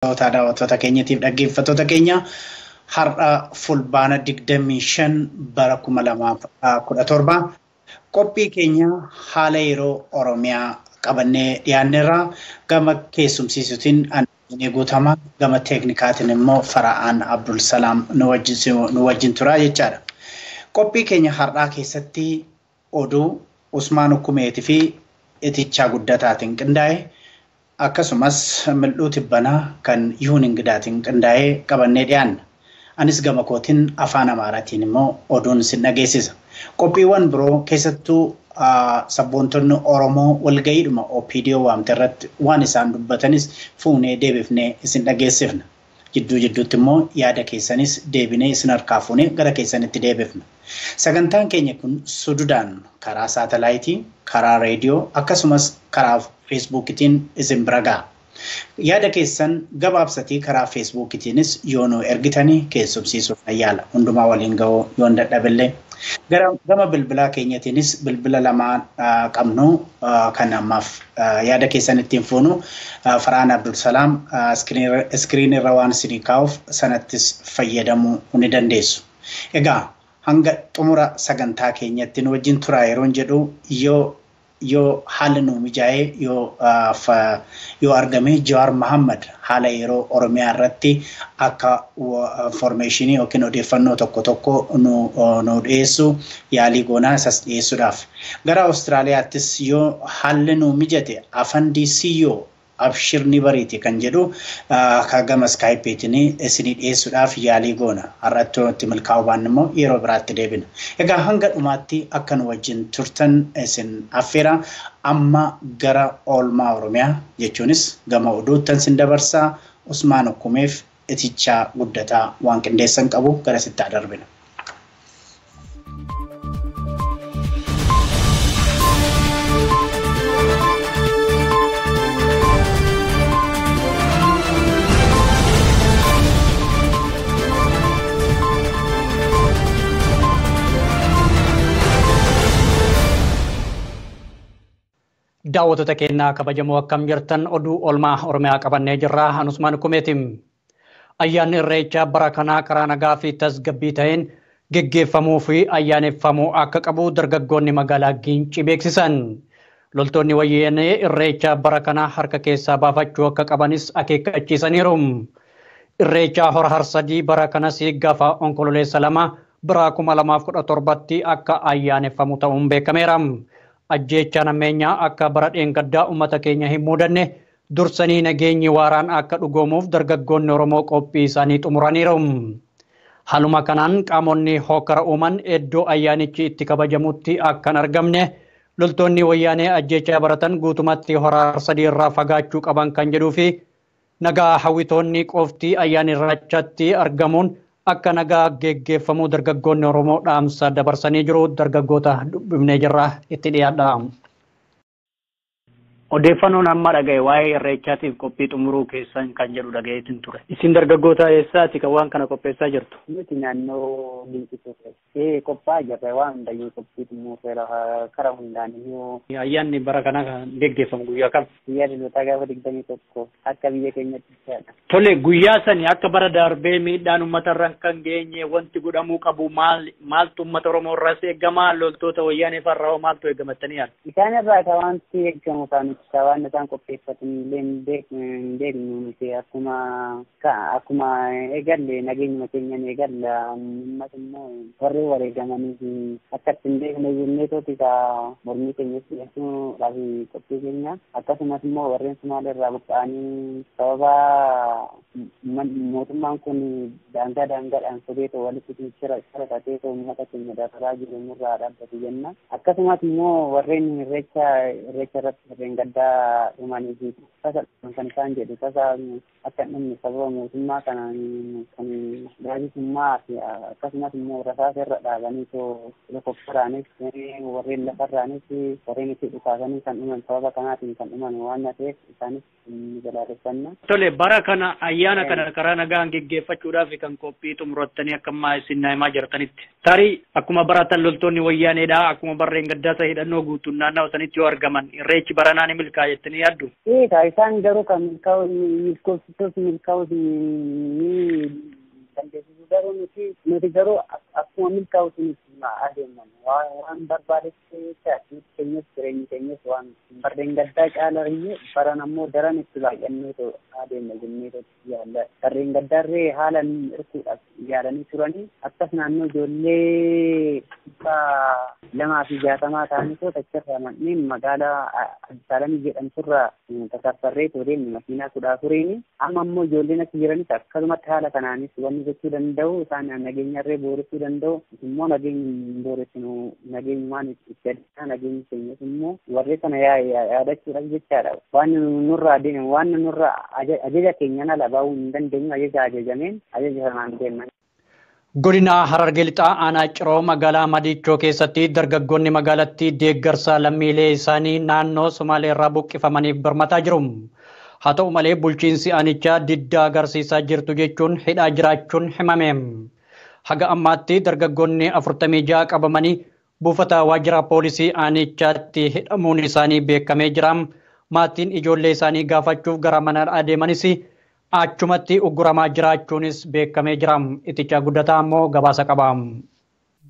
daawwattoota keenyatiif dhaggeeffattoota keenya har'a fulbaana 25 bara 2017 qophii keenya haala yeroo Oromiyaa qabannee dhiyaanneerra gama keessumsiisuutiin ani guutama gama teeknikaatiin immoo Fara'aan Abdul Salaam nu wajjin tura jechaadha. Qophii keenya har'aa keessatti oduu Usmaan Hukumeetii fi Itichaa Guddataatiin qindaa'e akkasumas mil'uu tibbanaa kan Yuun Ingidaatiin qindaa'ee qabannee dhiyaanna. Anis gama kootiin afaan Amaaraatiin immoo oduun sin dhageessisa. Qophiiwwan biroo keessattuu sabboontonni Oromoo walgayiidhuma OPDO waamte irratti waan isaan dubbatanis fuunee deebifnee isin dhageessifna. Jidduutti immoo yaada keessanis deebinee isin harkaa fuunee gara keessanitti deebifna. Sagantaan keenya kun Sududaan karaa saatalaayitii, karaa reediyoo akkasumas karaa Facebookitiin isin bira ga'a. Yaada keessan gabaabsatii karaa Facebookitiinis yoo nu ergitanii keessumsiisuuf ayyaala. Hundumaa waliin ga'uu yoo hin dadhabillee. Gama bilbilaa keenyatiinis bilbila lamaan qabnu kan ammaaf yaada keessan ittiin fuunu Fara'aan Abdul Salaam iskiriin irra waan isinii kaa'uuf sanattis fayyadamuu ni dandeessu. Egaa hanga xumura sagantaa keenyatti nu wajjin turaa yeroon jedhu yoo haala nu mijaa'ee yoo argame Jawaar Mohammad haala yeroo Oromiyaa irratti akka informationii yookiin odeeffannoo tokko nu dhiyeessu yaalii goonaa isas dhiyeessuudhaaf. Gara Awustiraaliyaattis yoo haalli nu mijate afaan DCO abshirni bariiti kan jedhu gama Skypeetiin isinii dhiyeessuudhaaf yaalii goona. Har'atti milkaa'uu baanne immoo yeroo biraatti deebina. Egaa hanga dhumaatti akka nu wajjin turtan isin affeera. Amma gara oolmaa Oromiyaa jechuunis gama oduuttan sin dabarsaa Usmaan Hukumeef Itichaa Guddataa waan qindeessan qabu gara sittaa darbina. Daawwattoota keenya kabajamoo akkam jirtan oduu oolmaa Oromiyaa qabannee jirra. Usmaan Hukumeetiin ayyaanni Irreechaa bara kanaa karaa nagaa fi tasgabbii ta'een geggeeffamuu fi ayyaaneffamuu akka qabu dargaggoonni magaalaa Gincii beeksisan. Loltoonni wayyaanee Irreechaa bara kanaa harka keessaa baafachuu akka qabanis akeekkachiisaniiru. Irreechaa hora harsadii bara kanas gaafa onkololeessa 2 bara 2017 akka ayyaaneffamu ta'uun beekameera. Ajjeechaan ammeenyaa akka bara dheengaddaa uummata keenya hin muudanne dursanii nageenyi waaraan akka dhugoomuuf dargaggoonni Oromoo qophii isaanii xumuraniiru. Haaluma kanaan qaamonni hokkara uuman iddoo ayyaanichi itti kabajamutti akkan argamne loltoonni wayyaanee ajjeechaa baratan guutumatti hora harsadii irraa fagaachuu qaban kan jedhuu fi nagaa hawwitoonni qofti ayyaana irreechaatti argamuun akka nagaa geggeeffamuu dargaggoonni Oromoo dhaamsa dabarsanii jiru. Dargaggoota dubbifnee jirra itti dhiyaadha. Odeeffannoon amma dhagaye waa'ee irreechaatiif qophii xumuruu keessan kan jedhu dhagayeetiin ture. Isin dargaggoota eessaati kan waan kana qopheessaa jirtu? Nuti naannoo Gincii qophaa'aa jirra waan hundayyuu qophii xumureera karaa hundaan iyyuu. Ayyaanni bara kana geggeeffamu guyyaa kam? Guyyaa dhaloota gaafa 21 akka biyya keenyatti jedha. Tole guyyaa sani akka bara darbee miidhaan uummata irra kan geenye wanti godhamuu qabu maaltu uummata Oromoo irraas eegama loltoota wayyaanee farraa maaltu eegamatanii yaadu? Isaan irraa kan wanti eegamu kan waan isaan qopheeffatan illee hin beeknu nuti akkuma eegalle nageenyuma keenyan eegalla ammas immoo warri wareegamanii akka ittiin beekne jennee tooti mormii keenyatti dhiyeessuudhaaf qophii keenya akkasumas immoo warreen Sumaalee irraa buqqa'anii sababa mootummaan kun daangaadhaan sodeetoo walitti shiratatee uummata keenya dararaa jiru nurraa dhaabbatu jenna akkasumas immoo warreen irreecha irratti warreen gaddaa dhumanii fi tasa kan isaan jedhu tasa akka namni sababa mootummaa kanaan kan gaazisummaa fi akkasumas immoo rasaasa irra dhaabanii helikopteraanis warreen lafarraanis warreen itti dhukaasanii kan dhuman sababa kanaatiin kan dhuman waan ta'eef isaanis ni balaaleffanna. Tole bara kana ayyaana kana karaa nagaan geggeeffachuudhaaf kan qophii xumurattanii akka ammaa isin himaa jirtanitti. Tarii akkuma baratan loltoonni wayyaaneedha akkuma barreen gaddaasa hidhannoo guutuun naannoo sanitti yoo argaman irreechi baranaa ni milkaa'a jettanii yaaddu? Isaan garuu kan milkaa'u ni dandeessisu garuu nuti garuu akkuma milkaa'u adeeman waan barbaadetti keenyas jireenyi keenyas waan barreen gaddaa caalayyuu baran ammoo daran itti baay'anneetu adeemna jenneetu yaalla. Barreen gaddaarree haala irkuudhaaf yaalanii turanii akkas naannoo ijoollee 260 ta'anii achirraa manneen magaalaa Addis Alamii jedhamturraa tasaffarree tureen makiinaa 14 amma ammoo ijoolleen achi jiranis akkasumatti haala kanaanis wanni gochuu danda'u isaan nageenyarree booressuu danda'u immoo nageenyi booressinu nageenyumaan itti adda nageenyi keenyas immoo warri kana yaadachuudhaaf jechaadha. Waan nurraa ajaja keenyan ala baa'uu hin dandeenyu ajaja ajajameen ajaja sanaan deeman. Godina Harargee Lixaa aanaa Ciroo magaalaa Madichoo keessatti dargaggoonni magaalattii deeggarsa lammiilee isaanii naannoo Somaalee irraa buqqifamaniif birmataa jiru. Haa ta'u malee bulchiinsi aanichaa diddaa agarsiisaa jirtu jechuun hidhaa jiraachuun himame. Haga ammaatti dargaggoonni 46 qabamanii buufata waajjira poolisii aanichaatti hidhamuun isaanii beekamee jira. Maatiin ijoollee isaanii gaafachuuf gara mana adeemanis achumatti ugguramaa jiraachuunis beekamee jira. Itichaa guddataa ammoo gabaasa qaba.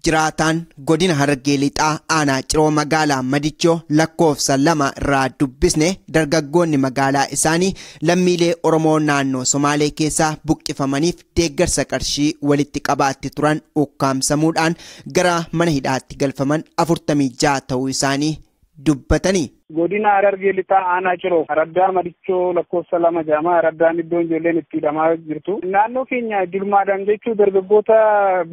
Jiraataan godina Harargee Lixaa aanaa Ciroo magaalaa Madichoo lakkoofsa 2 irraa dubbisne dargaggoonni magaalaa isaanii lammiilee Oromoo naannoo Somaalee keessaa buqqifamaniif deeggarsa qarshii walitti qabaatti turan ukkaamsamuudhaan gara mana hidhaatti galfaman 46 ta'uu isaanii dubbatanii. Godina Harargee Lixaa aanaa Ciroo araddaa Madichoo lakkoofsa 2 jaamaa araddaan iddoon ijoolleen itti hidhamaa jirtu. Naannoo keenya jirmaadhaan jechuu dargaggoota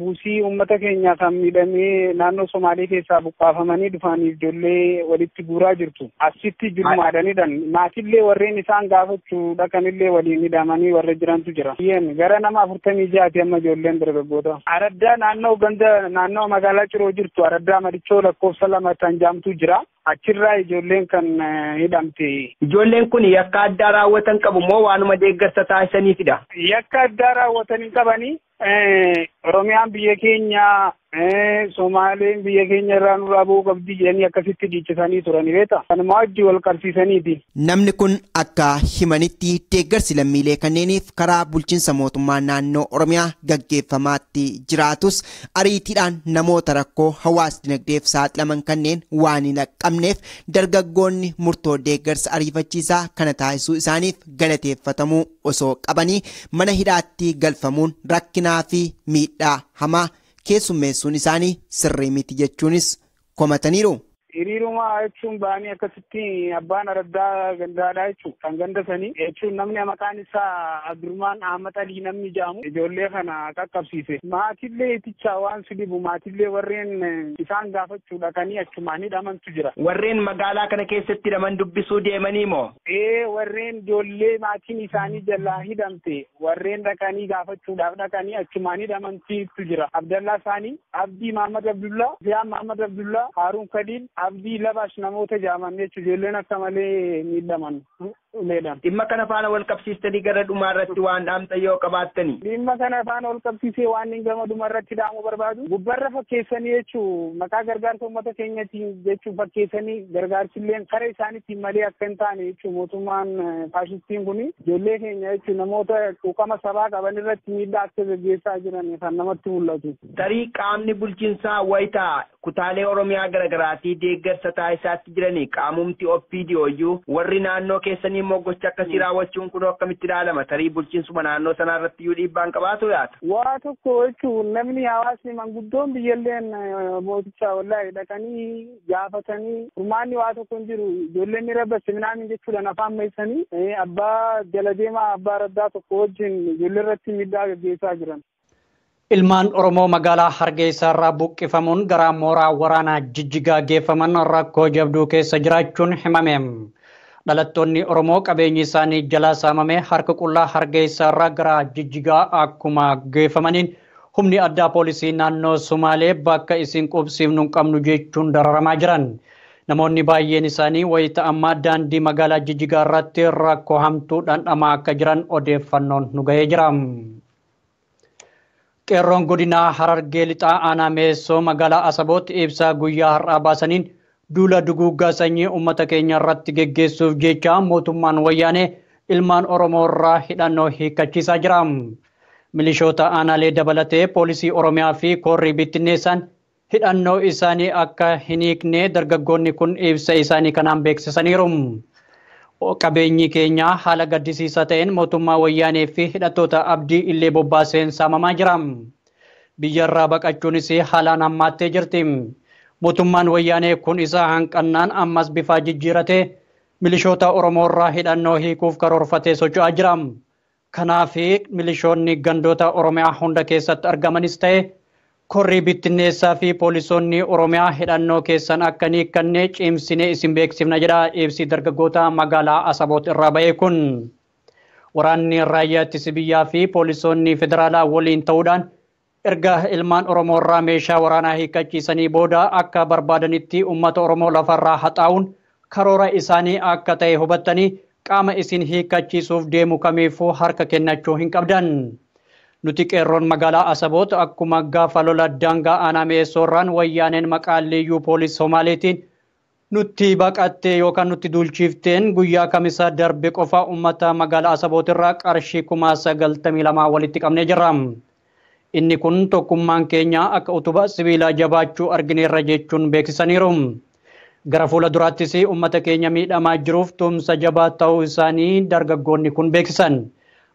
buusii uummata keenyaa kan miidhamee naannoo Somaalee keessaa buqqaafamanii dhufanii ijoollee walitti guuraa jirtu. Asitti jirmaadhaanidhaan maatillee warreen isaan gaafachuu dhaqanillee waliin hidhamanii warra jirantu jira. Gara nama 46 amma ijoolleen dargaggoota. Araddaa naannoo magaalaa Ciroo jirtu araddaa Madichoo lakkoofsa 2 tan jaamtu jira. Achirraa ijoolleen kan hidhamte. Ijoolleen kun yakka addaa raawwatan qabu moo waanuma deeggarsa taasisaniifidha? Yakka addaa raawwatan hin qabani. Oromiyaan biyya keenya Somaaleen biyya keenya irraa nurraa bu'uu qabdi jedhanii akkasitti dhiichisanii turani beeta. Kanuma wajji wal qabsiisaniiti. Namni kun akka himanitti deeggarsi lammiilee kanneeniif karaa bulchiinsa mootummaa naannoo Oromiyaa gaggeeffamaatti jiraatus ariitiidhaan namoota rakkoo hawaas dinagdeef saaxilaman kanneen waan hin qabneef dargaggoonni murtoo deeggarsa ariifachiisaa kana taasisuu isaaniif galateeffatamuu osoo qabanii mana hidhaatti galfamuun rakkinaa fi miidhaa hamaa keessummeessuun isaanii sirrii miti jechuunis komataniiru. Hiriirumaa jechuun ba'anii akkasitti abbaan araddaa gandaadhaa jechuun kan ganda sanii jechuun namni maqaan isaa Abdurmaan Ahmad Alii namni jedhamu ijoollee kana qaqqabsiise. Maatillee itichaa waan sidibu maatillee warreen isaan gaafachuu dhaqanii achumaan hidhamantu jira. Warreen magaalaa kana keessatti hidhaman dubbisuu deemanii moo? Warreen ijoollee maatiin isaanii jalaa hidhamte warreen dhaqanii gaafachuudhaaf dhaqanii achumaan hidhamantu jira. Abdallaa Saanii, Abdii Mahamad Abdullaa, Ziyaan Mahamad Abdullaa, Haaruun Kadiin, Abdii Labash namoota jaaman jechuun ijoolleen akka malee miidhaman. Dhimma kana faana wal qabsiistanii gara dhumaa irratti waan dhaamta yoo qabaattanii. Dhimma kana faana wal qabsiisee waan hin gama dhuma irratti dhaamu barbaadu. Gubbarra fakkeessanii jechuun maqaa gargaarsa uummata keenyatiin jechuun fakkeessanii gargaarsillee karaa isaaniitiin malee akka hin taane jechuun mootummaan faashistiin kun ijoollee keenya jechuun namoota quuqama sabaa qaban irratti miidhaa akka gaggeessaa jiran kan namatti mul'atu. Tarii qaamni bulchiinsaa wayitaa kutaalee Oromiyaa garaagaraatii deeggarsa taasisaatti jiranii qaamumti OPDOyyuu warri naannoo keessanii immoo gocha akkasii raawwachuun kun akkamitti ilaalama? Tarii bulchiinsuma naannoo sanaa irratti iyyuu dhiibbaan qabaatu yaata? Waa tokko jechuun namni hawaasni manguddoon biyyalleen mootichaa wallaahi dhaqanii gaafatanii furmaanni waa tokko hin jiru. Ijoolleen ni rabbasse minaamin jechuudhaan afaan meessanii abbaa jala deemaa abbaa raddaa tokko wajjin ijoollee irratti miidhaa gaggeessaa jiran. Ilmaan Oromoo magaalaa Hargeysaa irraa buqqifamuun gara mooraa waraanaa Jijjigaa geeffaman rakkoo jabduu keessa jiraachuun himame. Dhalattoonni Oromoo qabeenyi isaanii jalaa saamame harka qullaa Hargeysaa irraa gara Jijjigaa akkuma geeffamaniin humni addaa poolisii naannoo Somaalee bakka isin qubsiifnu hin qabnu jechuun dararamaa jiran. Namoonni baay'een isaanii wayita ammaa daandii magaalaa Jijjigaa irratti rakkoo hamtuudhaan dhamaa akka jiran odeeffannoon nu gahee jira. Qeerroon godinaa Harargee lixaa aanaa Meessoo magaalaa Asaboot ibsaa guyyaa har'aa baasaniin duula duguuggaa sanyii uummata keenya irratti geggeessuuf jecha mootummaan wayyaanee ilmaan Oromoo irraa hidhannoo hiikkachiisaa jira. Milishoota aanaalee dabalatee poolisii Oromiyaa fi koorrii bittinneessaan hidhannoo isaanii akka hin hiikne dargaggoonni kun ibsa isaanii kanaan beeksisaniiru. Qabeenyi keenya haala gaddisiisaa ta'een mootummaa wayyaanee fi hidhattoota abdii illee bobbaaseen saamamaa jira. Biyyarraa baqachuunis haalaan hammaattee jirti. Mootummaan wayyaanee kun isa hanqannaan ammas bifa jijjiiratee milishoota Oromoo irraa hidhannoo hiikuuf karoorfatee socho'aa jira. Kanaaf milishoonni gandoota Oromiyaa hunda keessatti argamanis ta'e korrii bittinneessaa fi poolisoonni Oromiyaa hidhannoo keessan akka hin hiikkanne cimsinee isin beeksifna jedha ibsi dargaggoota magaalaa Asaboot irraa ba'e kun. Waraanni raayyaa ittisa biyyaa fi poolisoonni federaalaa waliin ta'uudhaan erga ilmaan Oromoo irraa meeshaa waraanaa hiikkachiisanii booda akka barbaadanitti uummata Oromoo lafarraa haxaa'uun karoora isaanii akka ta'e hubattanii qaama isin hiikkachiisuuf deemu kamiifuu harka kennachuu hin qabdan. Nuti qeerroon magaalaa Asaboot akkuma gaafa lola daangaa aanaa Meessoorraan wayyaaneen maqaa liyyuu poolis Somaaleetiin nutti baqattee yookaan nutti duulchiifteen guyyaa kamisaa darbe qofa uummata magaalaa Asaboot irraa qarshii 92,000 walitti qabnee jirra. Inni kun tokkummaan keenya akka utubaa sibiilaa jabaachuu argineerra jechuun beeksisaniiru. Gara fuula duraattis uummata keenya miidhamaa jiruuf tumsa jabaa ta'uu isaanii dargaggoonni kun beeksisan.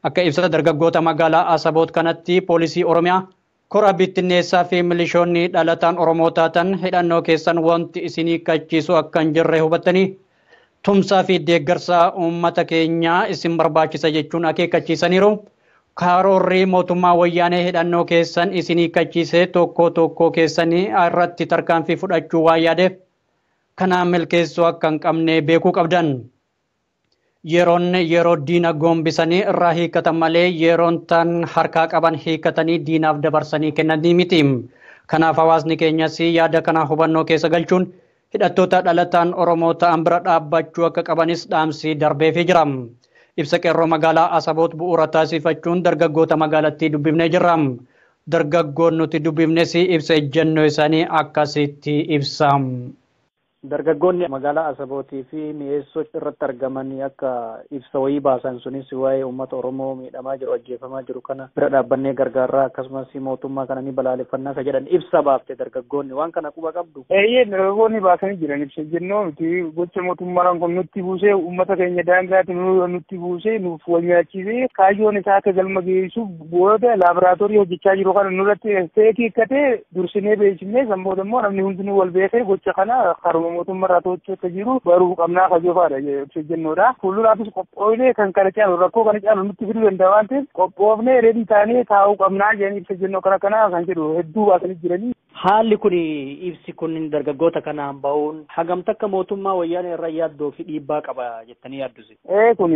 Akka ibsa dargaggoota magaalaa Asaboot kanatti poolisii Oromiyaa, koraa bittinneessaa fi milishoonni dhalataan Oromoo taatan hidhannoo keessan wanti isin hiikkachiisu akka hin jirre hubattanii tumsaa fi deeggarsa uummata keenyaa isin barbaachisa jechuun akeekkachiisaniiru. Karoorri mootummaa wayyaanee hidhannoo keessan isin hiikkachiisee tokko keessanii irratti tarkaanfii fudhachuu waan yaadeef kanaan milkeessuu akka hin qabne beekuu qabdan. Yeroo diina gombisanii irraa hiikkatan malee yeroon tan harkaa qaban hiikkatanii diinaaf dabarsanii kennanii miti. Kanaaf hawaasni keenyas yaada kana hubannoo keessa galchuun hidhattoota dhalataan Oromoo ta'an bira dhaabbachuu akka qabanis dhaamsi darbeefii jira. Ibsa qeerroo magaalaa Asaboot bu'uura taasifachuun dargaggoota magaalattii dubbifnee jirra. Dargaggoon nuti dubbifnes ibsa ejjennoo isaanii akkasitti ibsa. Dargaggoonni magaalaa Asabootii fi Mi'eessoo irratti argamanii akka ibsa wayii baasan sunis waa'ee uummata Oromoo miidhamaa jiru ajjeefamaa jiru kana bira dhaabbannee gargaarraa akkasumas mootummaa kana ni balaaleffannaa ka jedhan ibsa baafte dargaggoonni waan kana quba qabdu. Dargaggoonni baasanii jiran ibsa ejjennoo nuti gocha mootummaan kun nutti buusee uummata keenya daangaatti nutti buusee nuuf wal nyaachisee kaayyoon isaa akka galma geessuuf booda laaboraatoorii hojjechaa jiru kana nurratti hiikkatee dursinee beeksifnee sammuu immoo namni hundinuu wal beekee gocha kana karuma mootummaa irraa to'achuu akka jiru baruu qabnaa kajofaadha jennoodha. Fuulduraafis qophoofnee kan kana caalu rakkoo kana caalu nutti fiduu danda'a waan ta'eef qophoofnee reedii taanee taa'uu qabnaa jedhanii ibsa jennoo kana kan jedhu hedduu baasanii jiranii. Haalli kun ibsi kun dargaggoota kanaan bahuun hagam takka mootummaa wayyaanee irraa yaaddoo fi dhiibbaa qaba jettanii yaaddusi. Kun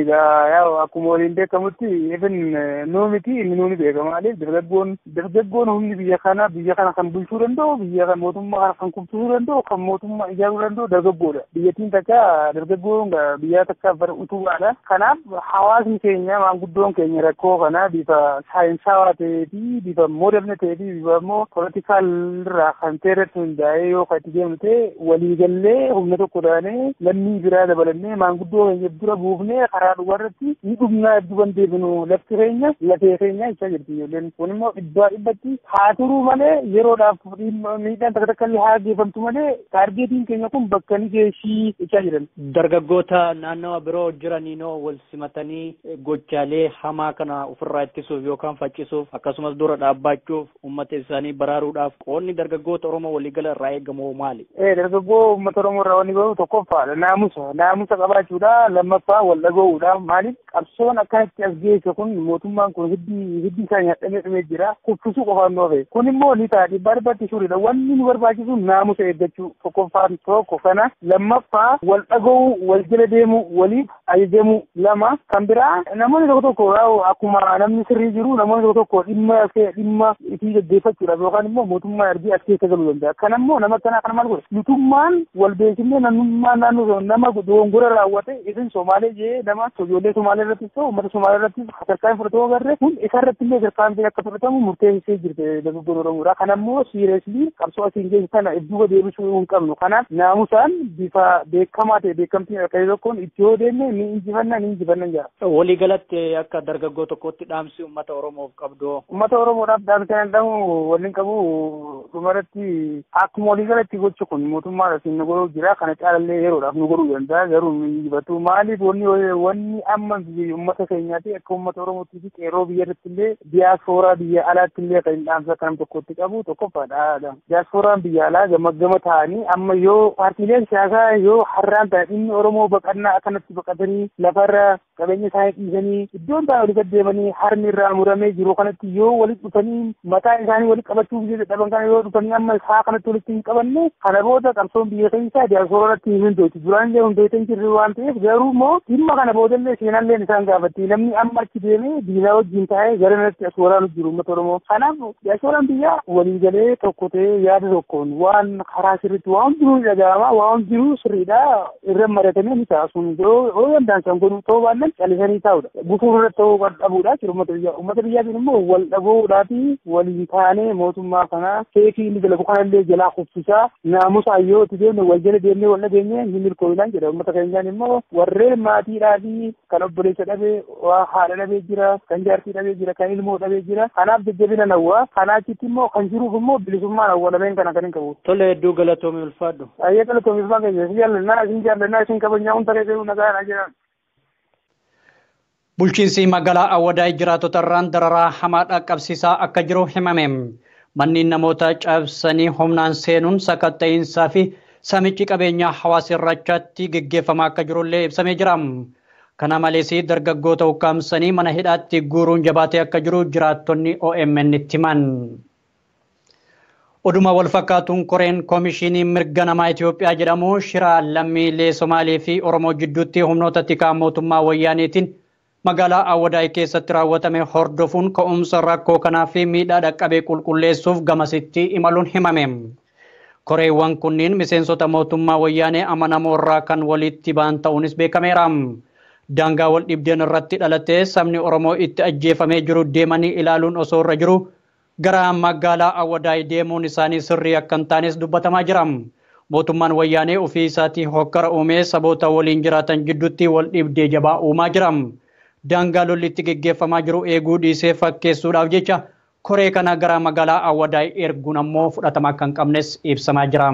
akkuma waliin beekamutti nuu miti inni nuuni beekama maaliif dargaggoon humni biyya kana kan bulchuu danda'u biyya kan mootummaa kana kan kubsuu danda'u kan mootummaa ijaaruu danda'u dargaggoodha. Biyyattiin takka dargaggoon biyya takka bara utubaadha. Kanaaf hawaasni keenya maanguddoon keenya rakkoo kana bifa saayinsawaa ta'ee fi bifa mooderna ta'ee fi bifa immoo poolitikaal irraa kan ta'e irratti hundaa'ee yoo kan itti deemnu ta'e waliigallee humna tokko taanee lammii biraa dabalannee maanguddoo keenya dura buufnee karaa dhugaa irratti ni dhumnaa hedduu kan deebinu lafti keenya lafee keenya ibsaa jirti ijoolleen kun immoo dhibbatti haa turuu malee yeroodhaaf miidhaan takka takka illee haa geeffamtu malee taargeetiin keenya kun bakka ni geeshii ibsaa jiran. Dargaggoota naannawa biroo jiraniinoo wal simatanii gochaalee hamaa kana ofirraa ittisuuf yookaan faccisuuf akkasumas dura dhaabbachuuf uummata isaanii baraaruudhaaf qoonni dargaggoota Oromoo waliigala irraa eegamu maali? Dargaggoo uummata Oromoo irraa wanni bahu tokkoffaadha. Naamusa qabaachuudha. Lammaffaa wal dhaga'uudha. Maaliif qabsoon akkanatti as geesse kun mootummaan kun hiddi isaa nyaadhamee dhumee jira. Kuffisuu qofaan nu hafe. Kun immoo ni ta'a dhibbatti shuuriidha. Wanni nu barbaachisu naamusa eeggachuu tokkoffaan tokko kana. Lammaffaa wal dhaga'uu, wal jala deemuu, waliif ajajamuu. Lama kan biraa namoonni tokko akkuma namni sirrii jiru namoonni tokko dhimma isii gaggeeffachuudhaaf yookaan immoo mootummaa fi as keessa galuu danda'a. Kanammoo nama akkanaa kana maal godha? Mootummaan wal beeksifnee namummaa naannoo nama dogongora raawwate isin Somaalee jee nama ijoollee Somaalee irrattis ta'u uummata Somaalee irrattis sadarkaan fudhatama agarre kun isa irratti illee sadarkaan akka fudhatamu murteessee jirti dargaggoon Oromoodha. Kanammoo siireesli qabsoo asiin geessu kana iddoo deebisuu hin qabnu. Kanaaf naamusaan bifa beekamaa ta'e beekamtiin akka tokkoon itti yoo deemne ni injifanna jira. Waliigalatti akka dargaggoo tokkotti dhaamsi uummata Oromoof qabdu. Uummata Oromoodhaaf dhaamsi kan dhamu waliin qabu dhumarratti akkuma waliigalatti gochu kun mootummaadhaaf nu godhuu jira. Kana caalallee yeroodhaaf nu godhuu danda'a. Garuu nu injifatu. Maaliif wanni amma uummata keenyaati akka uummata Oromootti fi qeerroo biyya irratti illee diyaaspooraa biyya alaatti illee kan dhaamsa kanam tokkotti qabu tokkoffaadha. Diyaaspooraan biyya alaa gama ta'anii amma yoo paartiileen siyaasaa yoo har'aan ta'an inni Oromoo baqannaa akkanatti baqatanii lafarra qabeenya isaanii dhiisanii iddoon ta'an walii gaddeemanii harmi irraa muramee jiru kanatti yoo walitti dhufanii mataa isaanii walitti qabachuu biyya dadhaban kana yoo dhufanii amma isaa kanatti walitti hin qabanne kana booda qabsoon biyya keessaa diyaaspooraatti hin hundooti. Duraan illee hundootee hin jirre waan ta'eef garuu immoo dhimma kana boodallee seenaallee isaan gaafatti namni amma achi deemee diinaa wajjin taa'ee gara natti as waraanu jiru uummata Oromoo. Kanaaf diyaaspooraan biyya walii galee tokko ta'ee yaada tokkoon waan karaa sirriitti waan jiru dhaga'ama waan jiru sirriidha irra maratamee ni taasisuun yoo danda'an san godhuu ta'uu baannaan callisanii taa'udha. Gufuu irratti ta'uu dhabuudha jiru uummata biyyaatiin immoo wal dhabuudhaa fi waliin taanee mootummaa kana keekii inni dalagu kanallee jalaa kuffisaa naamusaa yoo itti deemne wal jala deemnee wal dhageenye ni milkooyinaan jedha. Uummata keenyaan immoo warreen maatiidhaa fi kan obboleessa dhabee haadha dhabee jira kan jaartii dhabee jira kan ilmoo dhabee jira. Kanaaf jajjabina nawwaa kanaachitti immoo kan jiruuf immoo bilisummaa nawwa lameen kana kan hin qabu. Tole hedduu galatoomii ulfaadhu. Ayyee galatoomii ulfaa keenya isin jaallannaa isin kabajnaa hunda keessatti nagaa jiran. Bulchiinsi magaalaa Awwadaay jiraatota irraan dararaa hamaa dhaqqabsiisaa akka jiru himame. Manneen namoota cabsanii humnaan seenuun sakatta'iinsaa fi samichi qabeenyaa hawaasa irrachaatti geggeeffamaa akka jirullee ibsamee jira. Kana malees dargaggoota ukkaamsanii mana hidhaatti guuruun jabaatee akka jiru jiraattonni OMN itti himan. Oduma wal fakkaatuun koreen koomishinii mirga namaa Itoophiyaa jedhamu shira lammiilee Somaalee fi Oromoo jidduutti humnoota tikaa mootummaa wayyaaneetiin magaalaa Awwadaay keessatti raawwatame hordofuun ka'umsa rakkoo kanaa fi miidhaa dhaqqabee qulqulleessuuf gamasitti imaluun himame. Koreewwan kunniin miseensota mootummaa wayyaanee amanamoo irraa kan walitti ba'an ta'uunis beekameera. Daangaa wal dhibdeen irratti dhalatee sabni Oromoo itti ajjeefamee jiru deemanii ilaaluun osoo irra jiru gara magaalaa Awwadaay deemuun isaanii sirrii akka hin taanes dubbatamaa jira. Mootummaan wayyaanee ofii isaatii hokkara uumee saboota waliin jiraatan jidduutti wal dhibdee jabaa uumaa jira. Daangaa lollitti geggeeffamaa jiru eeguu dhiisee fakkeessuudhaaf jecha koree kana gara magaalaa Awwadaay erguun ammoo fudhatama akka hin qabnes ibsamaa jira.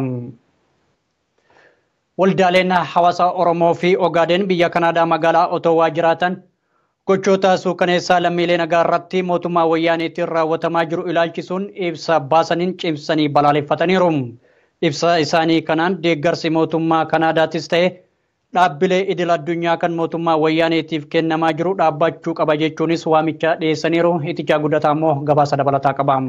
Waldaaleen hawaasa Oromoo fi Ogaaden biyya Kanaadaa magaalaa Otowaa jiraatan gochoota suukaneessaa lammiilee nagaa irratti mootummaa wayyaaneetiin raawwatamaa jiru ilaalchisuun ibsa baasaniin cimsanii balaaleffataniiru. Ibsa isaanii kanaan deeggarsi mootummaa Kanaadaattis ta'e dhaabbilee idil addunyaa kan mootummaa wayyaaneetiif kennamaa jiru dhaabbachuu qaba jechuunis waamicha dhiyeessaniiru. Itichaa guddataa immoo gabaasa dabalataa qaba.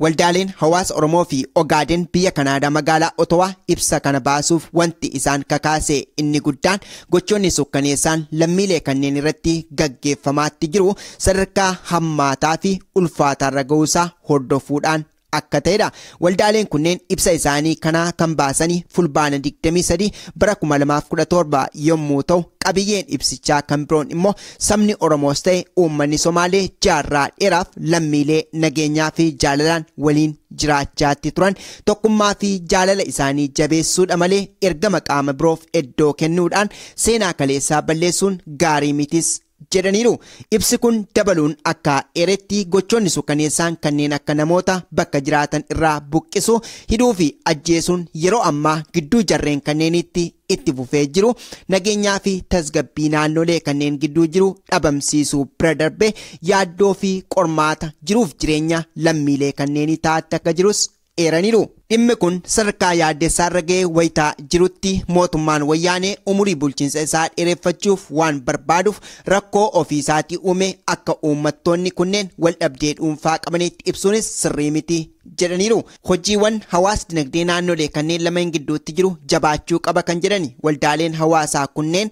Waldaaleen hawaasa Oromoo fi Ogaaden biyya Kanaadaa magaalaa Otowaa ibsa kana baasuuf wanti isaan kakaase inni guddaan gochoonni suukkaneessaan lammiilee kanneen irratti gaggeeffamaatti jiru sadarkaa hammaataa fi ulfaataarra ga'uusaa hordofuudhaan akka ta'edha. Waldaaleen kunneen ibsa isaanii kana kan baasanii fulbaana 23 bara 2017 yommuu ta'u qabiyyeen ibsichaa kan biroon immoo sabni Oromoos ta'e uummanni Somaalee jaarraa dheeraaf lammiilee nageenyaa fi jaalalaan waliin jiraachaatti turan tokkummaa fi jaalala isaanii jabeessuudha malee ergama qaama biroof iddoo kennuudhaan seenaa kaleessaa balleessuun gaarii mitis jedhaniiru. Ibsi kun dabaluun akka eretti gochoonni suukkaneessaan kanneen akka namoota bakka jiraatan irraa buqqisu hidhuu fi ajjeesuun yeroo ammaa gidduu jarreen kanneenitti itti fufee jiru nageenyaa fi tasgabbii naannolee kanneen gidduu jiru dhabamsiisuu bira darbee yaaddoo fi qormaata jiruuf jireenya lammiilee kanneenii taa'atti akka jirus eeraniiru. Dhimmi kun sadarkaa yaaddessaa irra ga'ee wayitaa jirutti mootummaan wayyaanee umurii bulchiinsa isaa dheereffachuuf waan barbaaduuf rakkoo ofiisaatii uume akka uummattoonni kunneen wal dhabdee dhuunfaa qabanitti ibsuunis sirrii miti jedhaniiru. Hojiiwwan hawaas dinagdee naannolee kanneen lameen gidduutti jiru jabaachuu qaba kan jedhani waldaaleen hawaasaa kunneen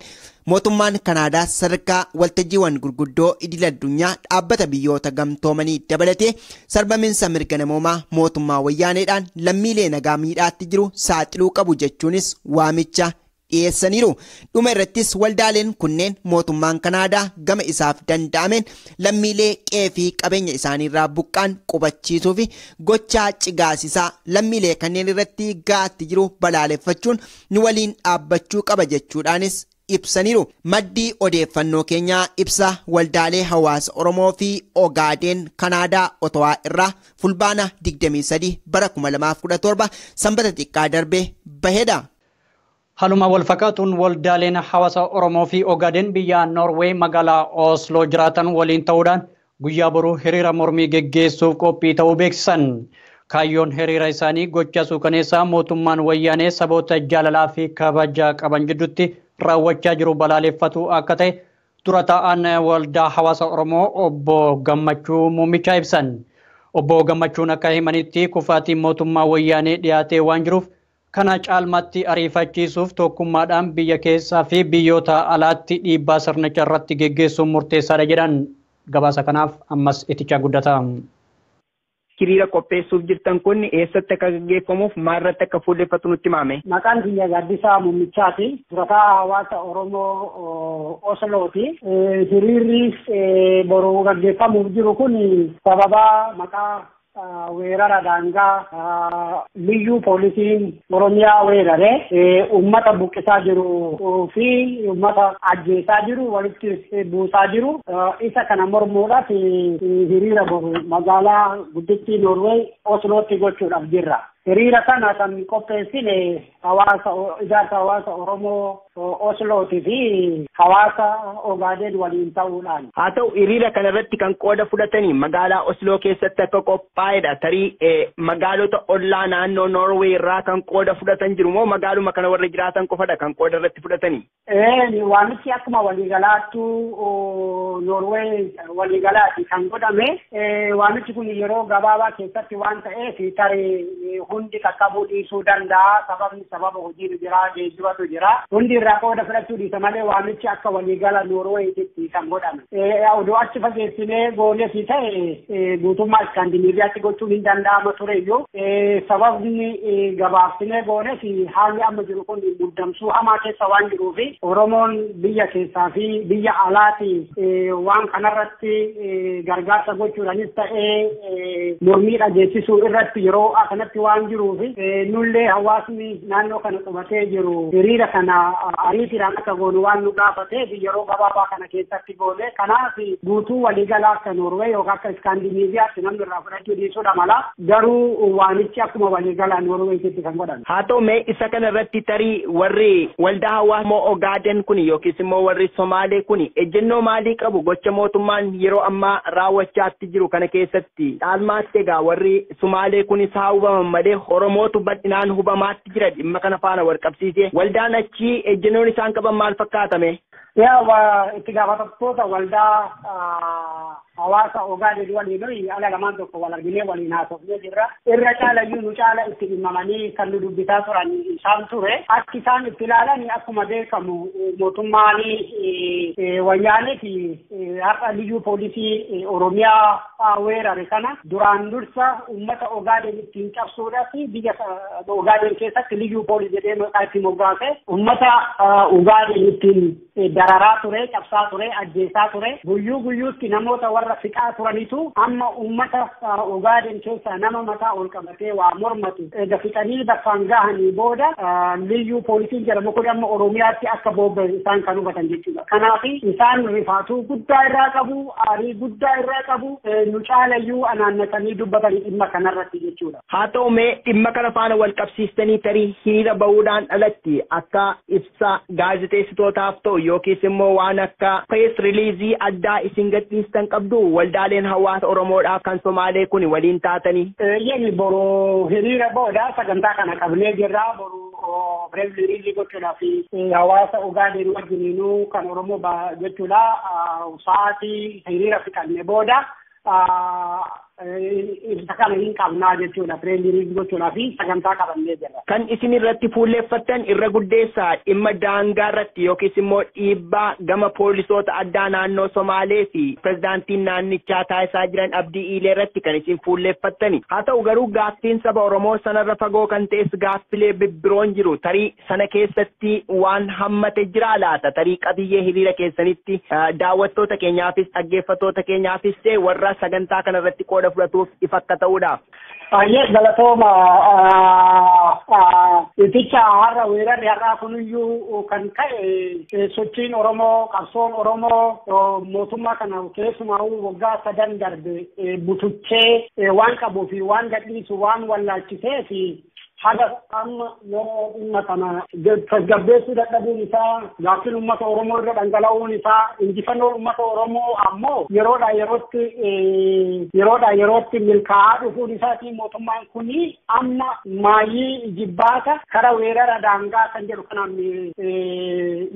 mootummaan Kanaadaa sadarkaa waltajjiiwwan gurguddoo idil addunyaa dhaabbata biyyoota gamtoomanii dabalatee sarbaminsa mirga namoomaa mootummaa wayyaaneedhaan lammiilee nagaa miidhaatti jiru saaxiluu qabu jechuunis waamicha dhiyeessaniiru. Dhuma irrattis waldaaleen kunneen mootummaan Kanaadaa gama isaaf danda'ameen lammiilee qe'ee fi qabeenya isaaniirraa buqqaan qubachiisuu fi gochaa cigaasisaa lammiilee kanneen irratti ga'aatti jiru balaaleffachuun nu waliin dhaabbachuu qaba jechuudhaanis ibsaniiru. Maddii odeeffannoo keenyaa ibsa waldaalee hawaasa Oromoo fi Ogaadeen Kanaadaa Otowaa irraa fulbaana 23 bara 2017 sanbata xiqqaa darbee bahedha. Haluma wal fakkaatuun waldaaleen hawaasa Oromoo fi Ogaadeen biyya Norwee magaalaa Oslo jiraatan waliin ta'uudhaan guyyaa boruu hiriira mormii geggeessuuf qophii ta'uu beeksisan. Kaayyoon hiriira isaanii gocha suukaneessaa mootummaan wayyaanee saboota jaalalaa fi kabajaa qaban gidduutti raawwachaa jiru balaaleffatu akka ta'e dura taa'an waldaa hawaasa Oromoo obbo Gammachuu Muumichaa ibsan. Obbo Gammachuun akka himanitti kufaatiin mootummaa wayyaanee dhiyaatee waan jiruuf kana caalmatti ariifachiisuuf tokkummaadhaan biyya keessaa fi biyyoota alaatti dhiibbaa sirnicha irratti geggeessuun murteessaadha jedhan. Gabaasa kanaaf ammas itichaa guddataa. Hiriira qopheessuuf jirtan kun eessatti akka gaggeeffamuuf maalirratti akka fuulleffatu nutti himame. Maqaan kiyya Gaaddisaa Muummichaati. Durataa hawaasa Oromoo Oslooti. Hiriirri boruu gaggeeffamuuf jiru kun sababa maqaa weerara daangaa liyyuu poolisiin Oromiyaa weerare uummata buqqisaa jiru fi uummata ajjeesaa jiru walitti buusaa jiru isa kana mormuudhaaf hiriira boru magaalaa guddittii Norwee Oslootti gochuudhaaf jirra. Hiriira kana kan qopheessine ijaarsa hawaasa Oromoo Oslooti fi hawaasa Ogaadeen waliin ta'uudhaan. Haa ta'u hiriira kana irratti kan qooda fudhatanii magaalaa Osloo keessatti akka qophaa'edha. Tarii magaalota ollaa naannoo Norwee irraa kan qooda fudhatan jiru moo magaaluma kana warra jiraatan qofadha kan qooda irratti fudhatanii? Waamichi akkuma waliigalaattu Norwee waliigalaati kan godhame. Waamichi kun yeroo gabaabaa keessatti waan ta'eef tarii hundi qaqqabuu dhiisuu danda'a. Sababni sababa hojiitu jira, geejjibatu jira. Hundi irraa qooda fudhachuu dhiisa malee waamichi akka waliigala Noorweeyitti kan godhame. Odoo achi fageessinee gooneefi ta'e guutummaa Iskaandinaaviyaatti gochuun hin danda'ama tureyyuu sababni gabaabsinee gooneefi haalli amma jiru kun muddamsuu hamaa keessa waan jiruufi Oromoon biyya keessaa fi biyya alaati waan kanarratti gargaarsa gochuudhanis ta'ee mormii dhageessisuu irratti yeroo kanatti waan jiruufi nullee hawaasni naannoo kana qubatee jiru hiriira kana ariitiidhaan akka goonu waan nu gaafatee yeroo gabaabaa kana keessatti goone kanaaf guutuu waliigalaa akka Noorwee yookaan akka Iskaandinaaviyaatti namni irraa fudhachuu dhiisuudha mala garuu waamichi akkuma waliigalaa Noorweetti kan godhame. Haa ta'u mee isa kana irratti tarii warri waldaa hawaasa Ogaaden kun yookiis immoo warri Somaalee kun ejjennoo maalii qabu gocha mootummaan yeroo ammaa raawwachaatti jiru kana keessatti dhaalmaatti egaa warri Somaalee kunis haa hubaman malee Oromootu bal'inaan hubamaatti jira dhimma kana faana wal qabsiisee waldaan achi ejjennoon isaan qaban maal fakkaatame? Itti gaafatamtoota waldaa hawaasa Ogaaden waliin ala lamaan tokko wal arginee waliin haasofnee jirra. Irra caalayyuu nu caala itti dhimmamanii kan nu dubbisaa turan isaan ture. Akka isaan itti ilaalan akkuma beekamu mootummaan wayyaanee fi har'a liyyuu poolisii Oromiyaa weerare kana duraan dursa uummata Ogaaden ittiin cabsuudhaaf biyya Ogaaden keessatti liyyuu poolisii jedhee maqaa itti moggaase uummata Ogaaden ittiin dararaa ture, cabsaa ture, ajjeesaa ture. Guyyuutti namoota warra fixaa turanitu amma uummata Ogaaden keessa nama mataa ol qabatee waa mormatu. Egaa fixanii bakkaan gahanii booda liyyuu poolisiin jedhamu kun amma Oromiyaatti akka bobba'e isaan kan hubatan jechuudha. Kanaaf isaan rifaatuu guddaa irraa qabu, aarii guddaa irraa qabu, nu caalayyuu anaannatanii dubbatanii dhimma kanarratti jechuudha. Haa ta'u mee dhimma kana faana wal qabsiistanii tarii hiriira bahuudhaan alatti akka ibsa gaazexeessitootaaf ta'u yookiin yookiis immoo waan akka press release addaa isin gadhiistan qabdu waldaaleen hawaasa Oromoodhaaf kan Somaalee kun waliin taatanii? Yeni boru hiriira booda sagantaa kana qabnee jirra boru press release gochuudhaa fi hawaasa Ogaaden wajjiniinuu kan Oromoo jechuudha sa'aatii hiriira fixannee booda isa kana hin qabnaa jechuudha press release gochuudhaa fi sagantaa qabannee jirra. Kan isin irratti fuulleeffattan irra guddeessaa dhimma daangaa irratti yookiis immoo dhiibbaa gama poolisoota addaa naannoo Somaalee fi pirezidaantiin naannichaa taasisaa jiran Abdii Iilee irratti kan isin fuulleeffattani. Haa ta'u garuu gaaffiin saba Oromoo sanarra fagoo kan ta'es gaaffilee bibbiroon jiru. Tarii sana keessatti waan hammate jira laata? Tarii qabiyyee hiriira keessanitti daawwattoota keenyaafis dhaggeeffattoota keenyaafis ta'e warra sagantaa kanarratti qooda fudhatuuf ifa akka ta'uudhaaf. Ayyee galatooma iticha har'a weerarri har'aa kunuyyuu kan ka'e sochiin Oromoo qabsoon Oromoo mootummaa kana keessumaa waggaa 3 darbe butuchee waan qabuu fi waan gadhiisu waan wallaalchisee fi haga amma yoo dhimma kana tasgabbeessuu dadhabuun isaa gaaffiin uummata Oromoo irra dhangala'uun isaa injifannoon uummata Oromoo ammoo yeroodhaa yerootti milkaa'aa dhufuun isaatiin mootummaan kuni amma maayii jibbaata kara weerara daangaa kan jedhu kanaan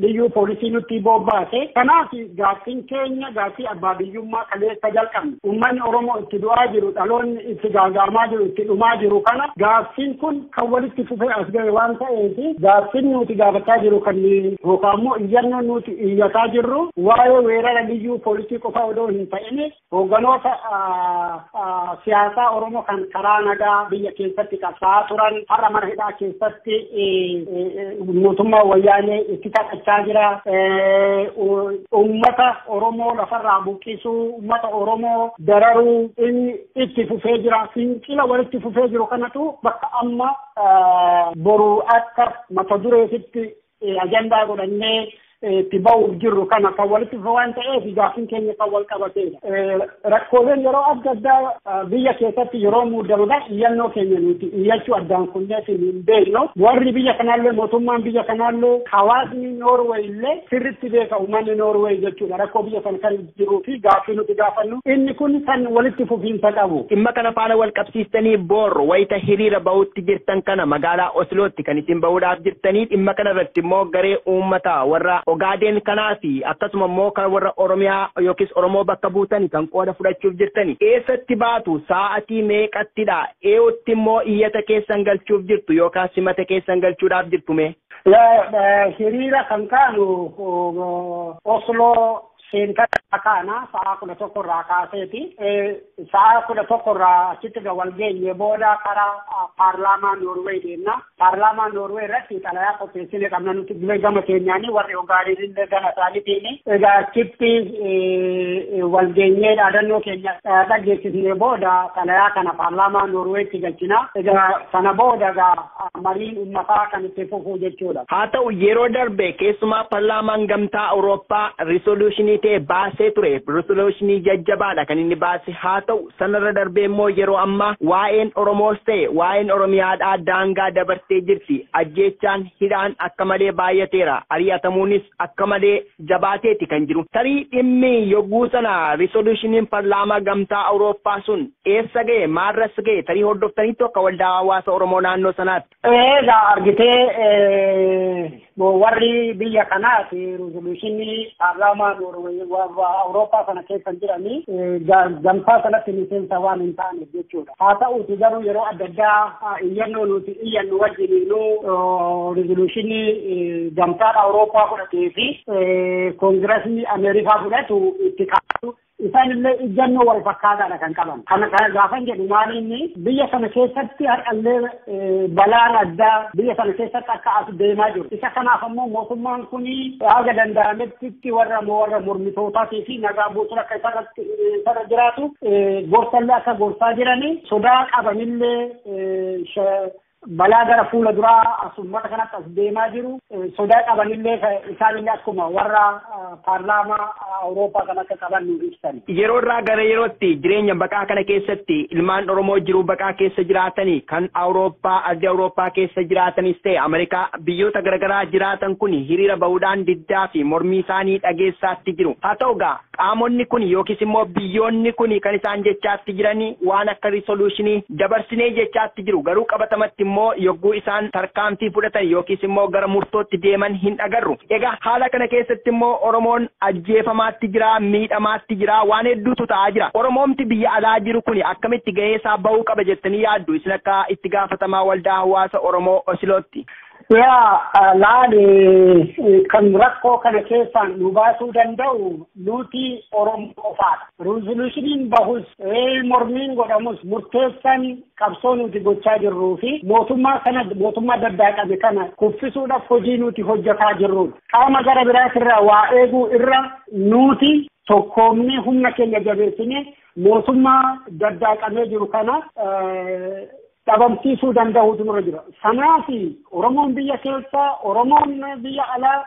liyyuu poolisii nutti bobbaase. Kanaaf gaaffiin keenya gaaffii abbaa biyyummaa kaleessa jalqabne uummanni Oromoo itti du'aa jiru dhaloonni itti gaagaamaa jiru itti dhumaa jiru kana gaaffiin kun kan walitti fufee as gahe waan ta'eef gaaffiin nuti gaafachaa jiru kan yookaan immoo iyyannoon nuti iyyataa jirru waa'ee weerara liyyuu poolisii qofa odoo hin ta'in hoogganoota siyaasaa Oromoo kan karaa nagaa biyya keessatti qabsaa'aa turan har'a mana hidhaa keessatti mootummaa wayyaanee itti taphachaa jira. Uummata Oromoo lafarraa buqqisuu uummata Oromoo dararuu inni itti fufee jira. Fincila walitti fufee jiru kanatu bakka amma boru akka mata dureetitti ajandaa godhannee itti ba'uuf jirru kana kan walitti fufe waan ta'eef gaaffiin keenya kan wal qabateedha. Rakkooleen yeroo adda addaa biyya keessatti yeroo muudamudha iyyannoo keenya nuti iyyachuu addaan kunnee hin beeknu. Warri biyya kanaallee mootummaan biyya kanaallee hawaasni Noorweey illee sirriitti beeka uummanni Noorweey jechuudha rakkoo biyya kana kan jiruu fi gaaffii nuti gaafannu inni kun kan walitti fufiinsa qabu. Dhimma kana faana wal qabsiistanii boor wayita hiriira bahuutti jirtan kana magaalaa Oslootti kan isin bahuudhaaf jirtanii dhimma kana irratti immoo garee uummataa warra Ogaaden kanaa fi akkasuma immoo kan warra Oromiyaa yookiis Oromoo bakka buutanii kan qooda fudhachuuf jirtanii eessatti baatu sa'aatii meeqattidha eeyotti immoo iyyata keessan galchuuf jirtu yookaan simata keessan galchuudhaaf jirtu mee? Hiriira kan kaanu Osloo seentara kana sa'a 11 irraa kaaseeti sa'a 11 irraa achitti wal geenye booda karaa paarlaamaa Noorweey deemna. Paarlaamaa Noorweey irratti xalayaa qopheessinee qabna nuti gama keenyaanii warri Ogaaden illee gama isaaniitiin egaa achitti wal geenyee dhaadannoo keenya dhaggeessisnee booda xalayaa kana paarlaamaa Noorweetti galchina. Egaa sana booda mariin uummataa kan itti fufu jechuudha. Haa ta'u yeroo darbe keessumaa paarlaamaan gamtaa Awurooppaa risoluushinii ta'e baasee ture risoluushinii jajjabaadha kan inni baase. Haa ta'u sanarra darbee immoo yeroo ammaa waa'een Oromoos ta'e waa'een Oromiyaadhaa daangaa dabartee jirti. Ajjeechaan hidhaan akka malee baay'ateera. Ari'atamuunis akka malee jabaateeti kan jiru. Tarii dhimmi yogguu sana risoluushiniin paarlaamaa gamtaa Awurooppaa sun eessa ga'e maarras ga'e tarii hordoftaniitu akka waldaa hawaasa Oromoo naannoo sanaatti. Egaa argitee warri biyya kanaati risoluushinii paarlaamaa Awurooppaa sana keessa jiranii gamtaa sanatti miseensa waan hin taaneef jechuudha. Haa ta'uuti garuu yeroo adda addaa iyyannoo nuti iyyannu wajjiniinuu risoluushinii gamtaa Awurooppaa fudhatee fi koongirasii Ameerikaa fudhatu itti kaa'atu isaan illee ijjannoo wal fakkaataadha kan qaban. Kana gaafan jedhu maalinni biyya sana keessatti har'allee balaan addaa biyya sana keessatti akka as deemaa jiru. Isa kanaaf ammoo mootummaan kuni haga danda'ametti warra mormitootaatii fi nagaa buusuun akka isarra jiraatu gorsallee akka gorsaa jiranii sodaa qabanillee balaa gara fuula duraa ummata kanatti as deemaa jiru sodaa qabanillee isaanillee akkuma warra paarlaamaa Awurooppaa kan akka qaban nu ibsan. Yeroo irraa gara yerootti jireenya baqaa kana keessatti ilmaan Oromoo jiru baqaa keessa jiraatanii kan Awurooppaa adda Awurooppaa keessa jiraatanis ta'e Ameerikaa biyyoota garaagaraa jiraatan kun hiriira bahuudhaan diddaa fi mormii isaanii dhageessaatti jiru. Haa ta'u gaa qaamonni kun yookiis immoo biyyoonni kun kan isaan jechaatti jiranii waan akka risoluushinii dabarsinee jechaatti jiru garuu qabatamatti immoo yogguu isaan tarkaanfii fudhatan yookiis immoo gara murtootti deeman hin agarru. Egaa haala kana keessatti immoo Oromoon ajjeefamaatti jira miidhamaatti jira waan hedduutu ta'aa jira. Oromoomti biyya alaa jiru kun akkamitti gahee isaa bahuu qaba jettanii yaaddu isin akka itti gaafatamaa waldaa hawaasa Oromoo Oslootti? Laali kan rakkoo kana keessaan nu baasuu danda'u nuti Oromoo qofaadha. Rizoolushiniin bahus mormiin godhamus murteessan qabsoo nuti gochaa jirruu fi mootummaa daddaaqame kana kuffisuudhaaf hojii nuti hojjetaa jirrudha. Qaama gara biraatirraa waa eeguu irra nuti tokkoomni humna keenya jabeessine mootummaa daddaaqamee jiru kana dhabamsiisuu danda'uutu nurra jira. Kanaaf Oromoon biyya keessa Oromoon biyya alaa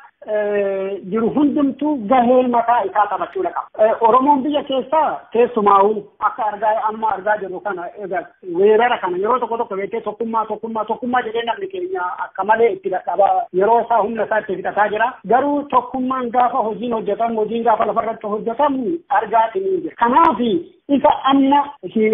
jiru hundumtuu gahee mataa isaa taphachuudha qaba. Oromoon biyya keessaa keessumaa'uu akka amma argaa jirru kana egaa weerara kana yeroo tokko beekee tokkummaa jedhee namni keenya akka malee itti dadhabaa yeroo isaa humna isaa itti fixataa jira. Garuu tokkummaan gaafa hojiin hojjetamu hojiin gaafa lafarratti hojjetamu argaatii ni jira. Kanaaf isa amma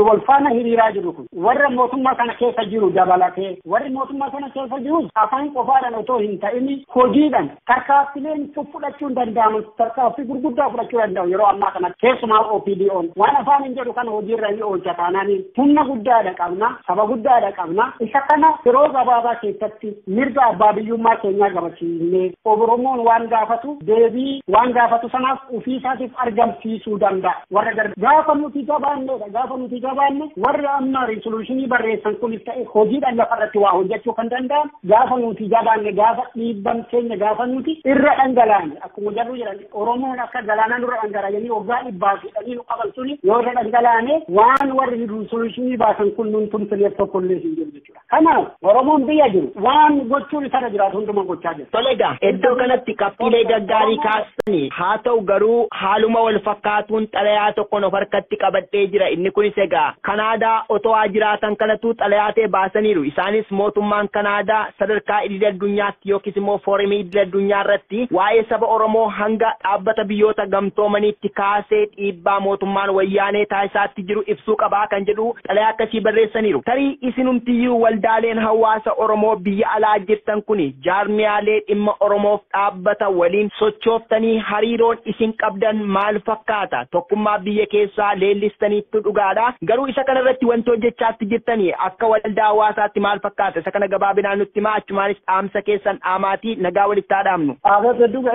wal faana hiriiraa jiru kun warra mootummaa kana keessa jiru dabalatee warri mootummaa kana keessa jiru afaan qofaadhaan otoo hin ta'in hojiidhaan tarkaanfileen fudhachuu hin danda'amu tarkaanfii gurguddaa fudhachuu danda'u yeroo ammaa kana keessumaa OPDO'n waan afaan hin jedhu kana hojiirra ni oolcha taanaan humna guddaadha qabna saba guddaadha qabna isa kana yeroo gabaabaa keessatti mirga abbaa biyyummaa keenyaa gabachiisnee Oromoon waan gaafatu deebii waan gaafatu sanaaf ofii isaatiif argamsiisuu danda'a warra gaafa nuti gaafa nuti gabaanne warra amma risoluushinii barreessan kunis ta'e hojiidhaan lafarratti waa hojjechuu kan danda'an gaafa nuti gabaanne gaafa dhiibban keenya gaafa nuti irra dhangalaane akkuma jarru jedhan Oromoon akka galaana nurra dhangalaanii waggaa dhibbaa fi dhanii nu qaban suni yoo irra dhangalaane waan warri risoluushinii baasan kun nun tumsineef tokkollee hin jiru jechuudha. Kanaaf Oromoon biyya jiru waan gochuun isarra jiraatu hundumaa gochaa jiru. Toleegaa iddoo kanatti qabxiilee gaggaarii kaasanii haa ta'u garuu haaluma wal fakkaatuun xalayaa tokkoon of harkatti qabadhee jira inni kunis egaa Kanaadaa otoo jiraatan kanatu xalayaatee baasaniiru isaanis mootummaan Kanaadaa sadarkaa idil addunyaatti yookiis immoo foorumii idil addunyaa irratti waa'ee saba Oromoo hanga dhaabbata biyyoota gamtoomaniitti kaasee dhiibbaa mootummaan wayyaanee taasisaatti jiru ibsuu qabaa kan jedhu xalayaa akkasii barreessaniiru. Tarii isinumtiyyuu waldaaleen hawaasa Oromoo biyya alaa jirtan kun jaarmiyaalee dhimma Oromoof dhaabbata waliin sochooftanii hariiroon isin qabdan maal fakkaata? Tokkummaa biyya keessaa leellistaniitu dhugaadha. Garuu isa kana irratti wanti hojjechaatti jirtanii akka waldaa hawaasaatti maal fakkaata? Isa kana gabaabinaan nutti himaa achumaanis dhaamsa keessan dhaamaatii nagaa walitti dhaamnu.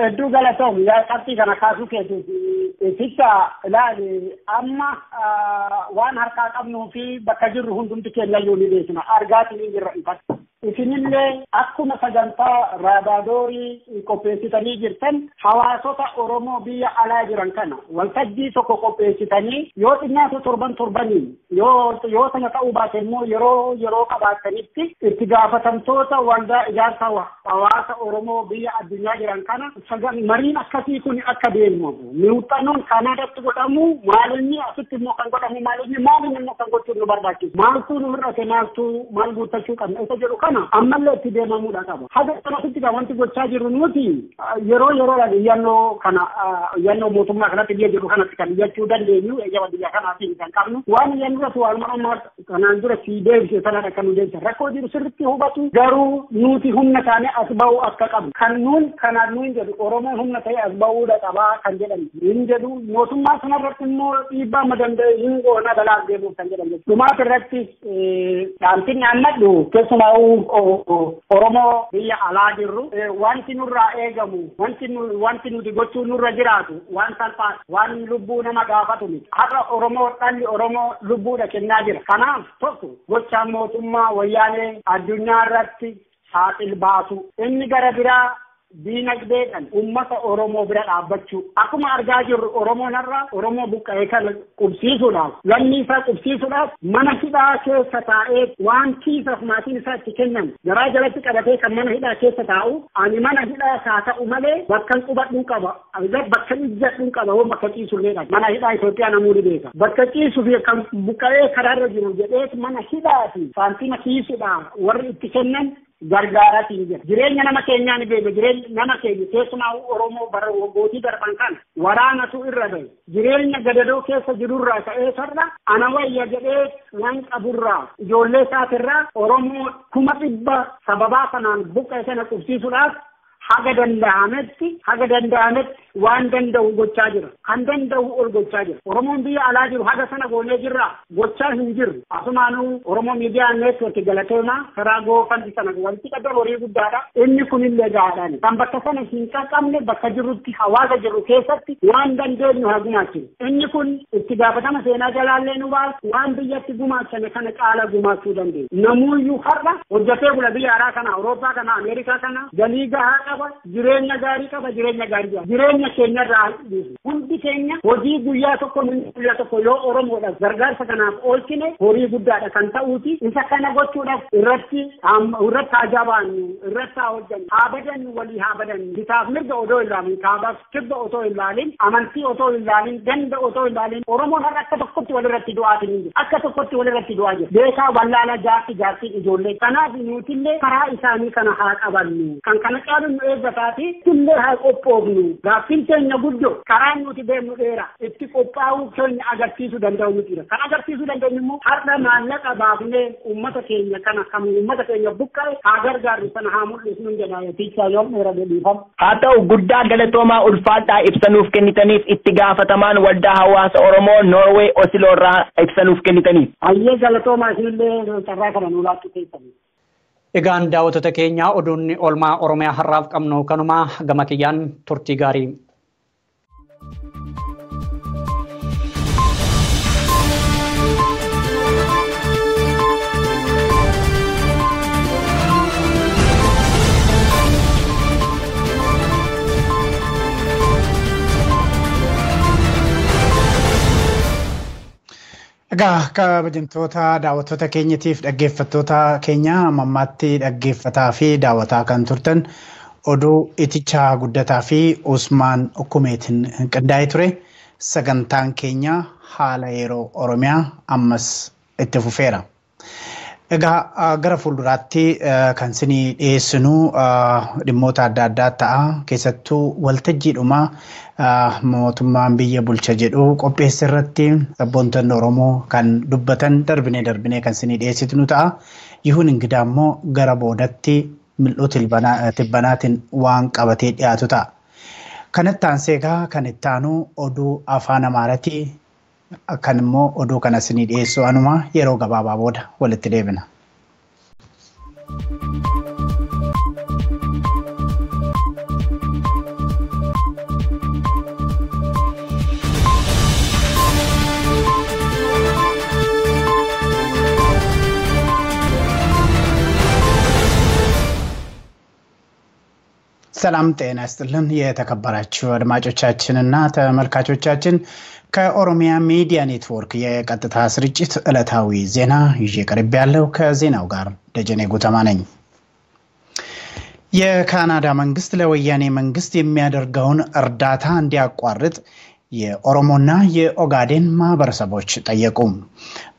Hedduu galatoom yaa qabxii kana kaasuu keessatti ficha ilaali amma waan harkaa qabnuu fi bakka jirru hundumti keenyayyuu ni beekna argaatii ni jirra ifatti. Isinillee akkuma sagantaa raadaadorii qopheessitanii jirtan hawaasota Oromoo biyya alaa jiran kana waltajjii tokko qopheessitanii yoo xinnaatu torbaniin yoo sana ta'uu baate immoo yeroo qabaattanitti itti gaafatamtoota waldaa ijaarsa hawaasa Oromoo biyya addunyaa jiran kana mariin akkasii kun akka deemu muuxannoon Kanaadaatti godhamu maalinni asitti immoo kan godhamu maalinni immoo kan gochuun nu barbaachisu maaltu nu hir'ate maal guuttachuu qabna isa jedhu ammallee itti deemamuudha qaba. Haga kanatti wanti gochaa jiru nuti yeroodhaan iyyannoo mootummaa kanatti biyya jiru kanatti kan iyyachuu dandeenyu eeyyama biyya kanaatiin kan qabnu waan iyyannurratti waan amma kanaan dura si deebise sanadha kan nu deebise rakkoo jiru sirriitti hubatu garuu nuti humna isaanii as ba'uu akka qabu kanaan nuun jedhu Oromoon humna ta'e as ba'uudha qabaa kan jedhan hin jedhu mootummaa sanarratti immoo dhiibbaa madanda'e hin goona dalaaf deemuuf kan jedhan dhumaat irratti dhaamtinni annadhu keessumaa Oromoo biyya alaa jirru wanti nurraa eegamu wanti nuti gochuu nurra jiraatu waan salphaa waan lubbuu nama gaafatu miti har'a dhalli Oromoo lubbuudha kennaa jira kanaaf tokko gochaan mootummaa wayyaanee addunyaa irratti saaxil baasu inni gara biraa diinagdeedhaan uummata Oromoo bira dhaabbachuu akkuma argaa jirru Oromoon irraa Oromoo buqqa'ee kan qubsiisuudhaaf lammii isaa qubsiisuudhaaf mana hidhaa keessa taa'ee waan kiisaaf maatiin isaa itti kennan garaa jalatti qabatee kan mana hidhaa keessa taa'u ani mana hidhaa haa ta'u malee bakka qubadhuu qaba bakka ijjadhuu qaba hoo bakka ciisulleedha mana hidhaa Itoophiyaa namuu ni beeka bakka ciisuu fi kan buqqa'ee karaarra jiru jedhee mana hidhaa fi saantima kiisuudha warri itti kennan gargaaratiin jira jireenya nama keenyaa ni beeka jireenya nama keenya keessumaa Oromoo bara waggootii darban kan waraanatu irra bahe jireenya gadadoo keessa jirurraa ka'ee sarra ana wayya jedhee waan qaburraa ijoollee isaatirraa Oromoo 100,000 sababaa kanaan buqqa'e sana qubsiisuudhaaf haga danda'ametti waan danda'u gochaa jira kan danda'u ol gochaa jira Oromoon biyya alaa jiru haga sana goonee jirra gochaa hin jiru asumaanuu Oromoo miidiyaa neetwork galateema karaa goofandi sana wanti qaddoo horii guddaadha inni kunillee gaadhaan kan bakka sana hin qaqqabne bakka jirrutti hawaasa jiru keessatti waan dandeenyu haa gumaachisu inni kun itti gaafatama seenaa jalaallee nu baasu waan biyyatti gumaachane kana caala gumaachuu dandeenya namuuyyuu har'a hojjetee bula biyya alaa kana Awurooppaa kana Ameerikaa kana galii gahaa qaba jireenya gaarii qaba jireenya keenyarraa hundi keenya hojii guyyaa tokko guyyaa tokko yoo Oromoodhaaf gargaarsa kanaaf oolchine horii guddaadha kan ta'uuti isa kana gochuudhaaf irratti haajabaannu irratti haa hojjannu haa badannu walii haa badannu bitaaf mirga odoo ilaalin kaabaaf kibba otoo ilaalin amantii otoo ilaalin ganda otoo ilaalin Oromoon har'a akka tokkotti walirratti du'aatiin jiru akka tokkotti walirratti du'aa jiru beekaa wallaala jaartii ijoollee kanaaf nutillee karaa isaanii kana haa qabannu kan kana caalu nu eeggataati illee haa qophoofnu gaaffiin keenya guddoo karaan nuti deemnu dheera itti qophaa'uu keenya agarsiisuu danda'u nuti kan agarsiisuu dandeenyu immoo har'a maallaqa baafnee uummata keenya kana kan uummata keenya buqqa'e haa gargaarru sana haa mul'isnu jedha tiichaa yoom dheera deebiifama. Haa ta'u guddaa galatoomaa ulfaadhaa ibsanuuf kennitaniif itti gaafatamaan waldaa hawaasa Oromoo Noorwee Osiloorraa ibsanuuf kennitaniif. Ayyee galatoomaa isinillee carraa kana nu laattu keessaniif. Egaan daawwattoota keenya oduun oolmaa Oromiyaa har'aaf qabnu kanuma gama kiyyaan turtii gaarii. Egaa kabajamtoota daawwattoota keenyatiif dhaggeeffattoota keenya ammaatti dhaggeeffataa fi daawwataa kan turtan oduu itichaa guddataa fi Usmaan Okumeetiin qindaa'ee ture sagantaan keenya haala yeroo Oromiyaa ammas itti fufeera. Egaa gara fuulduraatti kan isinii dhiyeessinu dhimmoota adda addaa ta'a keessattuu waltajjiidhuma mootummaan biyya bulcha jedhu qopheesse irratti sabboontoonni Oromoo kan dubbatan darbinee kan isinii dhiyeessinu ta'a. Yihuun ingidaa immoo gara boodatti mil'uu tibbanaatiin waan qabatee dhiyaatu ta'a. Kanatti aansee egaa kan itti aanu oduu afaan Amaaraati. Kan immoo oduu kana isinii dhiyeessu anuma yeroo gabaabaa booda walitti deebina. ሰላም ጤና ይስጥልን የተከበራችሁ አድማጮቻችንና ተመልካቾቻችን ከኦሮሚያ ሚዲያ ኔትወርክ የቀጥታ ስርጭት ዕለታዊ ዜና ይዤ ቀርብ ያለው ከዜናው ጋር ደጀኔ ጉተማ ነኝ። የካናዳ መንግስት ለወያኔ መንግስት የሚያደርገውን እርዳታ እንዲያቋርጥ የኦሮሞና የኦጋዴን ማህበረሰቦች ጠየቁ።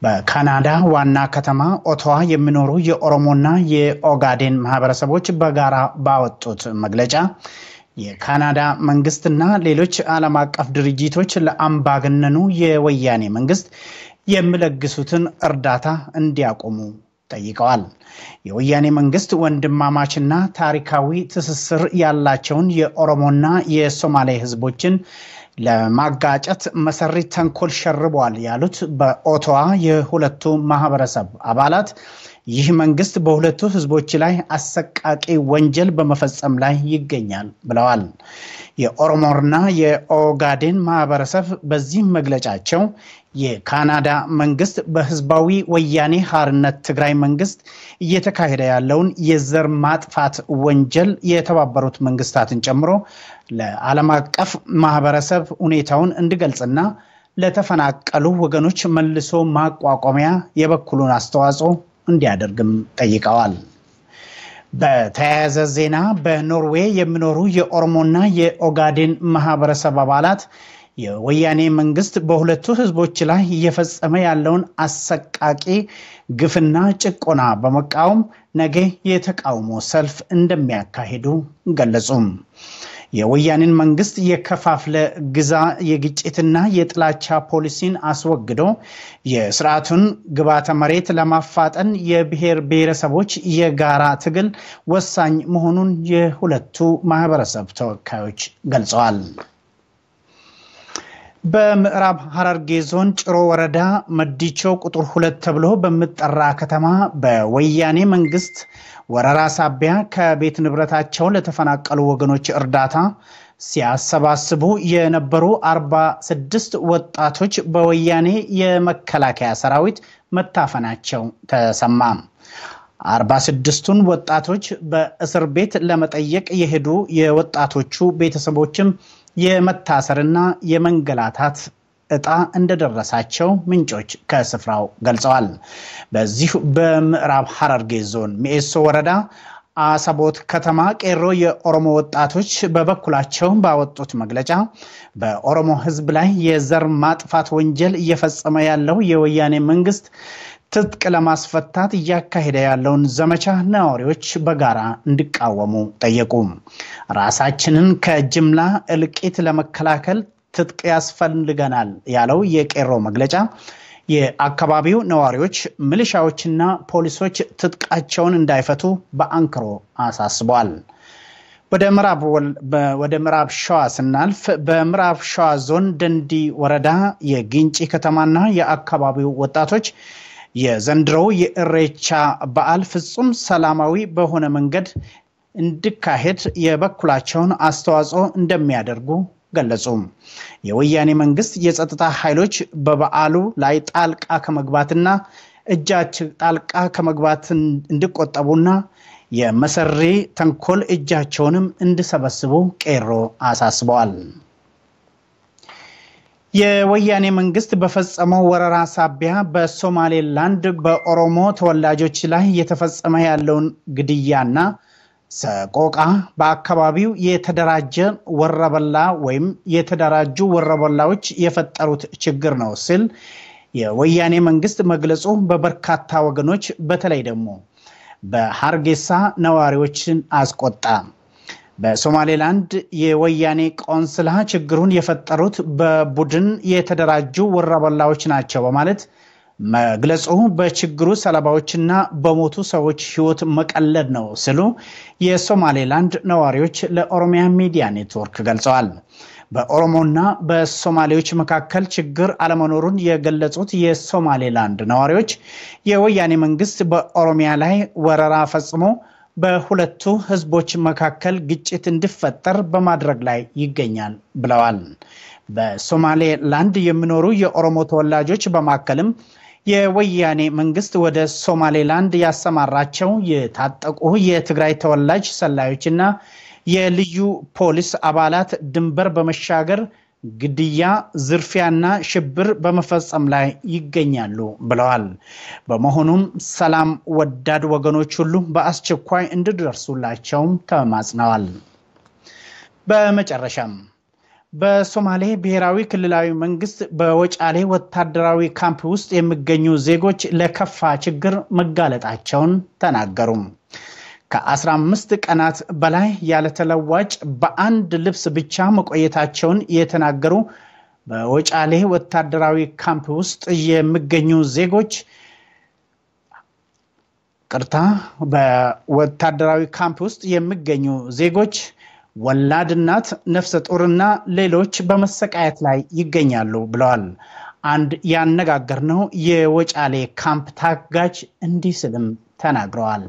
በካናዳ ዋና ከተማ ኦቶዋ የሚኖሩ የኦሮሞና የኦጋዴን ማህበረሰቦች በጋራ ባወጡት መግለጫ የካናዳ መንግስትና ሌሎች ዓለም አቀፍ ድርጅቶች ለአምባገነኑ የወያኔ መንግስት የሚለግሱትን እርዳታ እንዲያቆሙ ጠይቀዋል። የወያኔ መንግስት ወንድማማችና ታሪካዊ ትስስር ያላቸውን የኦሮሞና የሶማሌ ህዝቦችን ለማጋጨት መሰሪ ተንኮል ሸርቧል ያሉት በኦቶዋ የሁለቱ ማህበረሰብ አባላት ይህ መንግስት በሁለቱ ህዝቦች ላይ አሰቃቂ ወንጀል በመፈጸም ላይ ይገኛል ብለዋል። የኦሮሞና የኦጋዴን ማህበረሰብ በዚህ መግለጫቸው የካናዳ መንግስት በህዝባዊ ወያኔ ሓርነት ትግራይ መንግስት እየተካሄደ ያለውን የዘር ማጥፋት ወንጀል የተባበሩት መንግስታትን ጨምሮ ለዓለም አቀፍ ማህበረሰብ ሁኔታውን እንዲገልጽና ለተፈናቀሉ ወገኖች መልሶ ማቋቋሚያ የበኩሉን አስተዋጽኦ እንዲያደርግም ጠይቀዋል። በተያያዘ ዜና በኖርዌይ የሚኖሩ የኦሮሞና የኦጋዴን ማህበረሰብ አባላት የወያኔ መንግስት በሁለቱ ህዝቦች ላይ እየፈጸመ ያለውን አሰቃቂ ግፍና ጭቆና በመቃወም ነገ የተቃውሞ ሰልፍ እንደሚያካሂዱ ገለጹ። የወያኔን መንግስት የከፋፍለ ግዛ የግጭትና የጥላቻ ፖሊሲን አስወግዶ የሥርዓቱን ግባተ መሬት ለማፋጠን የብሔር ብሔረሰቦች የጋራ ትግል ወሳኝ መሆኑን የሁለቱ ማህበረሰብ ተወካዮች ገልጸዋል። በምዕራብ ሐረርጌ ዞን ጭሮ ወረዳ መዲቾ ቁጥር 2 ተብሎ በመጠራ ከተማ በወያኔ መንግስት ወረራ ሳቢያ ከቤት ንብረታቸው ለተፈናቀሉ ወገኖች እርዳታ ሲያሰባስቡ የነበሩ 46 ወጣቶች በወያኔ የመከላከያ ሰራዊት መታፈናቸው ተሰማ። 46ቱን ወጣቶች በእስር ቤት ለመጠየቅ የሄዱ የወጣቶቹ ቤተሰቦችም የመታሰርና የመንገላታት እጣ እንደደረሳቸው ምንጮች ከስፍራው ገልጸዋል። በዚህ በምዕራብ ሐረርጌ ዞን ሚኤሶ ወረዳ አሳቦት ከተማ ቄሮ የኦሮሞ ወጣቶች በበኩላቸው ባወጡት መግለጫ በኦሮሞ ህዝብ ላይ የዘር ማጥፋት ወንጀል እየፈጸመ ያለው የወያኔ መንግስት ትጥቅ ለማስፈታት እያካሄደ ያለውን ዘመቻ ነዋሪዎች በጋራ እንዲቃወሙ ጠየቁ። ራሳችንን ከጅምላ እልቂት ለመከላከል ትጥቅ ያስፈልገናል ያለው የቄሮ መግለጫ የአካባቢው ነዋሪዎች ሚሊሻዎችና ፖሊሶች ትጥቃቸውን እንዳይፈቱ በአንክሮ አሳስበዋል። ወደ ምዕራብ ሸዋ ስናልፍ በምዕራብ ሸዋ ዞን ደንዲ ወረዳ የግንጪ ከተማና የአካባቢው ወጣቶች የዘንድሮው የኢሬቻ በዓል ፍጹም ሰላማዊ በሆነ መንገድ እንዲካሄድ የበኩላቸውን አስተዋጽኦ እንደሚያደርጉ ገለጹ። የወያኔ መንግስት የጸጥታ ኃይሎች በበዓሉ ላይ ጣልቃ ከመግባትና እጃቸው ጣልቃ ከመግባት እንዲቆጠቡና የመሰሪ ተንኮል እጃቸውንም እንዲሰበስቡ ቄሮ አሳስበዋል። የወያኔ መንግስት በፈጸመው ወረራ ሳቢያ በሶማሌላንድ በኦሮሞ ተወላጆች ላይ የተፈጸመ ያለውን ግድያና ሰቆቃ በአካባቢው የተደራጀ ወረበላ ወይም የተደራጁ ወረበላዎች የፈጠሩት ችግር ነው ሲል የወያኔ መንግስት መግለጹ በበርካታ ወገኖች በተለይ ደግሞ በሐርጌሳ ነዋሪዎችን አስቆጣ። በሶማሌላንድ የወያኔ ቆንስላ ችግሩን የፈጠሩት በቡድን የተደራጁ ወረበላዎች ናቸው በማለት መግለጹ በችግሩ ሰለባዎችና በሞቱ ሰዎች ህይወት መቀለድ ነው ሲሉ የሶማሌላንድ ነዋሪዎች ለኦሮሚያ ሚዲያ ኔትወርክ ገልጸዋል። በኦሮሞና በሶማሌዎች መካከል ችግር አለመኖሩን የገለጹት የሶማሌላንድ ነዋሪዎች የወያኔ መንግስት በኦሮሚያ ላይ ወረራ ፈጽሞ በሁለቱ ህዝቦች መካከል ግጭት እንዲፈጠር በማድረግ ላይ ይገኛል ብለዋል። በሶማሌላንድ የሚኖሩ የኦሮሞ ተወላጆች በማከልም የወያኔ መንግስት ወደ ሶማሌላንድ ያሰማራቸው የታጠቁ የትግራይ ተወላጅ ሰላዮችና የልዩ ፖሊስ አባላት ድንበር በመሻገር ግድያ፣ ዝርፊያና ሽብር በመፈጸም ላይ ይገኛሉ ብለዋል። በመሆኑም ሰላም ወዳድ ወገኖች ሁሉ በአስቸኳይ እንዲደርሱላቸው ተማጽነዋል። በመጨረሻም በሶማሌ ብሔራዊ ክልላዊ መንግስት በወጫሌ ወታደራዊ ካምፕ ውስጥ የሚገኙ ዜጎች ለከፋ ችግር መጋለጣቸውን ተናገሩ። ከ15 ቀናት በላይ ያለ ተለዋጭ በአንድ ልብስ ብቻ መቆየታቸውን የተናገሩ በወጫሌ ወታደራዊ ካምፕ ውስጥ የሚገኙ ዜጎች በወታደራዊ ካምፕ ውስጥ የሚገኙ ዜጎች ወላድ እናት፣ ነፍሰ ጡርና ሌሎች በመሰቃየት ላይ ይገኛሉ ብለዋል። አንድ ያነጋገርነው የወጫሌ ካምፕ ታጋጅ እንዲህ ሲልም ተናግረዋል።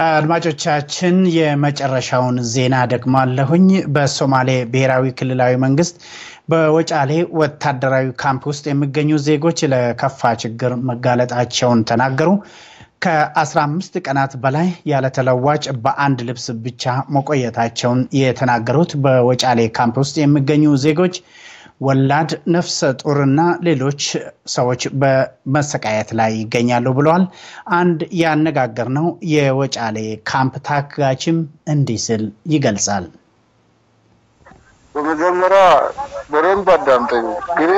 አድማጮቻችን የመጨረሻውን ዜና ደግማለሁኝ። በሶማሌ ብሔራዊ ክልላዊ መንግስት በወጫሌ ወታደራዊ ካምፕ ውስጥ የሚገኙ ዜጎች ለከፋ ችግር መጋለጣቸውን ተናገሩ። ከ15 ቀናት በላይ ያለ ተለዋጭ በአንድ ልብስ ብቻ መቆየታቸውን የተናገሩት በወጫሌ ካምፕ ውስጥ የሚገኙ ዜጎች ወላድ ነፍሰ ጡርና ሌሎች ሰዎች በመሰቃየት ላይ ይገኛሉ ብለዋል። አንድ ያነጋገርነው የወጫሌ ካምፕ ታጋችም እንዲህ ሲል ይገልጻል። በመጀመሪያ በደንብ አዳምጠኝ። እኔ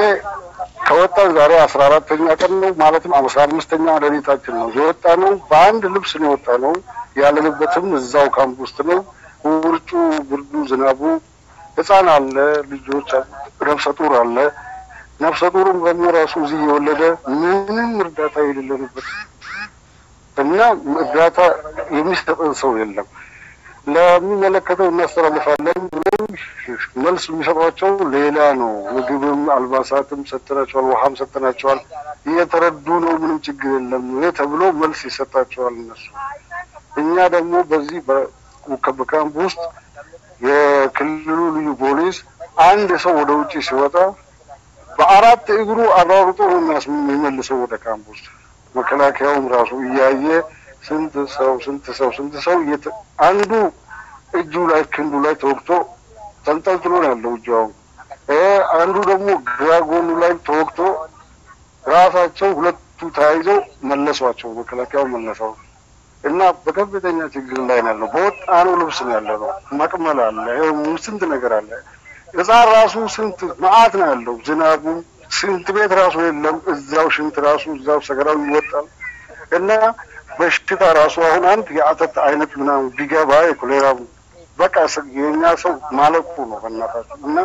ከወጣን ዛሬ 14ኛ ቀን ነው፣ ማለትም 15ኛ ሌሊታችን ነው። የወጣነው በአንድ ልብስ ነው የወጣነው። ያለንበትም እዛው ካምፕ ውስጥ ነው። ውርጩ፣ ብርዱ፣ ዝናቡ፣ ህፃን አለ፣ ልጆች፣ ነፍሰ ጡር አለ። ነፍሰ ጡሩም ደግሞ ራሱ እዚህ የወለደ ምንም እርዳታ የሌለበት እና እርዳታ የሚሰጠን ሰው የለም። ለሚመለከተው እናስተላልፋለን ብለው መልስ የሚሰጧቸው ሌላ ነው። ምግብም አልባሳትም ሰጥተናቸዋል፣ ውሃም ሰጥተናቸዋል። እየተረዱ ነው፣ ምንም ችግር የለም ተብሎ መልስ ይሰጣቸዋል እነሱ። እኛ ደግሞ በዚህ በካምፕ ውስጥ የክልሉ ልዩ ፖሊስ አንድ ሰው ወደ ውጪ ሲወጣ በአራት እግሩ አራሩጦ ነው የሚመልሰው ወደ ካምፕ ውስጥ። መከላከያውም ራሱ እያየ ስንት ሰው አንዱ እጁ ላይ ክንዱ ላይ ተወግቶ ተንጠልጥሎ ነው ያለው እጁው። አንዱ ደግሞ ግራ ጎኑ ላይ ተወግቶ ራሳቸው ሁለቱ ተያይዘው መለሷቸው፣ መከላከያው መለሰው እና በከፍተኛ ችግር ላይ ነው ያለው። በወጣነው ልብስ ነው ያለው። መቅመል አለ፣ ስንት ነገር አለ። እዛው ራሱ ስንት መዓት ነው ያለው። ዝናቡ ስንት ቤት ራሱ የለም። እዛው ሽንት ራሱ እዛው ሰገራው ይወጣል እና በሽታ ራሱ አሁን አንድ የአተት አይነት ምናምን ቢገባ የኮሌራ በቃ የኛ ሰው ማለቁ ነው በእናታችን። እና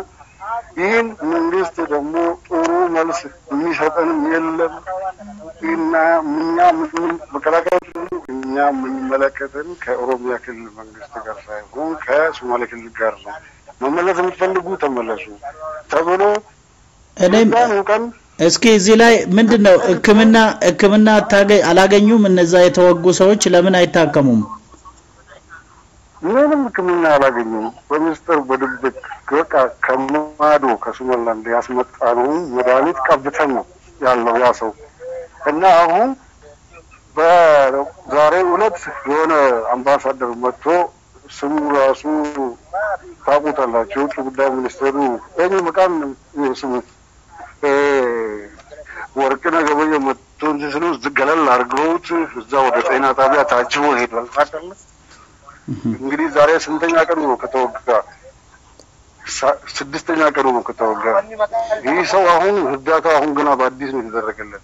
ይህን መንግስት ደግሞ ጥሩ መልስ የሚሰጠንም የለም። እና እኛ የምንመለከተን ከኦሮሚያ ክልል መንግስት ጋር ሳይሆን ከሶማሌ ክልል ጋር ነው። መመለስ የምትፈልጉ ተመለሱ ተብሎ እስኪ እዚህ ላይ ምንድነው ህክምና አላገኙም? እነዛ የተወጉ ሰዎች ለምን አይታከሙም? ምንም ህክምና አላገኙም። በሚስጥር በድብቅ በቃ ከማዶ ከሶማሊላንድ ያስመጣነው መድኃኒት ቀብተን ነው ያለው ያ ሰው እና አሁን በዛሬው ዕለት የሆነ አምባሳደር መጥቶ ስሙ ራሱ ታውቁታላችሁ የውጭ ጉዳይ ሚኒስቴሩ እኔ መቃም ስሙ ወርቅነህ ገበየሁ መጥቶ እንስሉ ዝገለል አድርገውት እዛ ወደ ጤና ጣቢያ ታጅቦ ሄዷል። ታውቃለህ እንግዲህ ዛሬ ስንተኛ ቀኑ ነው ከተወጋ? ስድስተኛ ቀኑ ነው ከተወጋ። ይህ ሰው አሁን እርዳታ አሁን ገና በአዲስ ነው የተደረገለት።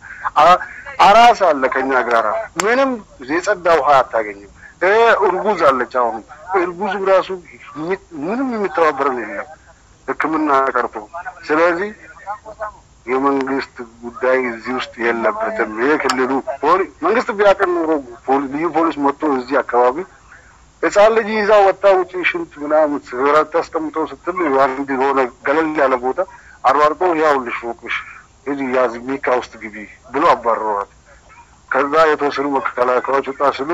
አራስ አለ ከኛ ጋራ ምንም የጸዳ ውሃ አታገኝም። እርጉዝ አለች አሁን እርጉዝ ራሱ ምንም የሚተባበረን የለም ህክምና ቀርቶ። ስለዚህ የመንግስት ጉዳይ እዚህ ውስጥ የለበትም። የክልሉ መንግስት ቢያቀን ኖሮ ልዩ ፖሊስ መጥቶ እዚህ አካባቢ ህፃን ልጅ ይዛ ወጣ ውጪ ሽንት ምናምን ሲጋራታ አስቀምጠው ስትል አንድ ሆነ ገለል ያለ ቦታ አሯርጦ ያውልሽ ፎቅሽ እዚህ ያዝ ሚካ ውስጥ ግቢ ብሎ አባረሯት። ከዛ የተወሰኑ መከላከያዎች ወጣ ስሉ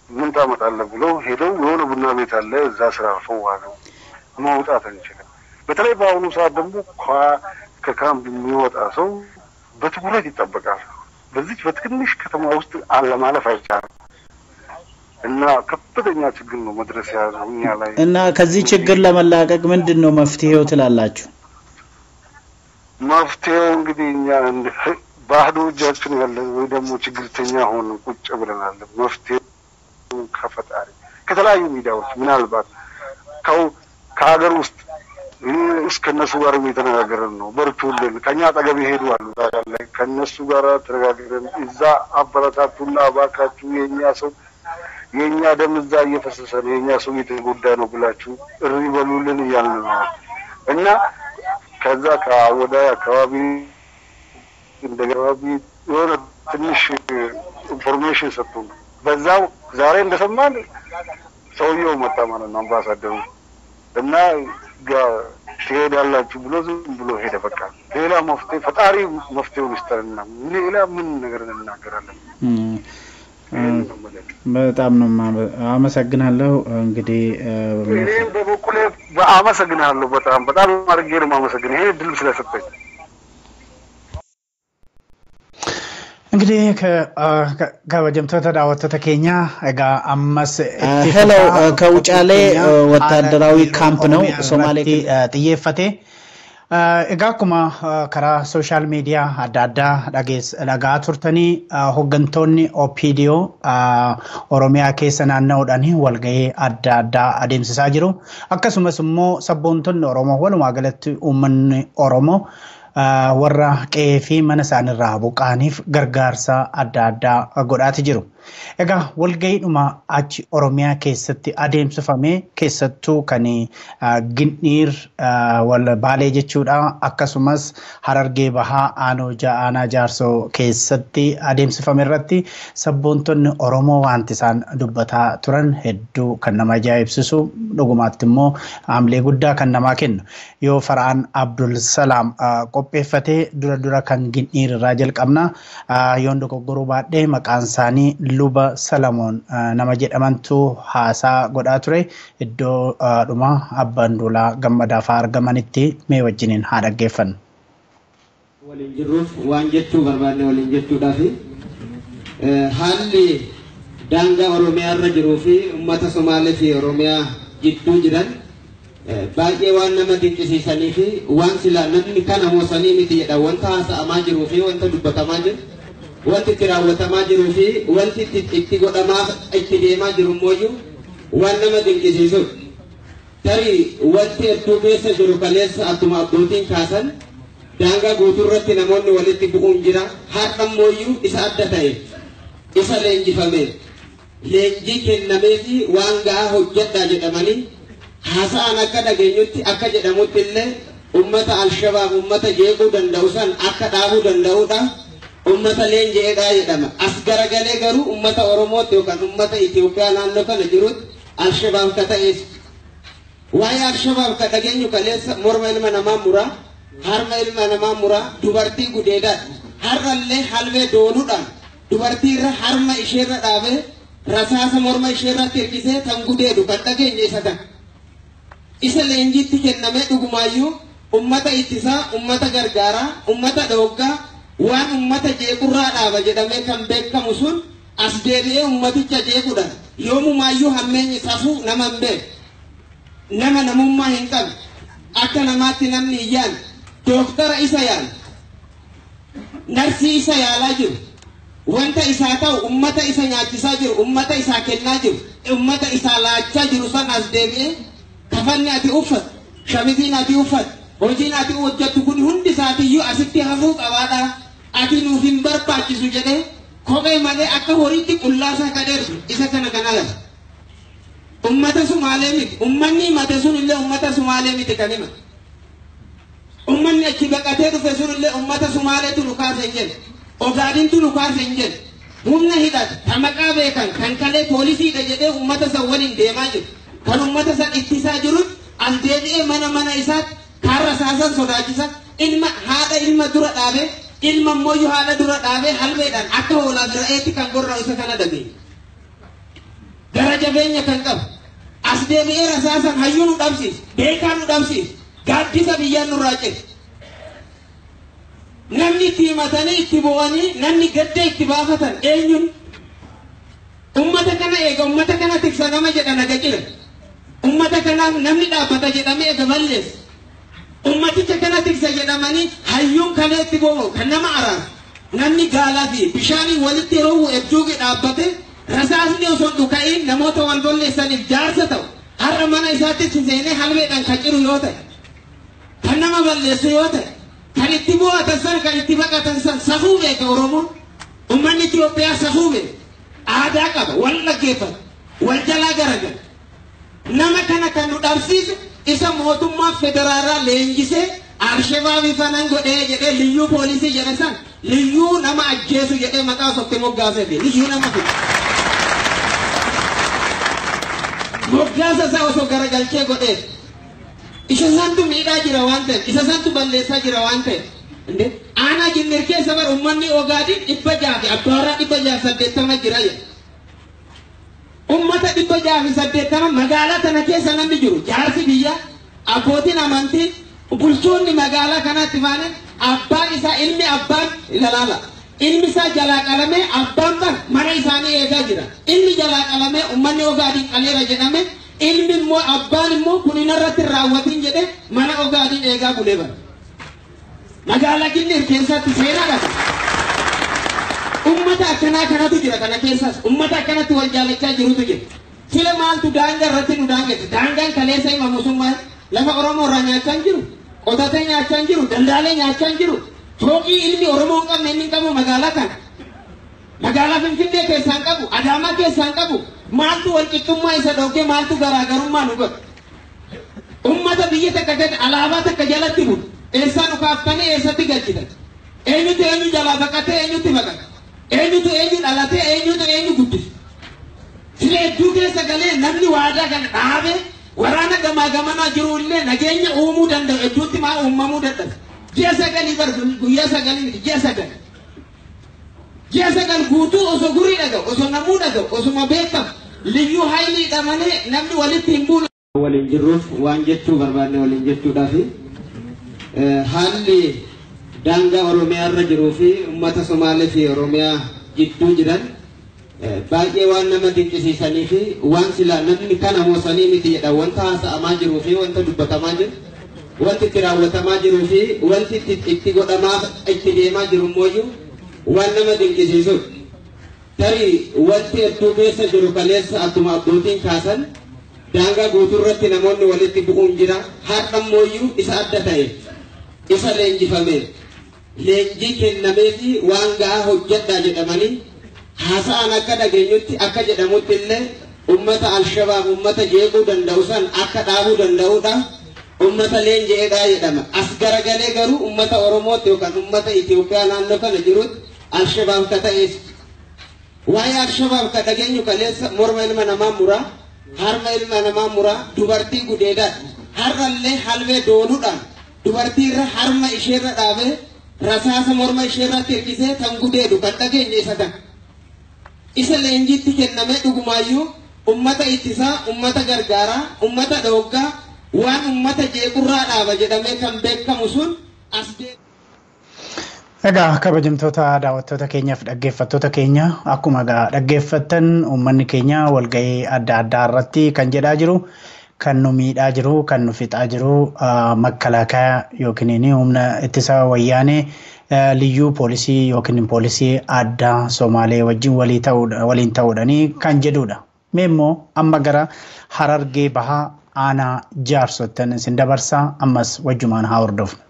ምን ታመጣለህ ብሎ ሄደው የሆነ ቡና ቤት አለ እዛ ስራ ፈዋገው መውጣት አንችልም። በተለይ በአሁኑ ሰዓት ደግሞ ከካምፕ የሚወጣ ሰው በትኩረት ይጠበቃል። በዚህ በትንሽ ከተማ ውስጥ አለ ማለፍ አይቻልም እና ከፍተኛ ችግር ነው መድረስ ያለው እኛ ላይ እና ከዚህ ችግር ለመላቀቅ ምንድነው መፍትሄው ትላላችሁ? መፍትሄው እንግዲህ እኛ ባህዶ እጃችን ያለ ወይ ደግሞ ችግርተኛ ሆነ ቁጭ ብለናል። መፍትሄው ከፈጣሪ ከተለያዩ ሚዲያዎች ምናልባት ከሀገር ውስጥ እስከነሱ ጋር የተነጋገረን ነው። በርቱልን ከኛ አጠገብ ይሄዱ አሉ ታውቃለህ። ከነሱ ጋር ተነጋግረን እዛ አበረታቱና እባካችሁ የኛ ደም እዛ እየፈሰሰ ነው የኛ ሰው እየተጎዳ ነው ብላችሁ እሪ በሉልን እያልን ነው እና ከዛ ከወደ አካባቢ እንደገባቢ የሆነ ትንሽ ኢንፎርሜሽን ሰጡን። በዛው ዛሬ እንደሰማን ሰውየው መጣ ማለት ነው አምባሳደሩ እና ትሄዳላችሁ ብሎ ዝም ብሎ ሄደ። በቃ ሌላ መፍትሄ ፈጣሪ መፍትሄውን ይስጠንና ሌላ ምን ነገር እናገራለን? በጣም ነው አመሰግናለሁ። እንግዲህ እኔም በበኩሌ አመሰግናለሁ። በጣም አድርጌ ነው የማመሰግነው ይሄ ድል ስለሰጠኝ። እንግዲህ ከወጀምቶታ ዳወቶታ ኬኛ እጋ አማስ ሄሎ ከውጫሌ ወታደራዊ ካምፕ ነው ሶማሌ ጥየፈቴ Egaa karaa social media adda addaa dhagaa turtanii hooggantoonni OPDO Oromiyaa keessa naanna'uudhaan walgahii adda addaa adeemsisaa jiru. Akkasumas immoo sabboontonni Oromoo walumaa galatti uummanni Oromoo warra qe'ee fi mana isaaniirraa buqqaaniif gargaarsa adda addaa godhaati jiru. Egaa walgahiidhuma achi Oromiyaa keessatti adeemsifame keessattuu kan Ginniir wal Baalee jechuudha akkasumas Harargee Bahaa Aanaa Jaarsoo keessatti adeemsifame irratti sabboontonni Oromoo wanti isaan dubbataa turan hedduu kan nama ajaa'ibsiisu dhugumaatti immoo haamilee guddaa kan namaa kennu yoo Fara'aan Abdul Salaam qopheeffatee dura kan Ginniir irraa jalqabna yoon dogoggoruu baadhee maqaan isaanii Luba Salamoon nama jedhamantu haasaa godhaa ture iddoo dhuma abbaan duulaa gammadaa fa'aa argamanitti mee wajjiniin haa dhaggeeffannu. Waliin jirruuf waan jechuu barbaanne waliin jechuudhaaf haalli daangaa Oromiyaa irra jiruu fi uummata Somaalee fi Oromiyaa jidduu jiran baay'ee waan nama dinqisiisanii fi waan silaa namni kana moosanii miti jedha wanta haasa'amaa jiruu fi wanta dubbatamaa jiru. Wanti itti raawwatamaa jiruu fi wanti itti godhamaa itti deemaa jiru immoo waan nama dinqisiisudha. Tarii wanti hedduu keessa jiru kaleessa akkuma abbootiin kaasan daangaa guutuu irratti namoonni walitti bu'uun jira. Har'a immoo isa adda ta'e isa leenjifame leenjii kennamee fi waan gahaa hojjedhaa jedhamanii haasa'an akka dhageenyutti akka jedhamutti illee uummata Alshabaab uummata jeequu danda'u san akka dhaabuu danda'udha. Ummata leenjeedhaa jedhama. As garagalee garuu ummata Oromootti yookaan ummata Itoophiyaa naannoo kana jirutti Alshabaab ka ta'es. Waa'ee Alshabaab ka dhageenyu kaleessa morma ilma namaa muraa harma ilma namaa muraa dubartii gudeedaadha har'allee halmee doonuudhaan dubartii irra harma isheerra dhaabee rasaasa morma isheerratti hirkisee kan gudeedu kan dhageenye isa kana isa leenjiitti kennamee dhugumaayyuu ummata ittisaa ummata gargaaraa ummata dhooggaa waan ummata jeequrraa dhaaba jedhamee kan beekamu sun as deebi'ee ummaticha jeequudhaan yoomumaayyuu hammeenyi safuu nama hin beeku nama namummaa hin qabne akka namaatti namni iyyaan dooktara isa yaala narsii isa yaalaa jiru wanta isaa ta'u ummata isa nyaachisaa jiru ummata isaa kennaa jiru ummata isaa laachaa jiru san as deebi'ee kafanni ati uffatu shamiziin ati uffatu hojiin ati hojjettu kun hundi isaatiiyyuu asitti hafuu qabaadha ati nuuf hin barbaachisu jedhee kophee malee akka horiitti qullaasa kadeersu isa kana kanala ummata Sumaalee miti ummanni himate sun illee ummata Sumaalee miti kan himate ummanni achi baqatee dhufe sun illee ummata Sumaaleetu nu kaase hin jedhe Ogaadintu nu kaase hin jedhe humna hidhate kan maqaa beekan kan kalee poolisiidha jedhee ummata san waliin deemaa jiru kan ummata san ittisaa jiru as deebi'ee mana isaatti kaarra saasan sodaachisa ilma haadha ilma dura dhaabee ilma mooyyuu haadha dura dhaabee halmeedhaan akka hoolaa bira'eetti kan gorra'u isa kana dhageenya gara jabeenya kan qabu as deebi'ee rasaasan hayyuu nu dhabsiisa beekaa nu dhabsiisa gaaddisa biyyaan nurraa ce'e namni itti himatanii itti bu'anii namni gadda itti baafatan eenyuun ummata kana eega ummata kana tiksa nama jedha naga cira ummata kanaaf namni dhaabbata jedhamee eega balleessa ummaticha kana tiksa jedhamanii hayyuun kalee itti bo'oo kan nama araaru namni gaalaa fi bishaaniin walitti yeroo ebduugi dhaabbate rasaasni osoo dhuka'iin namoota wal bolleessaniif jaarsa ta'u har'a mana isaatti seenee halmeedhaan kan ciru yoo ta'e kan nama balleessu yoo ta'e kan itti bu'atan san kan itti baqatan san safuu beeka Oromoon ummanni Itoophiyaa safuu beeka aadaa qaba wal dhaggeeffata wal jalaa garagara nama kana kan nu dhabsiisu isa mootummaa federaalaa leenjisee Alshabaabii fanan godhee jedhee liyyuu poolisii jedhe san liyyuu nama ajjeesu jedhee maqaa sotti moggaasee liyyuu nama fida moggaasa isaa osoo garagalchee godhee isa santu miidhaa jira waan ta'eef isa santu balleessaa jira waan ta'eef aanaa jinnir keessa bar ummanni Ogaadin 600 abbaaraa 680 jira jedha ummata 680 magaalaa tana keessa namni jiru jaarsi biyya abbootiin amantii bulchoonni magaalaa kanaatti faanan abbaan isaa ilmi abbaan ilalaala ilmi isaa jalaa qalamee abbaan mana isaanii eegaa jira ilmi jalaa qalamee ummanni Ogaadin qaleera jedhame ilmi immoo abbaan immoo kun irratti raawwatiin jedhe mana Ogaadin eegaa bulee bara magaalaa Ginnir keessatti seenaadha ummata akkanaa kanatu jira kana keessas ummata akkanatti wal jaalachaa jirutu jira sila maaltu daangaa irratti nu daangesse daangaan kaleessa hima musummaa lafa Oromoo irraa nyaachaa hin jiru qotatee nyaachaa hin jiru daldaalee nyaachaa hin jiru tooqii ilmi Oromoo hin qabne inni hin qabu magaalaa kana magaalaa Finfinnee keessaan qabu Adaamaa keessaan qabu maaltu wal qixxummaa isa dhoogee maaltu garaagarummaa nu godha ummata biyya takka gad alaabaa takka jalatti bulu eessaa nu kaaftanii eessatti galchitan eenyutu eenyu jalaa baqatee eenyutti baqata eenyutu eenyu dhalatee eenyutu eenyu guddise sila hedduu keessa galee namni waadaa kana dhaabee waraana gamaa gamanaa jiru illee nageenya uumuu danda'u hedduutti maa uumamuu dadhabe ji'a sagalii bar guyyaa sagalii miti ji'a sagal guutuu osoo gurii dhaga'u osoo namuu dhaga'u osuma beekamu liyyuu hayliidha malee namni walitti hin buune. Waliin jirruuf waan jechuu barbaanne waliin jechuudhaafi haalli daangaa Oromiyaa irra jiruu fi uummata Somaalee fi Oromiyaa jidduu jiran baay'ee waan nama dinqisiisanii fi waan silaa namni kana moosanii miti jedha wanta haasa'amaa jiruu fi wanta dubbatamaa jiru wanti itti raawwatamaa jiruu fi wanti itti godhamaa itti deemaa jiru immoo waan nama dinqisiisudha. Tarii wanti hedduu keessa jiru kaleessa akkuma abbootiin kaasan daangaa guutuu irratti namoonni walitti bu'uun jira har'a immoo isa adda ta'e isa leenjifamee leenjii kennamee fi waan gahaa hojjedhaa jedhamanii haasa'an akka dhageenyutti akka jedhamutti illee ummata Alshabaab ummata jeequu danda'u san akka dhaabuu danda'uudha ummata leenjeedhaa jedhama as garagalee garuu ummata Oromootti yookaan ummata Itoophiyaa naannoo kana jirutti Alshabaab ka ta'ees waa'ee Alshabaab ka dhageenyu kaleessa morma ilma namaa muraa harma ilma namaa muraa dubartii gudeedaadha har'allee halmee doonuudhaan dubartiirra harma isheerra dhaabee rasaasa morma isheerratti hirkisee tan gudeedu kan dhageenya isa tan isa leenjiitti kenname dhugumaayyuu ummata ittisaa ummata gargaaraa ummata dhooggaa waan ummata jeequrraa dhaaba jedhamee kan beekamu sun as Egaa kabajamtoota daawwattoota keenyaaf dhaggeeffattoota keenya akkuma dhaggeeffattan uummanni keenya walgahii adda addaa irratti kan jedhaa jiru kan nu miidhaa jiru kan nu fixaa jiru makalaakaa yookiin humna ittisa wayyaanee liyyuu poolisii yookiin poolisii addaa Somaalee wajjin waliin ta'uudhaan kan jedhudha. Mee immoo amma gara Harargee Bahaa aanaa Jaarsottan isin dabarsaa ammas wajjumaan haa hordofnu.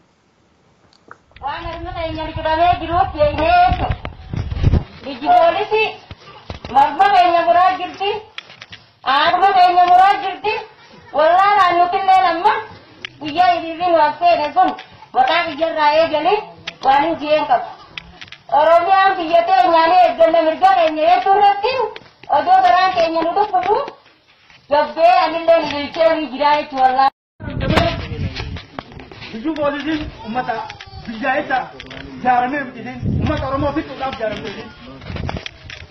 Bijaita jaarame bidin umat oromo fitu dab jaarame bidin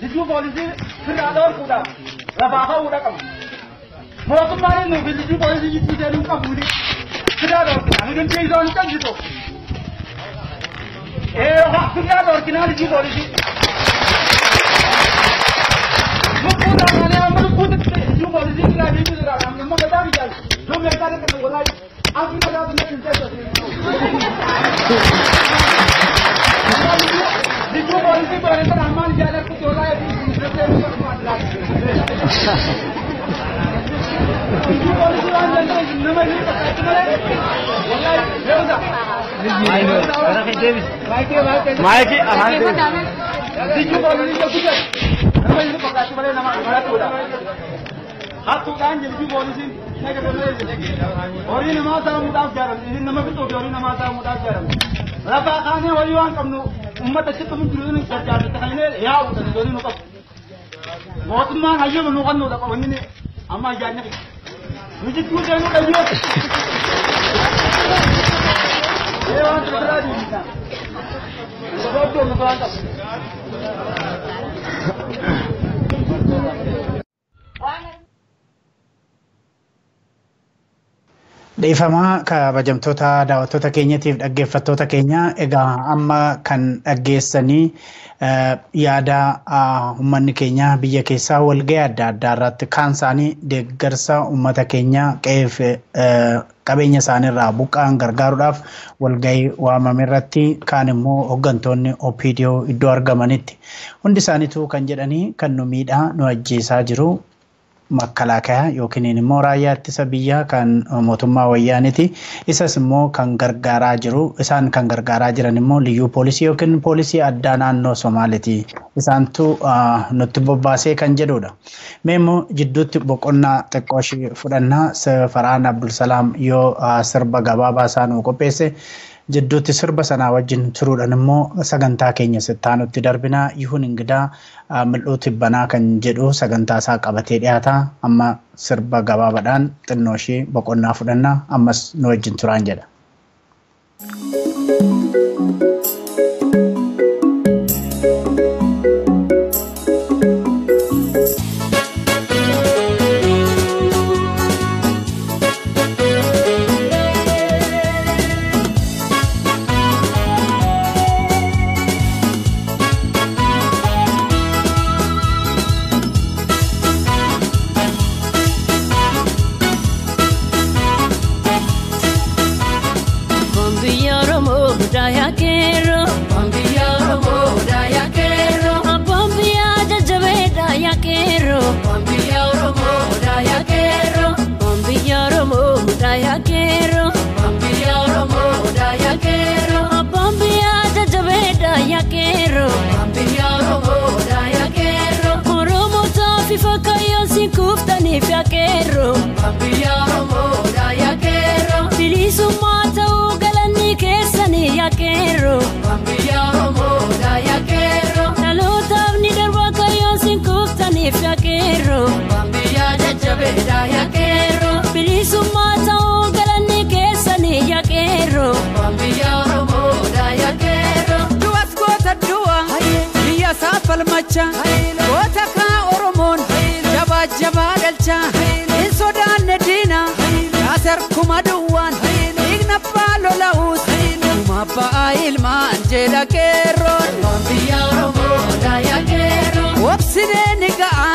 lidu polisi firador kuda rabaha uda kam motumani no lidu polisi jitu jaru kabudi firador kuda ngin pizon kan jito ha firador kina lidu polisi mukuna mane amul kuda lidu polisi kina lidu radam namma bata bijal jo merta ne kan bolai आप भी लगा देंगे इंतजार करते हैं जिसको पॉलिसी पर ऐसा हमारे ज़्यादा कुछ हो रहा है दूसरे से ऊपर बात रहा है जिसको पॉलिसी वाले जनता जिन्हें नहीं पता तुम्हारे वल्लाह बेवजह माइक जिसको पॉलिसी को कुछ हमें नहीं पता तुम्हारे नाम हमारा तो हाथ तो कान जिसकी पॉलिसी और ये नमाज का मुताबिक जा रहा है ये नमाज तो और नमाज का मुताबिक जा रहा है रफा खाने वाली वान कम नो उम्मत अच्छे तुम जुड़े नहीं कर जाते तकलीफ है या होता है दोनों का बहुत मान आइए मनो का नो का वही ने अम्मा जाने मुझे क्यों जाने का ये वान चला दी ना बहुत तो नुकसान का Dhiifamaa kabajamtoota daawwattoota keenyatiif dhaggeeffattoota keenya egaa amma kan dhaggeessanii yaada uummanni keenya biyya keessaa walgahii adda addaa irratti kaan isaanii deeggarsa uummata keenya qe'eef qabeenya isaaniirraa buqqaan gargaaruudhaaf walgahii waamame irratti kaan immoo hooggantoonni OPDO iddoo argamanitti hundi isaaniitu kan jedhanii kan nu miidhaa nu ajjeesaa jiru. Makalaakaa yookiin immoo raayyaa ittisa biyyaa kan mootummaa wayyaaniiti. Isas immoo kan gargaaraa jiru. Isaan kan gargaaraa jiran immoo liyyuu poolisii yookiin poolisii addaa naannoo Somaaleeti. Isaantu nutti bobbaasee kan jedhudha. Mee immoo jidduutti boqonnaa xiqqoo ishee fudhannaa Farhaan Abdulsalaam yoo sirba gabaabaa isaa nuu qopheesse jidduutti sirba sanaa wajjin turuudhaan immoo sagantaa keenya sittaanutti darbinaa Yihun Ingidaa mil'uu tibbanaa kan jedhu sagantaa isaa qabatee dhiyaata. Amma sirba gabaabaadhaan xinnoo ishee boqonnaa fudhannaa ammas nu wajjin turaan jedha. Bilisummaa ta'uu galanni keessanii yaa qeerroo macha goota kaa oromoon jabaa jabaa galcha hin sodaanne diina kaasar kuma duwwaan dhiigna abbaa lola'uus kuma abbaa ilmaan jedha qeerroon biyya oromoo daaya qeerroon wobsinee ni ga'a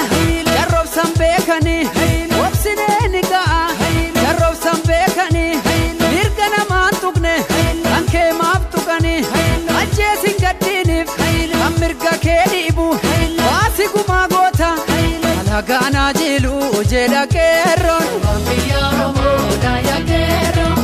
jarroobsan beekanii wobsinee ni ga'a jarroobsan beekanii mirga namaan tuqne kan kee maaf tuqanii ajjeesin gaddiiniif kan mirga kee dhiibu baasi gumaa goota alagaanaa jilu jedha qeerroon biyya oromoo daaya qeerroon.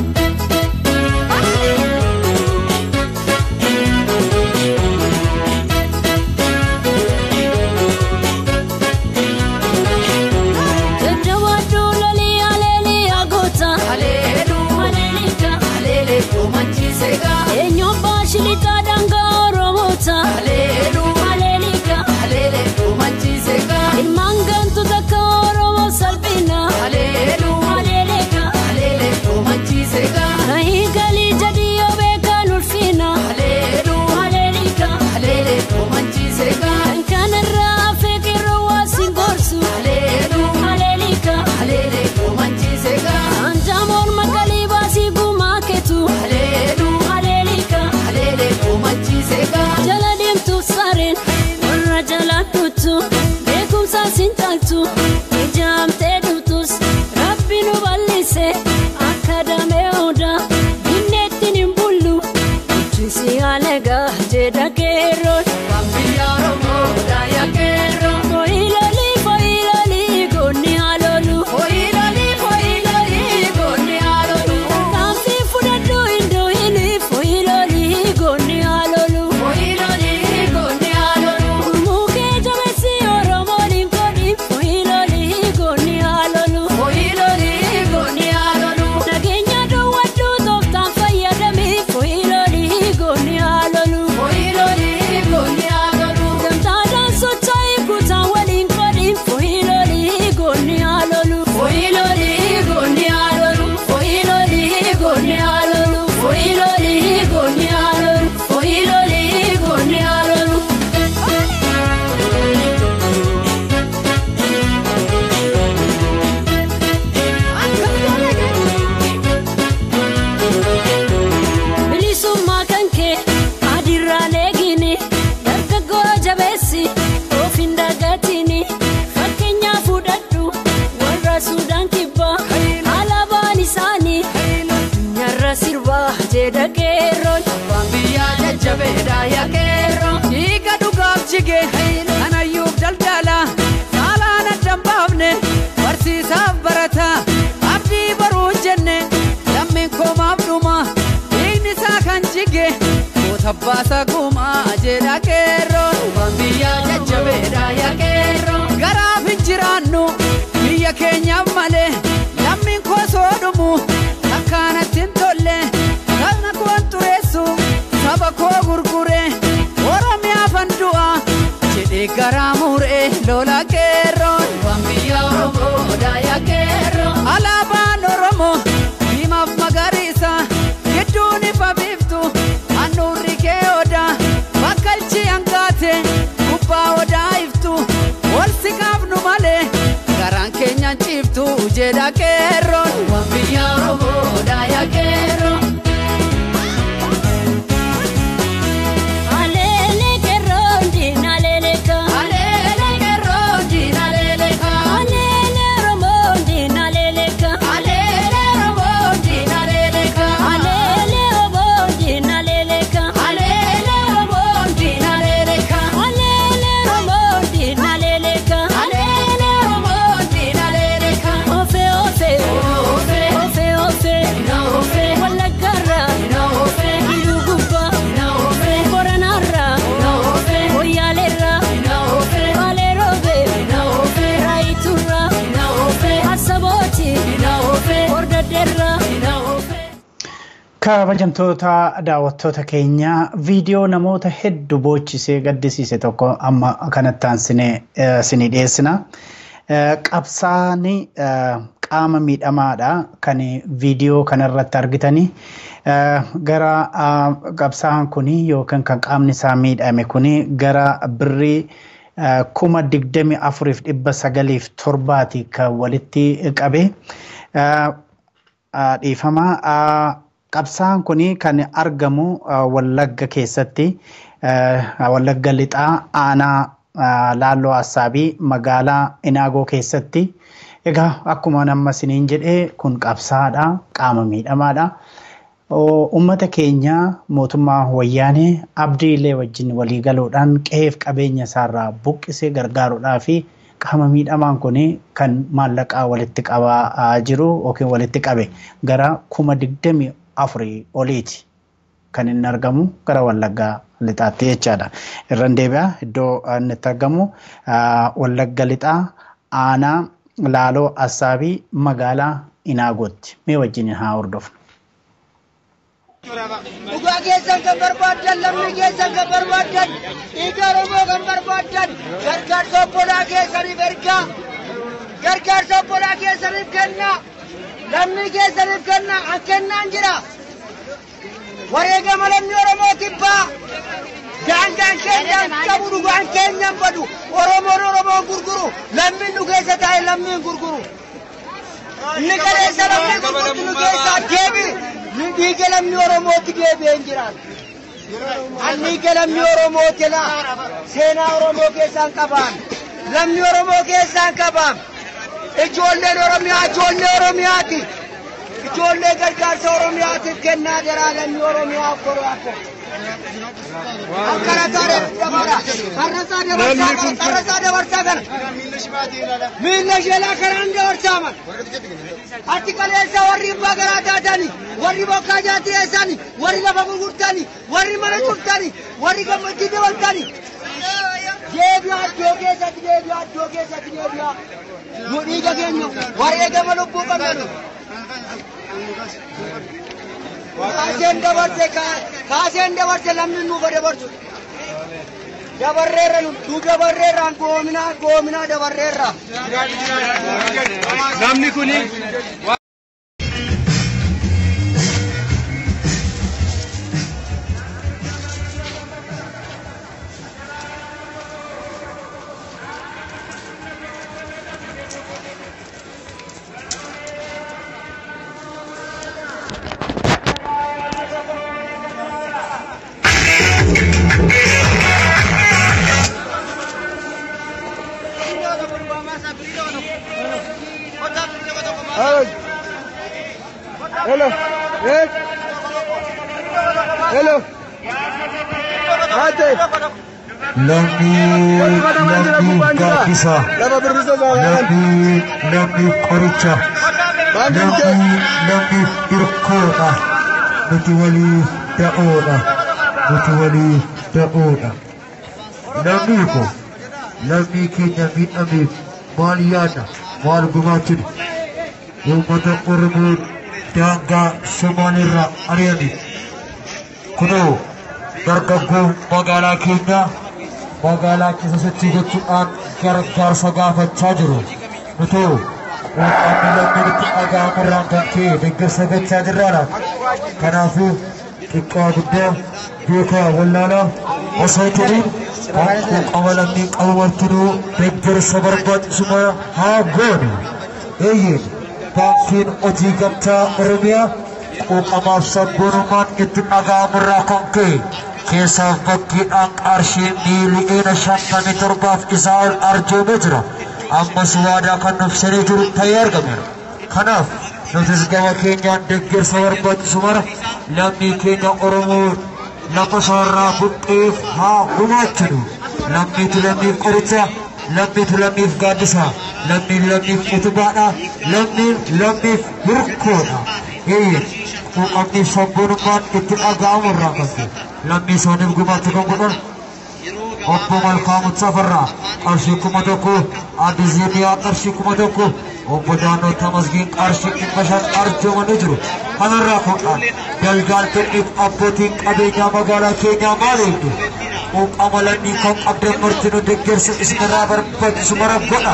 Tabbasa kuma jedha qeerroon biyya jajjabeedha yaa qeerroon garaaf hin jiraannu biyya keenyaaf malee lammiin koo soo dhumu akkanatti hin tolle sabna koon xureessu saba koo gurgure oromiyaaf an du'a jedhee garaa muree lola qeerroon biyya oromoodha yaa qeerroon alaabaan oromoo diimaaf magariisa gidduun ifa biiftu annuurri kee odaa bakkalchi hangaate gubbaa odaa iftu wal si qaabnu malee garaan keenyaan ciiftu jedha qeerroon biyya oromoodha yaa qeerroon. Kabajamtoota daawwattoota keenya viidiyoo namoota hedduu boochisee gaddisiise tokko amma kanatti aansinee dhiyeessina. Qabsaani qaama miidhamaadha kan viidiyoo kanarratti argitanii gara qabsaan kuni yookaan kan qaamni isaa miidhame kuni gara birrii kuma 24,907 kan walitti qabe dhiifama qabsaan kuni kan argamu Wallagga keessatti Wallagga lixaa aanaa Laalloo Assaabii magaalaa Inaagoo keessatti egaa akkuma nama siniin jedhee kun qabsaadha qaama miidhamaadha. Ummata keenya mootummaa wayyaanee abdiilee wajjin walii galuudhaan qe'eef qabeenya isaarraa buqqisee gargaaruudhaa fi qaama miidhamaan kun kan maallaqaa walitti qabaa jiru yookiin walitti qabe gara 24,000 oliiti kan inni argamu gara Wallaggaa lixaatti jechaadha. Irraan deebi'a iddoo inni itti argamu Wallagga lixaa aanaa Laaloo Assaabii magaalaa Inaagootti. Mee wajjin haa hordofnu. Dhugaa keessan kan barbaadan lammii keessan kan barbaadan dhiiga Oromoo kan barbaadan gargaarsa obbolaa keessaniif ergaa gargaarsa obbolaa keessaniif kennaa lammii keessaniif kennaa an kennaan jira wareegama lammii Oromoo tibbaa daangaan keenyaan qabu dhugaan keenyaan badu Oromoon gurguru lammiin nu keessa taa'e lammiin gurguru inni kaleessa lammii gurgurtu nu keessaa deebi dhiiga lammii Oromootti deebi'een jiraan. Dhiiga lammii Oromooti laa seenaa Oromoo keessaan qabaan lammii Oromoo keessaan qabaan ijoolleen Oromiyaa ijoollee Oromiyaati ijoollee gargaarsa Oromiyaatiif kennaa jira lammii Oromiyaa akkoroyaako. Harrasaa dabarsaa kana miilla sheelaa kanaan dabarsaaman ati kaleessa warri abbaa garaa taatanii warri bokkaa jaatti eessanii warri lafa gurgurtanii warri mana cuftanii warri gammoojjii dabaltanii deebi'aa iddoo keessatti deebi'aa nu dhiiga keenya wareegama lubbuu qabnu kaaseen dabarse lamni nuufa dabarsu dabarreerra nu dabarreerraan goominaa dabarreerra namni kuni Hello. Lammi gaaddisa, lammi qoricha, lammi hirkoodha, nuti walii da'oodha. Lammi ko lammi keenya miidhameef maal yaadna maal gumaachinu uummata Oromoo daangaa Somaaliirraa ari'ame kunoo dargaggoon magaalaa keenya magaalaa keessa sochii gochuudhaan gargaarsa gaafachaa jiru. Nutoo qaamni lammiitti dhaga'amurraan kan ka'e deeggarsa gochaa jirraadha. Kanaafuu xiqqaa guddaa beekaa wallaalaa osoo turiin qaama lammii qabu martinuu deeggarsa barbaachisuma haa goonu. Eeyyee baankiin hojii gamtaa Oromiyaa quuqamaaf sabboonummaan itti dhaga'amurraa kan ka'e keessaaf bakkiidhaan qarshii miiliyoona 57 isaa ol arjoomee jira. Ammas waadaa kan nuufsanii jiru ta'ee argameera. Kanaaf nutis gama keenyaan deeggarsa barbaachisu mara lammii keenya Oromoo lafa isaarraa buqqeef haa gumaachinu. Lammiitu lammiif qoricha, lammiitu lammiif gaaddisa, lammiin lammiif utubaadha, lammiin lammiif hirkoodha. Quuqamni sabboonummaan itti dhaga'amurraa kan ta'e lammii isaaniif gumaacha kan godhan obbo Malkaamuu Safarraa qarshii 1,000, Addi Zeeniyaa qarshii 1,000, obbo Daanoo Tamasgiin qarshii 500 arjoomanii jiru. Kanarraa ka'uudhaan daldaaltonni abbootiin qabeenyaa magaalaa keenyaa maal eegdu? Quuqama lammii kan qabdan martinuu deeggarsa isinirraa barbaachisu mara godha.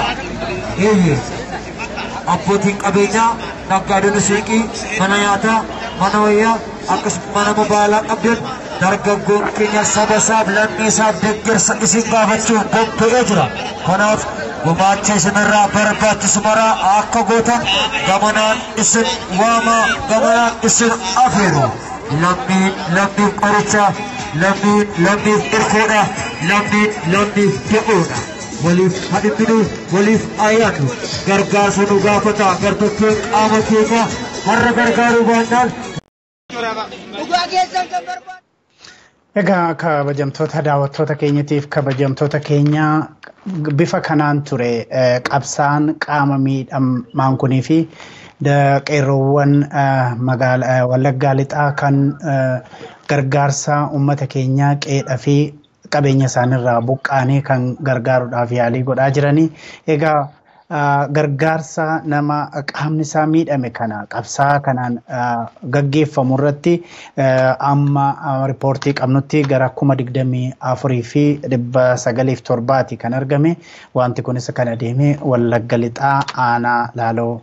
Abbootiin qabeenyaa naggaadonni suuqii mana nyaataa mana wayyaa akkasumas mana mobaayilaa qabdan dargaggoon keenya saba isaaf lammii isaaf deeggarsa isin gaafachuun bobba'ee jira. Kanaaf gumaacha isinirraa barbaachisu maraa akka gootan gamanaan isin waamaa gamanaan isin afeeru. Lammiif qoricha, lammiif irkoodha, lammiif de'oodha. Waliif hadhimminu, waliif ayyaannu gargaarsa nu gaafata gartokkeen qaama keenya har'a gargaaruu baannaan. Egaa kabajamtoota daawwattoota keenyatiif kabajamtoota keenya bifa kanaan ture qabsaan qaama miidhamaan kunii fi qeerroowwan magaalaa Wallaggaa Lixaa kan gargaarsa uummata keenyaa qeedhaa fi qabeenya isaanirraa buqqaanii kan gargaaruudhaaf yaalii godhaa jiranii. Egaa gargaarsa nama qaamni isaa miidhame kana qabsaa kanaan gaggeeffamu irratti amma riipoortii qabnutti gara 24,907 kan argame. Wanti kunis kan adeeme Wallagga Lixaa aanaa Laaloo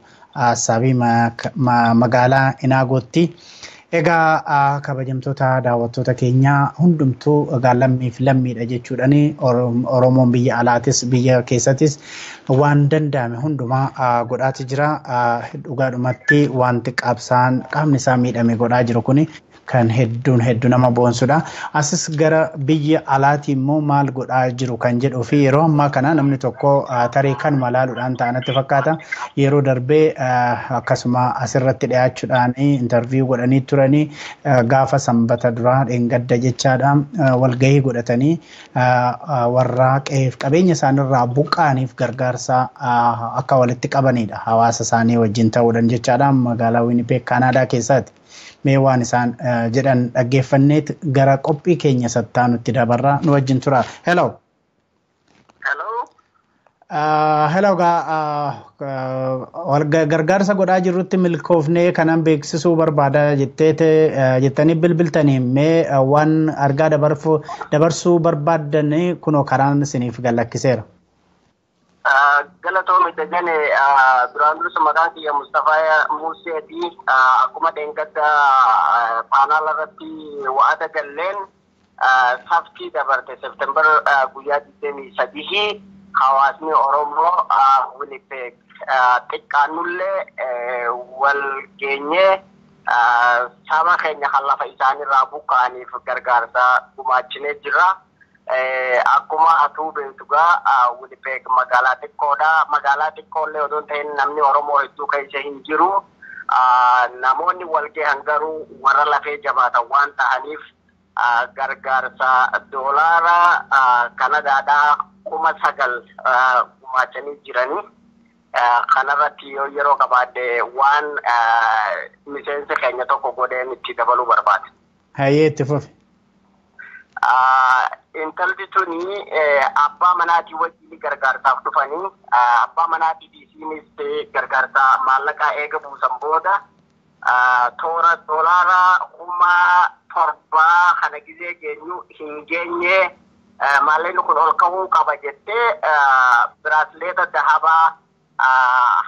Saabii magaalaa Inaagootti. Egaa kabajamtoota daawwattoota keenyaa hundumtuu lammiif lammiidha jechuudhaan Oromoon biyya alaatis biyya keessattis waan danda'ame hundumaa godhaati jira. Dhugaadhumatti wanti qabsaan qaamni isaa miidhame godhaa jiru kun kan hedduu nama boonsudha. Asis gara biyya alaati immoo maal godhaa jiru kan jedhuu fi yeroo ammaa kana namni tokko tarii kan malaaluudhaan ta'anatti fakkaata. Yeroo darbee akkasuma asirratti dhiyaachuudhaan intarviiyuu godhanii turanii gaafa sanbata duraa dheengadda jechaadhaan walgahii godhatanii warra qe'eef qabeenya isaanirraa buqqaaniif gargaarsa akka walitti qabanidha. Hawaasa isaanii wajjin ta'uudhaan jechaadhaan magaalaa Winnipeg Kaanaadaa keessatti. Mee waan isaan jedhan dhaggeeffanneet gara qophii keenya sattaa nutti dabarraa nu wajjin tura. Hello. Hello gargaarsa godhaa jirrutti milkoofnee kanan beeksisuu barbaada jettanii bilbiltanii mee waan argaa dabarsuu barbaaddanii kunoo karaan isiniif galakkiseera. Galatoomi dajane duraan dursa maqaan kiyya Mustafaa Muuseeti akkuma dheengadda paanaal irratti wa'ada galleen saftii dabarte Septembar guyyaa 23 hawaasni Oromoo Winnipeg xiqqaannullee wal geenyee saba keenya kan lafa isaanirraa buqqaaniif gargaarsa gumaachinee jirra. Akkuma atuu beektugaa Winnipeg magaalaa xiqqoodha. Magaalaa xiqqoollee odoo ta'in namni Oromoo hedduu keessa hin jiru. Namoonni walgahan garuu warra lafee jabaatan waan ta'aniif gargaarsa doolaara Kanadaadhaa 9,000 gumaachanii jiranii. Kanarratti yeroo qabaadde waan miseensa keenya tokko godheen itti dabaluu barbaade. Hayyee itti fufi. Intalli tuni abbaa manaatii wajjin gargaarsaaf dhufanii abbaa manaatii dhiisiinis gargaarsa maallaqaa eega buusan booda toora doolaara 7,000 kana gizee geenyu hin geenye maallaqni kun ol ka'uu qaba jettee biraasleeta dahabaa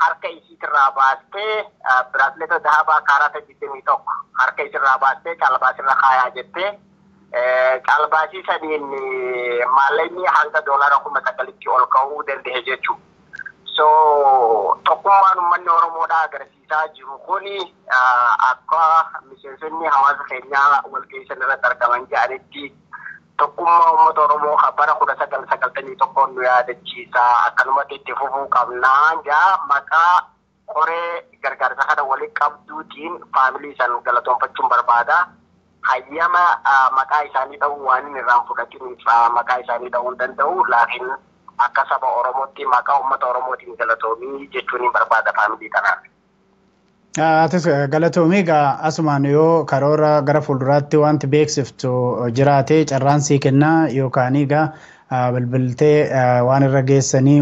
harka isiitirraa baastee biraasleeta dahabaa kaarata 21 harka isiirraa baastee calbaasirra kaayaa jettee qalbaasii sadiin maallaqni hanga doolaara 9,000 ol ka'uu danda'e jechuudha. So tokkummaan uummanni Oromoodhaa agarsiisaa jiru kuni akka miseensonni hawaasa keenyaa walgeessan irratti argaman jedhanitti tokkummaa uummata Oromoo bara 1991 nu yaadachiisa. Akkanumatti itti fufuu qabnaa jaa maqaa qoree gargaarsa kana walitti qabduutiin faamilii san galatoonfachuun barbaada. Hayyama maqaa isaanii dha'uu waan hin irraan fudhatiniif maqaa isaanii dha'uu danda'u laakiin akka saba Oromootti maqaa uummata Oromootiin galatoomii jechuun hin barbaada faamilii kanaaf. Atis galatoomii egaa asumaan yoo karoora gara fuulduraatti wanti beeksiftu jiraate carraan sii kennaa yookaan egaa bilbiltee waan irra geessanii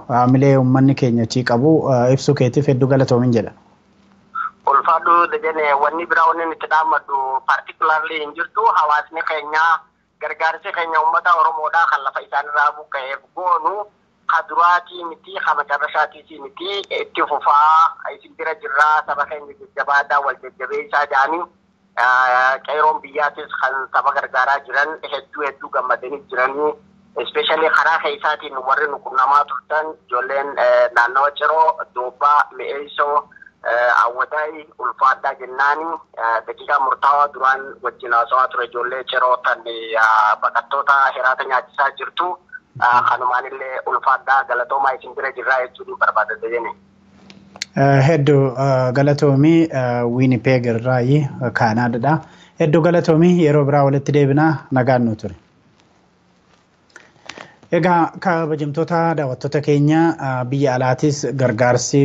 haamilee uummanni keenya achii qabu ibsuu keetiif hedduu galatoomin jedha. Ulfaadhu dajane wanni biraa wanni itti dhaammadhu particularly hin jirtu hawaasni keenya gargaarsi keenya uummata Oromoodhaa kan lafa isaanirraa buqqa'eef goonu kaduraatii miti hamacarrashaatii miti itti fufaa isin bira jirraa saba keenya jajjabaadhaa wal jajjabeessaa jedhanii qeeroon biyyaatis kan saba gargaaraa jiran hedduu gammadanii jiranii especially karaa keessaatiin warri nu qunnamaa turtan ijoolleen naannawa Ciroo Doobbaa Mi'eessoo Awwadaay ulfaadhaa jennaani daqiiqaa murtaawaa duraan wajjin haasawaa ture ijoollee Ciroo tan baqattoota hiraata nyaachisaa jirtu kanumaanillee ulfaadhaa galatoomaa isin bira jirraa jechuun barbaadate jenne. Hedduu galatoomii Winnipeg irraayi Kaanaadaadha. Hedduu galatoomii yeroo biraa walitti deebinaa nagaan nu ture. Egaa kabajamtoota daawwattoota keenya biyya alaatis gargaarsi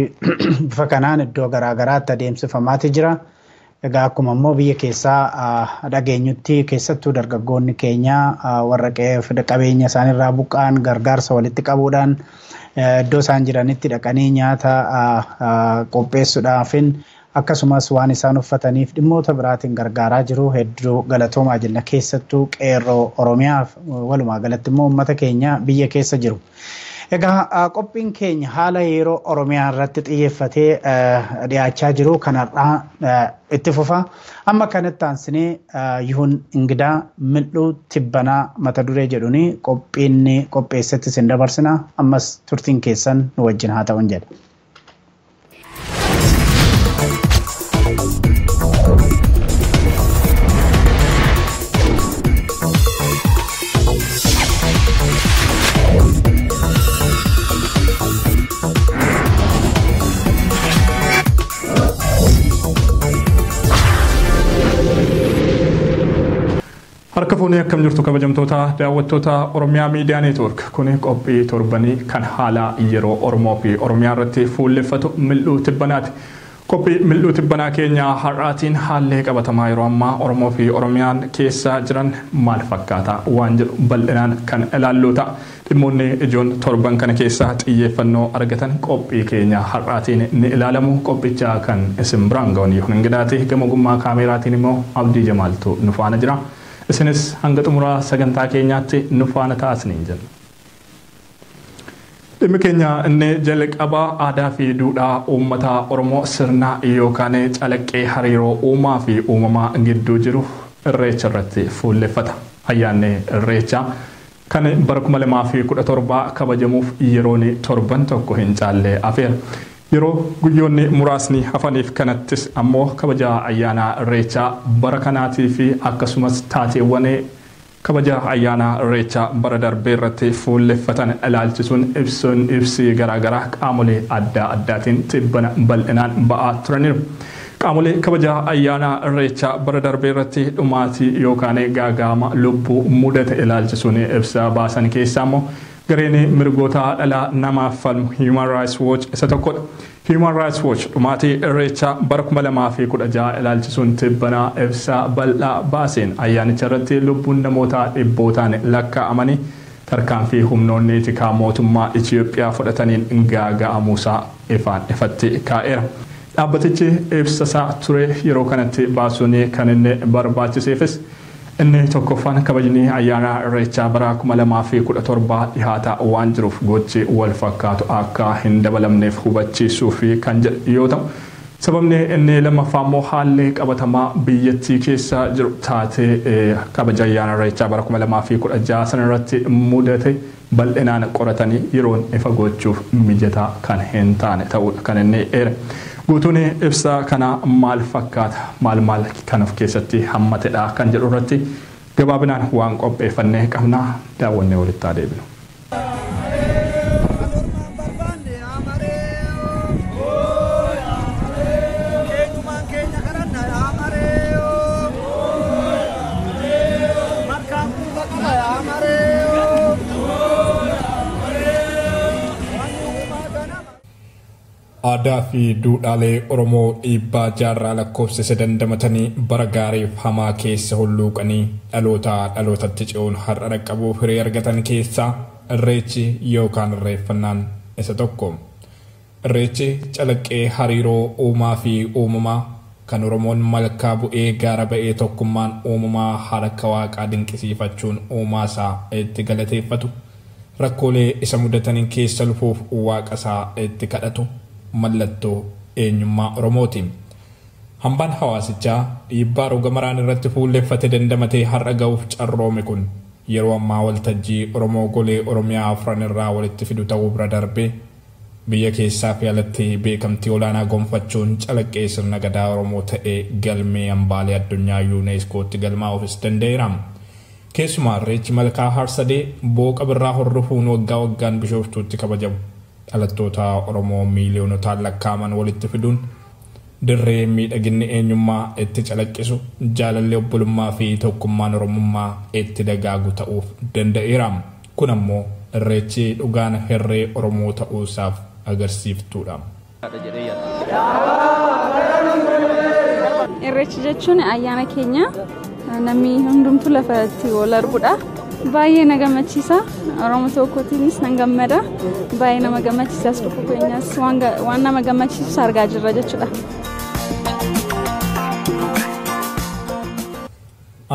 bifa kanaan iddoo garaagaraatti adeemsifamaati jira. Egaa akkuma immoo biyya keessaa dhageenyutti keessattuu dargaggoonni keenya warra qabeenya isaanirraa buqqaan gargaarsa walitti qabuudhaan iddoo isaan jiranitti dhaqanii nyaata qopheessuudhaafin akkasumas waan isaan uffataniif dhimmoota biraatiin gargaaraa jiru. Hedduu galatoomaa jenna keessattuu qeerroo Oromiyaaf walumaa galatti immoo uummata keenya biyya keessa jiru. Egaa qophiin keenya haala yeroo Oromiyaa irratti xiyyeeffatee dhiyaachaa jiru kanarraa itti fufa. Amma kanatti aansinee Yihun Ingidaa Mil'uu Tibbanaa mata duree jedhuuni qophiinni qopheessatti isin dabarsina. Ammas turtiin keessan nu wajjin haa ta'uun jedha. Harka fuunee akkam jirtu kabajamtoota daawwattoota Oromiyaa Miidiyaa Neetwoork kuni qophii torbanii kan haala yeroo Oromoo fi Oromiyaa irratti fuulleffatu Mil'uu Tibbanaati. Qophii Mil'uu Tibbanaa keenya har'aatiin haalli qabatamaa yeroo ammaa Oromoo fi Oromiyaan keessa jiran maal fakkaata waan jedhu bal'inaan kan ilaallu ta'a. Dhimmoonni ijoon torban kana keessa xiyyeeffannoo argatan qophii keenya har'aatiin ni ilaalamu. Qophicha kan isin biraan ga'uun Yihun Ingidaati. Gama ogummaa kaameraatiin immoo Abdii Jamaaltu nu faana jira. Isinis hanga xumuraa sagantaa keenyaatti nu faana taasisaniin jenna. Dhimmi keenya inni jalqabaa aadaa fi duudhaa uummata Oromoo sirna yookaan calaqqee hariiroo uumaa fi uumamaa gidduu jiru irreecha irratti fuulleffata. Ayyaanni irreechaa kan bara 2017 kabajamuuf yeroon torban tokko hin caalle afeera. Yeroo guyyoonni muraasni hafaniif kanattis ammoo kabaja ayyaana irreechaa bara kanaatii fi akkasumas taateewwan kabaja ayyaana irreechaa bara darbee irratti fuulleffatan ilaalchisuun ibsi garaagaraa qaamolee adda addaatiin tibbana bal'inaan ba'aa turaniiru. Qaamolee kabaja ayyaana irreechaa bara darbee irratti dhumaatii yookaan gaaga'ama lubbuu mudate ilaalchisuun ibsa baasan keessaa immoo gareen mirgoota dhala namaaf falmu Human Rights Watch isa tokkodha. Human Rights Watch dhumaatii irreechaa bara 2016 ilaalchisuun tibbanaa ibsa bal'aa baaseen ayyaanicha irratti lubbuun namoota dhibbootaan lakkaa'amanii tarkaanfii humnoonni tikaa mootummaa Itoophiyaa fudhataniin gaaga'amuusaa ifatti kaa'eera. Dhaabbatichi ibsasaa ture yeroo kanatti baasuun kan inni barbaachiseefis inni tokkoffaan kabajni ayyaana irreechaa bara 2017 dhihaataa waan jiruuf gochi wal fakkaatu akka hin dabalamneef hubachiisuu fi kan jedhu yoo ta'u sababni inni lammaffaa immoo haalli qabatamaa biyyattii keessa jiru taatee kabaja ayyaana irreechaa bara 2016 sanarratti mudate bal'inaan qoratanii yeroon ifa gochuuf mijataa kan hin taane ta'uudha kan inni eere. Guutuun ibsa kana maal fakkaata maal kan of keessatti hammatedha kan jedhu irratti gabaabinaan waan qopheeffannee qabna daawwannee walitti adeemnu. Aadaa fi duudhaalee Oromoo dhiibbaa jaarraa lakkoofsise dandamatanii bara gaariif hamaa keessa hulluuqanii dhalootatti ce'uun har'a dhaqqabuuf hiree argatan keessaa irreechi yookaan irreeffannaan isa tokko. Irreechi calaqqee hariiroo uumaa fi uumamaa kan Oromoon malkaa bu'ee gaara ba'ee tokkummaan uumamaa harka waaqaa dinqisiifachuun uumaasaa itti galateeffatu rakkoolee isa mudataniin keessa lufuuf waaqasaa itti kadhatu. Mallattoo eenyummaa Oromootiin. Hambaan hawaasichaa dhiibbaa roga maraan irratti fuulleffate dandamatee har'a ga'uuf carroome kun yeroo ammaa waltajjii Oromoo golee Oromiyaa afran irraa walitti fidu ta'uu bira darbee biyya keessaa fi alatti beekamtii olaanaa gonfachuun calaqqee sirna gadaa Oromoo ta'ee galmee hambaalee addunyaa UNESCOtti galmaa'uufis danda'eera. Keessumaa irreechi malkaa Harsadee booqa birraa hordofuun waggaa waggaan Bishooftuutti kabajamu dhalattoota Oromoo miiliyoonotaan lakkaa'aman walitti fiduun dirree miidhaginni eenyummaa itti calaqqisu jaalalli obbolummaa fi tokkummaan Oromummaa itti dagaagu ta'uuf danda'eera. Kun ammoo irreechi dhugaan herree Oromoo ta'uusaaf agarsiiftuudha. Irreechi jechuun ayyaana keenya namni hundumtuu lafatti wal arguudha. Baay'ee na gammachiisa. Oromoo tokkootiinis nan gammada. Baay'ee nama gammachiisas dhufu keenyas waan nama gammachiisus argaa jirra jechuudha.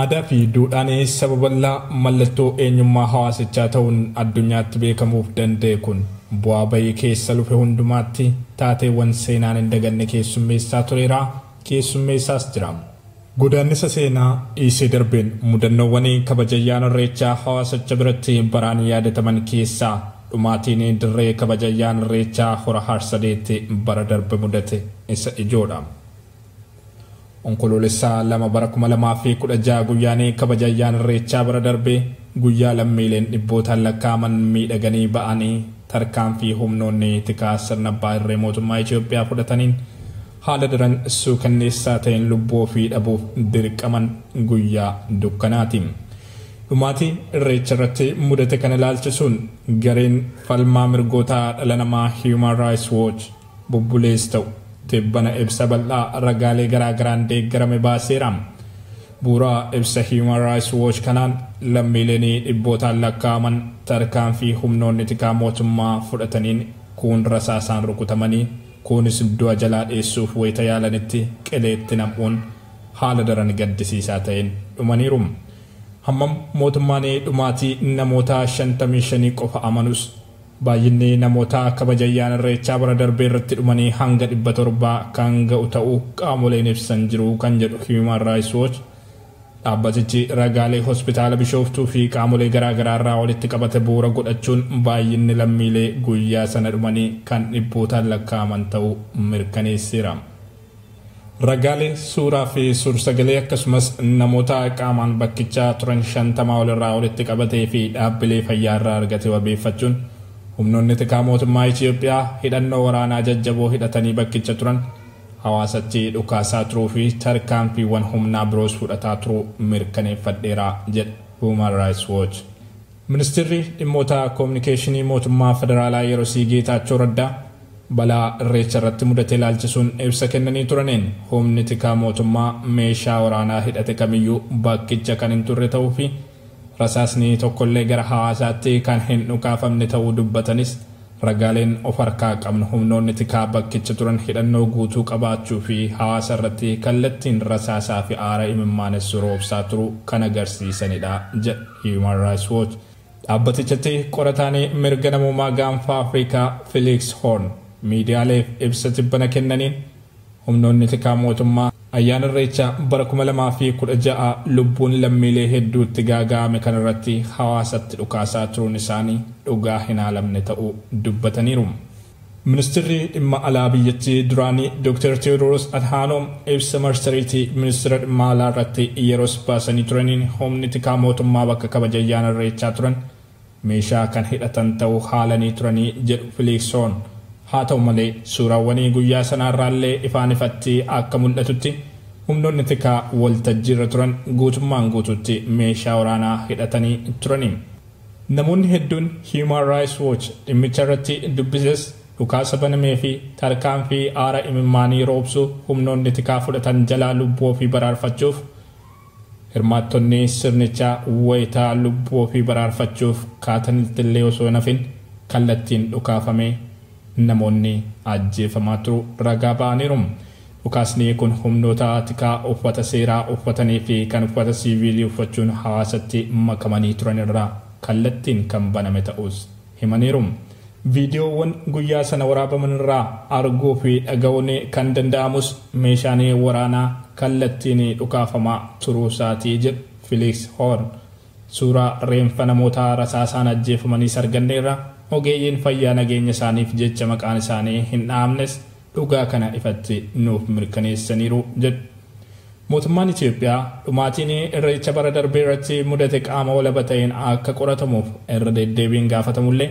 Aadaa fi duudhaan saba bal'aa mallattoo eenyummaa hawaasichaa ta'uun addunyaatti beekamuuf danda'e kun bu'aa bayii keessa lufe hundumaatti taateewwan seenaan hin daganne keessummeessaa tureera, keessummeessaas jira. Godaannisa seenaa dhiisee darbeen mudannoowwan kabaja ayyaana irreechaa hawaasicha biratti baraan yaadataman keessaa dhumaatiin dirree kabaja ayyaana irreechaa hora Harsadeetti bara darbe mudate isa ijoodha. Onkoloolessaa 2 bara 2016 guyyaanii kabaja ayyaana irreechaa bara darbee guyyaa lammiileen dhibbootaan lakkaa'aman miidhaganii ba'anii tarkaanfii humnoonni tikaa sirna abbaa irree mootummaa Itoophiyaa fudhataniin haala daran suukanneessaa ta'een lubbuu ofii dhabuuf dirqaman guyyaa dukkanaati. Dhumaatii irreecha irratti mudate kana ilaalchisuun gareen falmaa mirgoota dhala namaa Human Rights Watch bubbulees ta'u tibbana ibsa bal'aa ragaalee garaagaraan deeggarame baaseera. Bu'uura ibsa Human Rights Watch kanaan lammiileen dhibbootaan lakkaa'aman tarkaanfii humnoonni tikaa mootummaa fudhataniin kuun rasaasaan rukutamanii kunis du'a jalaa dheessuuf wayita yaalanitti qeleetti nam'uun haala daran gaddisiisaa ta'een dhumaniiru. Hammam mootummaan dhumaatii namoota 55 qofa amanus baay'inni namoota kabaja ayyaana irreechaa bara darbee irratti dhumanii hanga 700 kan ga'u ta'uu qaamoleen ibsan jiru kan jedhu Human Rights Watch. Dhaabbatichi ragaalee hospitaala Bishooftuu fi qaamolee garaagaraa irraa walitti qabate bu'uura godhachuun baay'inni lammiilee guyyaa sana dhumanii kan dhibbootaan lakkaa'aman ta'uu mirkaneesseera. Ragaalee suuraa fi suur-sagalee akkasumas namoota qaamaan bakkichaa turan 50 ol irraa walitti qabatee fi dhaabbilee fayyaa irraa argate wabeeffachuun humnoonni tikaa mootummaa Itoophiyaa hidhannoo waraanaa jajjaboo hidhatanii bakkicha turan hawaasatti dhukaasaa turuu fi tarkaanfiiwwan humnaa biroos fudhataa turuu mirkaneeffadheera jedha Human Rights Watch. Ministeerri dhimmoota koominikeeshinii mootummaa federaalaa yeroo Geetaachoo Raddaa balaa irreecha irratti mudate ilaalchisuun ibsa kennanii turaniin humni tikaa mootummaa meeshaa waraanaa hidhate kamiyyuu bakkicha kan hin turre ta'uu fi rasaasni tokkollee gara hawaasaatti kan hin dhukaafamne ta'uu dubbatanis ragaaleen of harkaa qabnu humnoonni tikaa bakkicha turan hidhannoo guutuu qabaachuu fi hawaasa irratti kallattiin rasaasaa fi aara imimmaanessuu roobsaa turuu kan agarsiisanidha jedha Human Rights Watch. Dhaabbatichatti qorataan mirga namummaa gaanfa Afrikaa Felix Horn miidiyaaleef ibsa tibbana kennaniin humnoonni tikaa mootummaa ayyaana irreechaa bara 2016 lubbuun lammiilee hedduutti gaaga'ame kan irratti hawaasatti dhukaasaa turuun isaanii dhugaa hin haalamne ta'uu dubbataniiru. Ministeerri dhimma alaa biyyattii duraanii Dr. Tewoodiroos Adhaanoom ibsa marsariitii ministeera dhimma alaa irratti yeroos baasanii turaniin humni tikaa mootummaa bakka kabaja ayyaana irreechaa turan meeshaa kan hidhatan ta'uu haalanii turanii jedhu Felix Horn. Haa ta'u malee suuraawwanii guyyaa sanaarraallee ifaan ifatti akka mul'atutti humnoonni tikaa waltajjiirra turan guutummaan guututti meeshaa waraanaa hidhatanii turani. Namoonni hedduun Human Rights Watch dhimmicha irratti dubbises dhukaasa banamee fi tarkaanfii aara imimmaanii roobsuu humnoonni tikaa fudhatan jalaa lubbuu ofii baraarfachuuf hirmaattonni sirnichaa wayitaa lubbuu ofii baraarfachuuf kaatanillee osoo nafin kallattiin dhukaafamee namoonni ajjeefamaa turuu ragaa ba'aniiru. Dhukaasni kun humnoota tikaa uffata seeraa uffatanii fi kan uffata siiviilii uffachuun hawaasatti makamanii turan irraa kallattiin kan baname ta'us himaniiru. Viidiyoowwan guyyaa sana waraabaman irraa arguu fi dhaga'uun kan danda'amus meeshaalee waraanaa kallattiin dhukaafamaa turuu isaatii jedhu Felix Horn. Suuraa reeffa namoota rasaasaan ajjeefamanii arganneerra. Ogeeyyiin fayyaa nageenya isaaniif jecha maqaan isaanii hin dhaamnes dhugaa kana ifatti nuuf mirkaneessaniiru jedhu. Mootummaan Itoophiyaa dhumaatiin irreecha bara darbee irratti mudate qaama walaba ta'een akka qoratamuuf irra deddeebiin gaafatamullee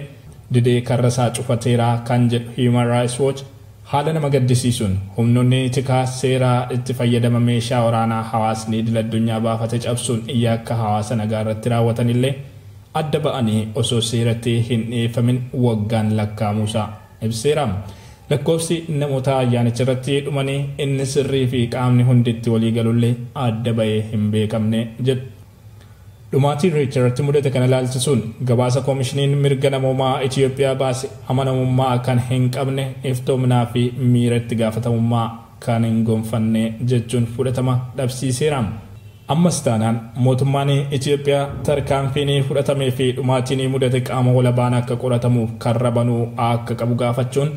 didee karrasaa cufateeraa kan jedhu Human Rights Watch haala nama gaddisiisuun humnoonni tikaa seeraa itti fayyadama meeshaa waraanaa hawaasni idil addunyaa baafate cabsuun yakka hawaasa nagaa irratti raawwatanillee adda ba'anii osoo seeratti hin dhiyeeffamin waggaan lakkaamuusaa ibseera. Lakkoofsi namoota ayyaanicha irratti dhumanii inni sirrii fi qaamni hunditti walii galullee adda ba'ee hin beekamne jedhu. Dhumaatii irreecha irratti mudate kana ilaalchisuun gabaasa koomishiniin mirga namoomaa Itoophiyaa baase amanamummaa kan hin qabne iftoominaa fi miira itti gaafatamummaa kan hin gonfanne jechuun fudhatama dhabsiiseera. Ammas taanaan mootummaan Itoophiyaa tarkaanfiin fudhatamee fi dhumaatiin mudate qaama walabaan akka qoratamuuf karra banuu akka qabu gaafachuun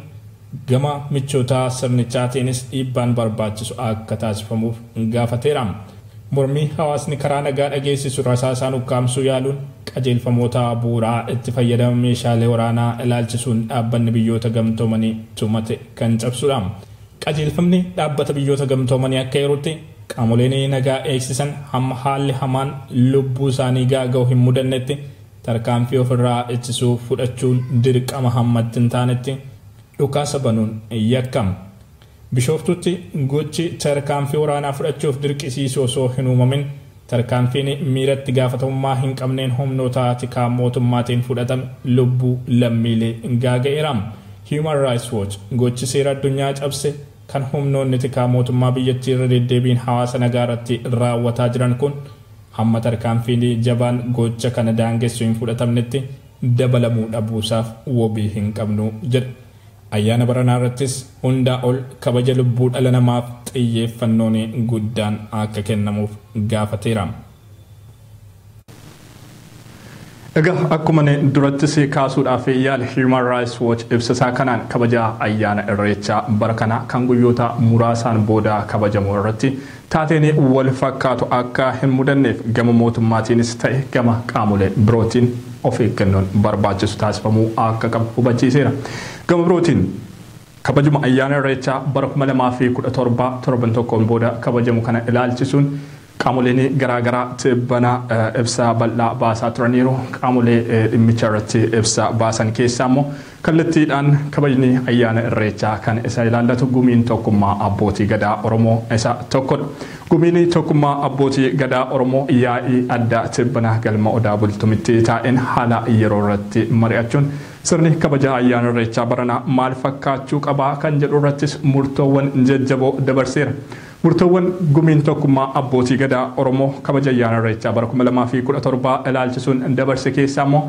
gama michoota sirnichaatiinis dhiibbaan barbaachisu akka taasifamuuf gaafateera. Mormii hawaasni karaa nagaa dhageessisu rasaasaan ukkaamsuu yaaluun qajeelfamoota bu'uuraa itti fayyadama meeshaalee waraanaa ilaalchisuun dhaabbanni biyyoota gamtoomanii tumate kan cabsudha. Qajeelfamni dhaabbata biyyoota gamtoomanii akka yerutti qaamoleen nagaa eegsisan hamma haalli hamaan lubbuu isaanii gaaga'u hin mudannetti tarkaanfii ofirraa ittisuu fudhachuun dirqama hammatti hin taanetti dhukaasa banuun yakkama. Bishooftutti gochi tarkaanfii waraanaa fudhachuuf dirqisiisu osoo hin uumamin tarkaanfiin miiratti gaafatamummaa hin qabneen humnoota tikaa mootummaatiin fudhatame lubbuu lammiilee gaaga'eera. Human Rights Watch gochi seera addunyaa cabse kan humnoonni tikaa mootummaa biyyattii irra deddeebiin hawaasa nagaa irratti raawwataa jiran kun hamma tarkaanfiin jabaan gocha kana daangessu hin fudhatamnetti dabalamuu dhabuusaaf wabii hin qabnu jedha. Ayyaana baranaa irrattis hundaa ol kabaja lubbuu dhala namaaf xiyyeeffannoon guddaan akka kennamuuf gaafateera. Egaa akkuma durattis kaasuudhaaf yaala Human Rights Watch ibsasaa kanaan kabaja ayyaana irreechaa bara kana kan guyyoota muraasaan booda kabajamu irratti taateen wal fakkaatu akka hin mudanneef gama mootummaatiinis ta'e gama qaamolee birootiin of eeggannoon barbaachisu taasifamuu akka qabu hubachiiseera. Gama birootiin kabajuma ayyaana irreechaa bara 2017 torban tokkoon booda kabajamu kana ilaalchisuun qaamoleen garaagaraa tibbana ibsa bal'aa baasaa turaniiru. Qaamolee dhimmicha irratti ibsa baasan keessaa immoo kallattiidhaan kabajni ayyaana irreechaa kan isa ilaallatu gumiin tokkummaa abbootii gadaa Oromoo isa tokkodha. Gumiin tokkummaa abbootii gadaa Oromoo yaa'ii addaa tibbana galma odaa bultumitti taa'een haala yeroo irratti mari'achuun sirni kabaja ayyaana irreechaa baranaa maal fakkaachuu qabaa kan jedhu irrattis murtoowwan jajjaboo dabarseera. Murtoowwan gumiin tokkummaa abbootii gadaa Oromoo kabaja ayyaana irreechaa bara 2017 ilaalchisuun dabarse keessaa immoo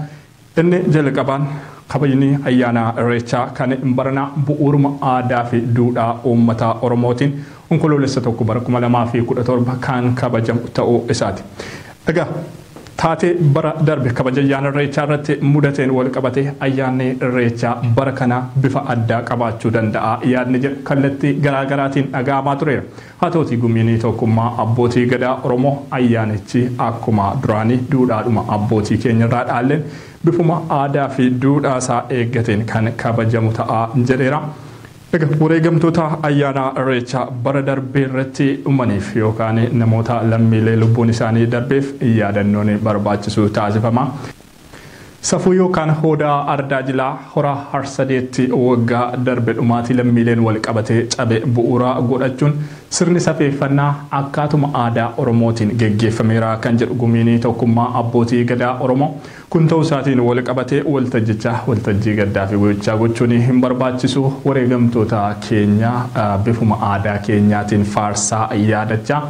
inni jalqabaan kabajni ayyaana irreechaa kan baranaa bu'uuruma aadaa fi duudhaa uummata Oromootiin onkoloolessa tokko bara 2017 kan kabajamu ta'uu isaati. Egaa taatee bara darbe kabaja ayyaana irreechaa irratti mudateen wal qabate ayyaanni irreechaa bara kana bifa addaa qabaachuu danda'a yaadni jedhu kallattii garaagaraatiin dhaga'amaa tureera. Haa ta'uutii gumiin tokkummaa abbootii gadaa Oromoo ayyaanichi akkuma duraanii duudhaadhuma abbootii keenya irraa dhaalleen bifuma aadaa fi duudhaa isaa eeggateen kan kabajamu ta'a jedheera. Egaa wareegamtoota ayyaana irreechaa bara darbee irratti dhumaniif yookaan namoota lammiilee lubbuun isaanii darbeef yaadannoon barbaachisu taasifama. Safuu yookaan hoodaa ardaa jilaa hora harsadeetti waggaa darbe dhumaatii lammiileen wal qabatee cabe bu'uura godhachuun sirni safeeffannaa akkaatuma aadaa Oromootiin geggeeffameera kan jedhu gumiin tokkummaa abbootii gadaa Oromoo. Kun ta'uu isaatiin wal qabatee waltajjii gaddaa fi gochaa gochuun hin barbaachisu. Wareegamtoota keenya bifuma aadaa keenyaatiin faarsaa yaadachaa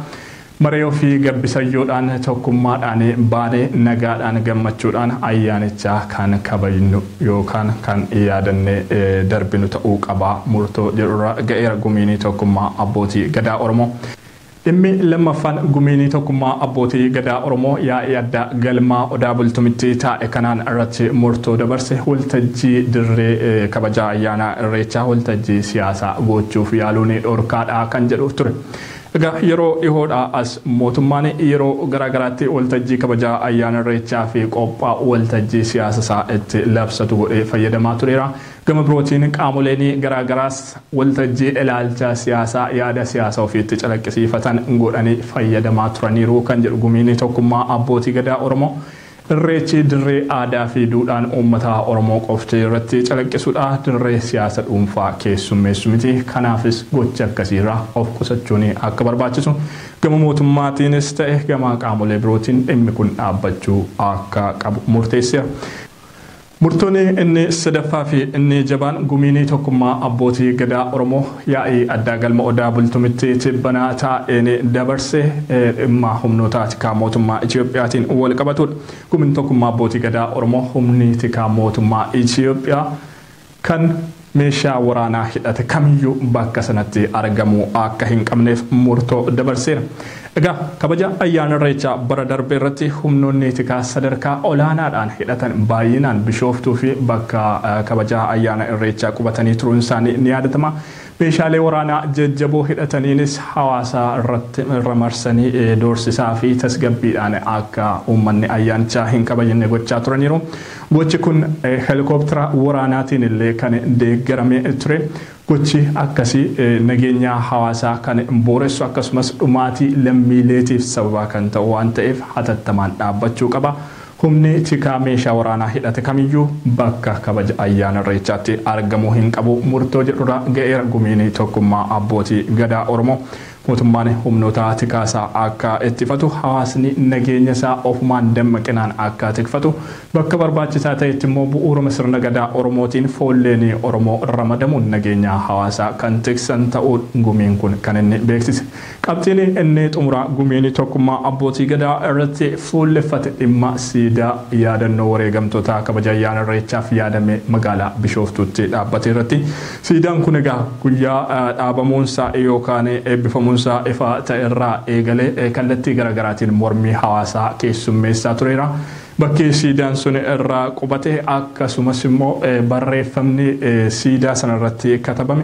maree fi gabbisayyoodhaan tokkummaadhaan baanee nagaadhaan gammachuudhaan ayyaanicha kan kabajnu yookaan kan yaadannee darbinu ta'uu qaba murtoo jedhurra ga'eera gumiin tokkummaa abbootii gadaa Oromoo. Dhimmi lammaffaan gumiinii tokkummaa abbootii gadaa Oromoo yaa'ii addaa galmaa odaa bultumitti taa'e kanaan irratti murtoo dabarse waltajjii dirree kabajaa ayyaana irreechaa waltajjii siyaasaa gochuuf yaaluun dhorkaadha kan jedhu ture. Egaa yeroo dhihoodhaa as mootummaan yeroo garaagaraatti waltajjii kabajaa ayyaana irreechaa fi qophaa waltajjii siyaasaa itti labsatu godhee fayyadamaa tureera. Gama birootiin qaamoleen garaagaraas waltajjii ilaalcha siyaasaa yaada siyaasaa ofiitti calaqqisiifatan godhanii fayyadamaa turaniiru kan jedhu gumiinii tokkummaa abbootii gadaa Oromoo. Irreechi dirree aadaa fi duudhaan uummata Oromoo qofti irratti calaqqisuudha. Dirree siyaasa dhuunfaa keessummeessu miti. Kanaafis gocha akkasiirraa of qusachuun akka barbaachisu gama mootummaatiinis ta'e gama qaamolee birootiin dhimmi kun dhaabbachuu akka qabu murteesseera. Murtoonni inni sadaffaa fi inni jabaan gumiinii tokkummaa abbootii gadaa Oromoo yaa'ii addaa galma odaa bultumitti tibbanaa taa'een dabarse dhimma humnoota tikaa mootummaa Itiyoophiyaatiin wal qabatudha. Gumiin tokkummaa abbootii gadaa Oromoo humni tikaa mootummaa Itiyoophiyaa kan meeshaa waraanaa hidhate kamiyyuu bakka sanatti argamu akka hin qabneef murtoo dabarseera. Egaa kabaja ayyaana irreechaa bara darbe irratti humnoonni tikaa sadarkaa olaanaadhaan hidhatan baay'inaan Bishooftuu fi bakka kabaja ayyaana irreechaa qubatanii turuun isaanii ni yaadatama. Meeshaalee waraanaa jajjaboo hidhataniinis hawaasa irratti ramarsanii doorsisaa fi tasgabbiidhaan akka uummanni ayyaanichaa hin kabajne gochaa turaniiru. Gochi kun helikooптera waraanaatiin illee kan deeggarame ture. Gochi akkasii nageenya hawaasaa kan booressu akkasumas dhumaatii lammiileetiif sababa kan ta'u waan ta'eef hatattamaan dhaabbachuu qaba. Humni tikaa meeshaa waraanaa hidhate kamiyyuu bakka kabaja ayyaana irreechaatti argamuu hin qabu murtoo jedhurra ga'eera gumiinii tokkummaa abbootii gadaa Oromoo. Mootummaan humnoota tikaasaa akka ittifatu hawaasni nageenya isaa ofumaan dammaqinaan akka tikfatu bakka barbaachisaa ta'etti immoo bu'uuruma sirna gadaa Oromootiin foolleen Oromoo ramadamuun nageenya hawaasaa kan tiksan ta'uu gumiin kun kan inni beeksise. Qabxiin inni xumuraa gumiinii tokkummaa abbootii gadaa irratti fuulleffate dhimma siidaa yaadannoo wareegamtoota kabaja ayyaana irreechaaf yaadame magaalaa Bishooftuutti dhaabbate irratti siidaan kun egaa guyyaa dhaabamuunsaa yookaan eebbifamuun ifa ta'erraa eegalee kallattii garaagaraatiin mormii hawaasaa keessummeessaa tureera. Bakki siidaan sun irraa qubate akkasumas immoo barreeffamni siidaa sanarratti katabame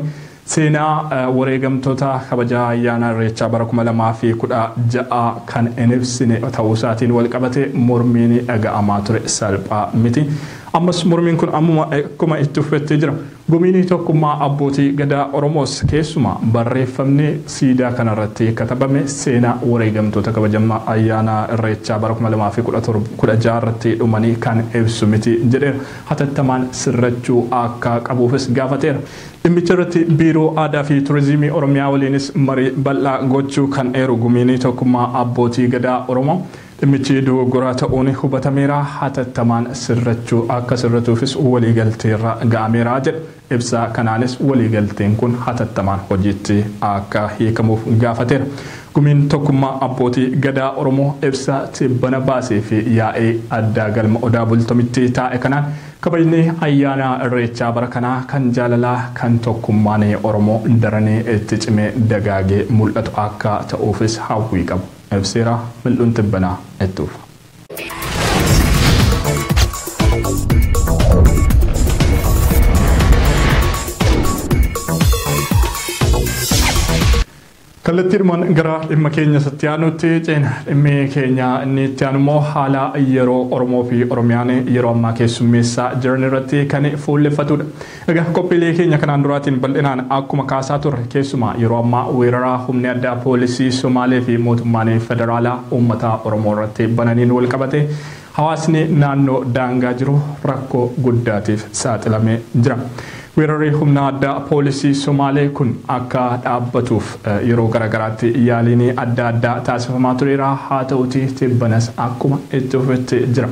seenaa wareegamtoota kabaja ayyaana irreechaa bara 2016 kan hin ibsine ta'uusaatiin wal qabate mormiin dhaga'amaa ture salphaa miti. Ammas mormiin kun ammuma akkuma itti fufettee jira. Gumiinii tokkummaa abbootii gadaa Oromoos keessumaa barreeffamni siidaa kanarratti katabame seenaa wareegamtoota kabajamaa ayyaana irreechaa bara 2016 irratti dhumanii kan ibsu miti jedheera. Hatattamaan sirrachuu akka qabuufis gaafateera. Dhimmicha irratti biiroo aadaa fi turizimii Oromiyaa waliinis marii bal'aa gochuu kan eeru gumiinii tokkummaa abbootii gadaa Oromoo. Dhimmichi dogoggoraa ta'uun hubatameera. Hatattamaan sirrachuu akka sirratuufis waliigalteerra ga'ameera jedha. Ibsa kanaanis waliigalteen kun hatattamaan hojiitti akka hiikamuuf gaafateera. Gumiin tokkummaa abbootii gadaa Oromoo ibsa tibbana baasee fi yaa'ee addaa galma odaa bultumitti taa'e kanaan kabajni ayyaana irreechaa bara kanaa kan jaalalaa kan tokkummaan Oromoo daranii itti cimee dagaagee mul'atu akka ta'uufis hawwii qabu. Ibseera mil'uun tibbanaa itti dhufa. Kallattiidhumaan gara dhimma keenya itti aanutti ceena. Dhimmi keenya inni itti aanu immoo haala yeroo Oromoo fi Oromiyaan yeroo ammaa keessummeessaa jiran irratti kan fuulleffatudha. Egaa qophiilee keenya kanaan duraatiin bal'inaan akkuma kaasaa turre keessumaa yeroo ammaa weeraraa humni addaa poolisii Somaalee fi mootummaan federaalaa uummata Oromoo irratti bananiin wal qabate hawaasni naannoo daangaa jiru rakkoo guddaatiif saaxilamee jira. Weerarri humna addaa poolisii Somaalee kun akka dhaabbatuuf yeroo garaagaraatti yaaliin adda addaa taasifamaa tureera. Haa ta'uti tibbanas akkuma itti fufetti jira.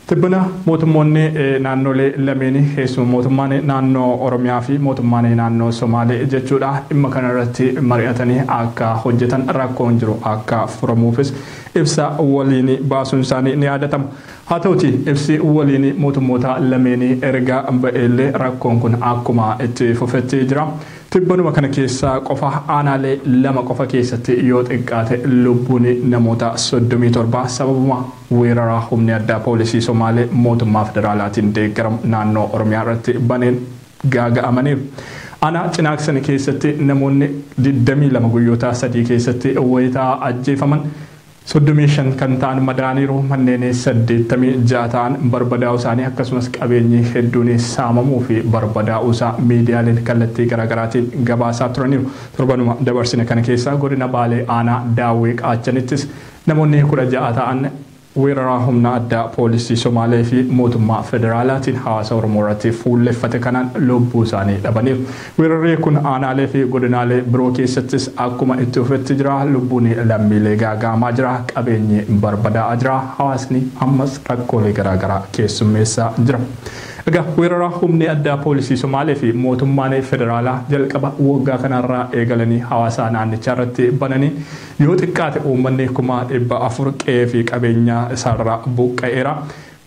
Tibbana mootummoonni naannolee lameenii keessumaa mootummaan naannoo Oromiyaa fi mootummaan naannoo Somaalee jechuudha dhimma kanarratti mari'atanii akka hojjetan rakkoon jiru akka furamuufis ibsa waliin baasuun isaanii ni yaadatama. Haa ta'uti ibsi waliin mootummoota lameenii erga ba'eellee rakkoon kun akkuma itti fufetti jira. Tibbanuma kana keessaa qofa aanaalee lama qofa keessatti yoo xiqqaate lubbuun namoota 37 sababuma weeraraa humni addaa poolisii Somaalee mootummaa federaalaatiin deeggaramu naannoo Oromiyaa irratti baneen gaaga'amaniiru. Aanaa Cinaaksan keessatti namoonni 22 guyyoota 3 keessatti wayitaa ajjeefaman 35 kan ta'an madaaniiru manneen 86 ta'an barbadaa'uu isaanii akkasumas qabeenyi hedduun saamamuu fi barbadaa'uu isaa miidiyaaleen kallattii garaagaraatiin gabaasaa turaniiru. Torbanuma dabarsine kana keessaa godina Baalee aanaa Daawwee Qaachanittis namoonni 16 ta'an weeraraa humna addaa poolisii Somaalee fi mootummaa federaalaatiin hawaasa Oromoo irratti fuulleffate kanaan lubbuu isaanii dhabaniiru. Weerarri kun aanaalee fi godinaalee biroo keessattis akkuma itti fufetti jira. Lubbuun lammiilee gaaga'amaa jira. Qabeenyi barbadaa'aa jira. Hawaasni ammas rakkoolee garaagaraa keessummeessaa jira. Egaa weeraraa humni addaa poolisii Somaalee fi mootummaan federaalaa jalqaba waggaa kanarraa eegalanii hawaasa naannichaa irratti bananii yoo xiqqaate uummanni 400 qe'ee fi qabeenya isaarraa buqqa'eera.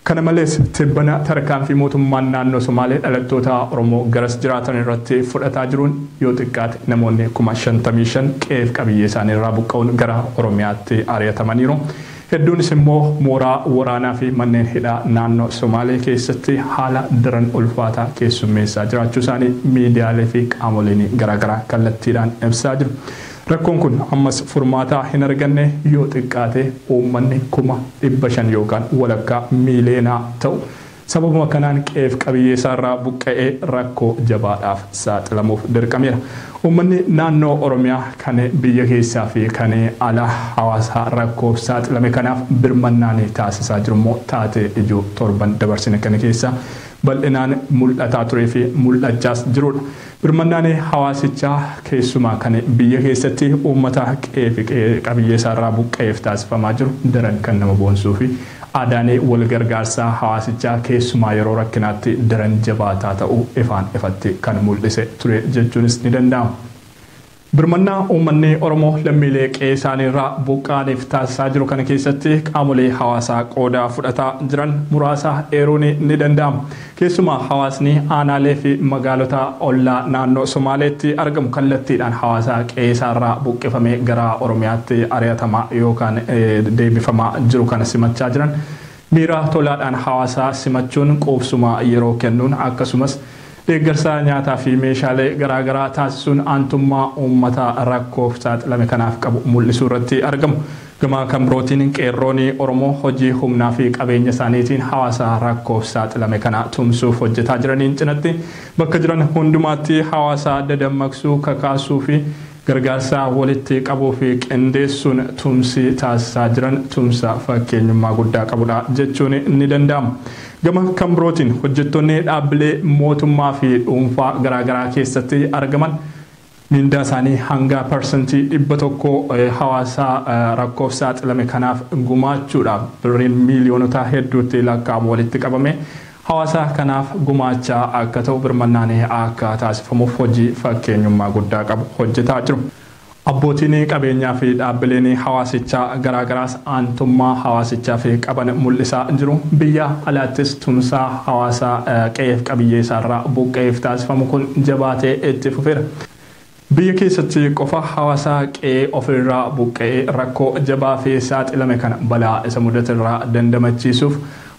Kana malees tibbana tarkaanfii mootummaan naannoo Somaalee dhalattoota Oromoo garas jiraatan irratti fudhataa jiruun yoo xiqqaate namoonni 55,000 qe'ee fi qabiyyee isaaniirraa buqqa'uun gara Oromiyaatti ari'atamaniiru. Hedduunis immoo mooraa waraanaa fi manneen hidhaa naannoo Somaalee keessatti haala daran ulfaataa keessummeessaa jiraachuu isaanii miidiyaalee fi qaamoleen garaagaraa kallattiidhaan ibsaa jiru. Rakkoon kun ammas furmaataa hin arganne yoo xiqqaate uummanni 500,000 yookaan walakkaa miileenaa ta'u sababuma kanaan qe'ee fi qabiyyee isaarraa buqqa'ee rakkoo jabaadhaaf saaxilamuuf dirqameera. Uummanni naannoo Oromiyaa kan biyya keessaa fi kan ala hawaasa rakkoof saaxilame kanaaf birmannaan taasisaa jiru immoo taatee ijoo torban dabarsine kana keessa bal'inaan mul'ataa turee fi mul'achaas jirudha. Birmannaan hawaasichaa keessumaa kan biyya keessatti uummata qe'ee fi qabiyyee isaarraa buqqa'eef taasifamaa jiru daran kan nama boonsuu fi aadaan wal gargaarsaa hawaasichaa keessumaa yeroo rakkinaatti daran jabaataa ta'uu ifaan ifatti kan mul'ise ture jechuunis ni danda'ama. Birmannaa uummanni Oromoo lammiilee qe'ee isaaniirraa buqqa'aniif taasisaa jiru kana keessatti qaamolee hawaasaa qooda fudhataa jiran muraasa eeruun ni danda'ama. Keessumaa hawaasni aanaalee fi magaalota ollaa naannoo Somaaleetti argamu kallattiidhaan hawaasa qe'ee isaarraa buqqifamee gara Oromiyaatti ari'atamaa yookaan deebifamaa jiru kana simachaa jiran miira tolaadhaan hawaasa simachuun quubsuma yeroo kennuun akkasumas deeggarsa nyaataa fi meeshaalee garaagaraa taasisuun aantummaa uummata rakkoof saaxilame kanaaf qabu mul'isuu irratti argamu. Gama kan birootiin qeerroon Oromoo hojii humnaa fi qabeenya isaaniitiin hawaasa rakkoof saaxilame kana tumsuuf hojjetaa jiraniin cinatti bakka jiran hundumaatti hawaasa dadammaqsuu kakaasuu fi gargaarsa walitti qabuu fi qindeessuun tumsi taasisaa jiran tumsa fakkeenyummaa guddaa qabudha jechuun ni danda'ama. Gama kan birootiin hojjettoonni dhaabbilee mootummaa fi dhuunfaa garaagaraa keessatti argaman mindaa isaanii hanga parsantii 100 hawaasa rakkoof saaxilame kanaaf gumaachuudhaaf birriin miiliyoonota hedduutti lakkaa'amu walitti qabame hawaasa kanaaf gumaachaa akka ta'u birmannaan akka taasifamuuf hojii fakkeenyummaa guddaa qabu hojjetaa jiru. Abbootiin qabeenyaa fi dhaabbileen hawaasichaa garaagaraas aantummaa hawaasichaa fi qaban mul'isaa jiru. Biyya alaattis tumsaa hawaasaa qe'ee fi qabiyyee isaarraa buqqa'eef taasifamu kun jabaatee itti fufeera. Biyya keessatti qofa hawaasaa qe'ee ofirraa buqqa'ee rakkoo jabaa fi saaxilame kana balaa isa mudaterraa dandamachiisuuf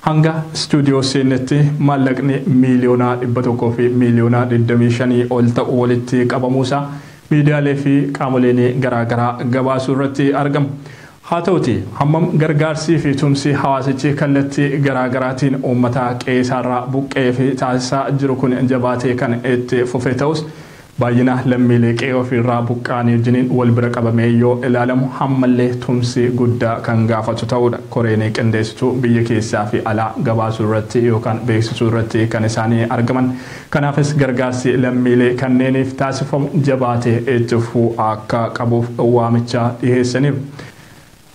hanga istuudiyoo seenetti maallaqni miiliyoona 100 fi miiliyoona 25 ol ta'u walitti qabamuusaa miidiyaalee fi qaamoleen garaagaraa gabaasuu irratti argamu. Haa ta'uti hammam gargaarsii fi tumsi hawaasichi kallattii garaagaraatiin uummata qe'ee isaarraa buqqa'ee fi taasisaa jiru kun jabaatee kan itti fufe ta'us baay'ina lammiilee qe'ee ofirraa buqqa'anii wajjiniin wal bira qabamee yoo ilaalamu hammallee tumsi guddaa kan gaafatu ta'udha. Koreen qindeessituu biyya keessaa fi alaa gabaasuu irratti yookaan beeksisuu irratti kan isaanii argaman. Kanaafis gargaarsi lammiilee kanneeniif taasifamu jabaatee itti fufuu akka qabuuf waamicha dhiheessaniiru.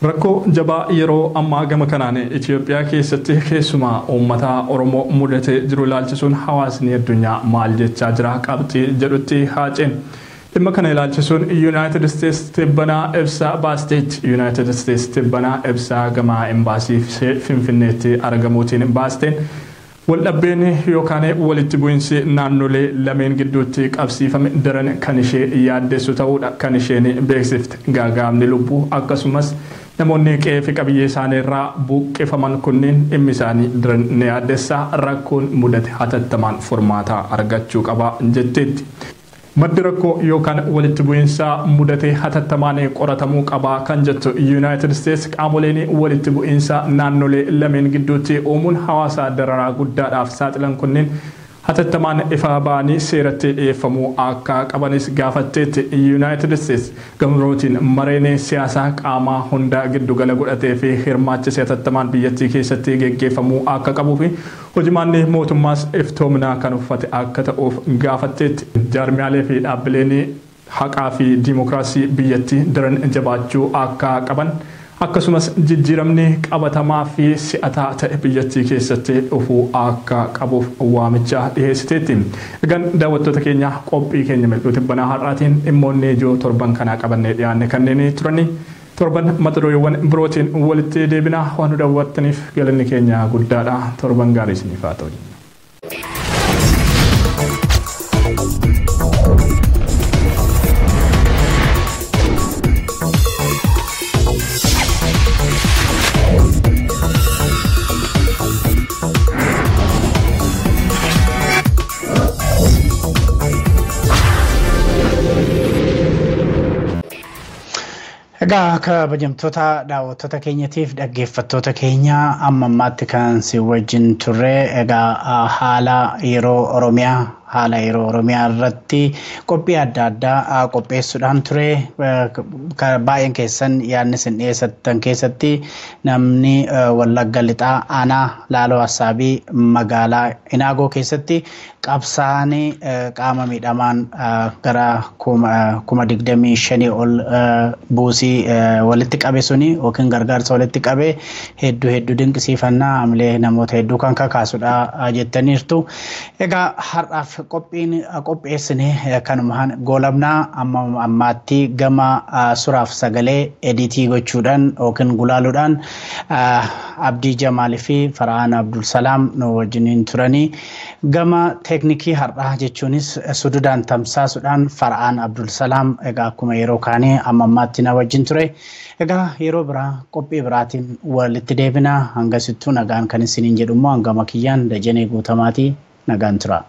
Rakkoo jabaa yeroo ammaa gama kanaan Itoophiyaa keessatti keessumaa uummata Oromoo mudatee jiru ilaalchisuun hawaasni addunyaa maal jechaa jira qabxii jedhutti haaceen. Dhimma kana ilaalchisuun United States tibbanaa ibsaa baasteetti. United States tibbanaa ibsaa gama embaasii Finfinneetti argamuutiin baasteen Waldhabbeen yookaan walitti bu'insi naannolee lameen gidduutti qabsiifame daran kan ishee yaaddeessu ta'uudha kan isheen beeksifte. Gaagaamni lubbuu akkasumas namoonni qe'ee fi qabiyyee isaanii irraa buqqifaman kunneen dhimmi isaanii daran ni yaaddeessa, rakkoon mudate hatattamaan furmaata argachuu qaba jetteetti. Maddi rakkoo yookaan walitti bu'insa mudate hatattamaan qoratamuu qaba kan jettu United States qaamoleen walitti bu'insa naannolee lameen gidduutti uumuun hawaasa dararaa guddaadhaaf saaxilan kunneen hatattamaan ifa ba'anii seeratti dhiyeeffamuu akka qabanis gaafatteetti. United States gamrootiin mareen siyaasaa qaamaa hunda giddugala godhatee fi hirmaachisee hatattamaan biyyattii keessatti geggeeffamuu akka qabuu fi hojimaanni mootummaas iftoominaa kan uffate akka ta'uuf gaafatteetti. Jaarmiyaalee fi dhaabbileen haqaa fi diimokiraasii biyyattii daran jabaachuu akka qaban akkasumas jijjiiramni qabatamaa fi si'ataa ta'e biyyattii keessatti dhufuu akka qabuuf waamicha dhiyeessiteetti. Egaan daawwattoota keenya qophii keenya mil'uuti banaa har'aatiin dhimmoonni ijoo torban kanaa qabannee dhiyaanne kanneen turani. Torban mata dureewwan birootiin walitti deebinaa waan nu daawwattaniif galanni keenya guddaadha. Torban gaarii isiniif haa ta'u. Egaa kabajamtoota daawwattoota keenyatiif dhaggeeffattoota keenya amma ammaatti kan si wajjin turre egaa haala yeroo Oromiyaa irratti qophii adda addaa qopheessuudhaan ture. Baay'een keessan yaadni isin dhiyeessatan keessatti namni Wallagga Lixaa aanaa Laaloo Assaabii magaalaa Inaagoo keessatti qabsaa'anii qaama miidhamaan gara 25,000 ol buusii walitti qabe suni yookiin gargaarsa walitti qabe hedduu dinqisiifannaa hamilee namoota hedduu kan kakaasudha jettaniirtu. Egaa har'aaf qopheessine kanumaan goolabnaa amma ammaatti gama suraaf sagalee editii gochuudhaan yookiin gulaaluudhaan Abdii Jamaalii fi Farhaan Abdulsalaam nu wajjiniin turanii gama teeknikii har'aa jechuunis sududaan tamsaasuudhaan Farhaan Abdulsalaam egaa akkuma yeroo kaanii amma ammaatti na wajjin ture. Egaa yeroo biraa qophii biraatiin walitti deebina hangasittuu nagaan kan isiniin jedhummoo hangama kiyyaan Dajanee Guutamaatii nagaan tura.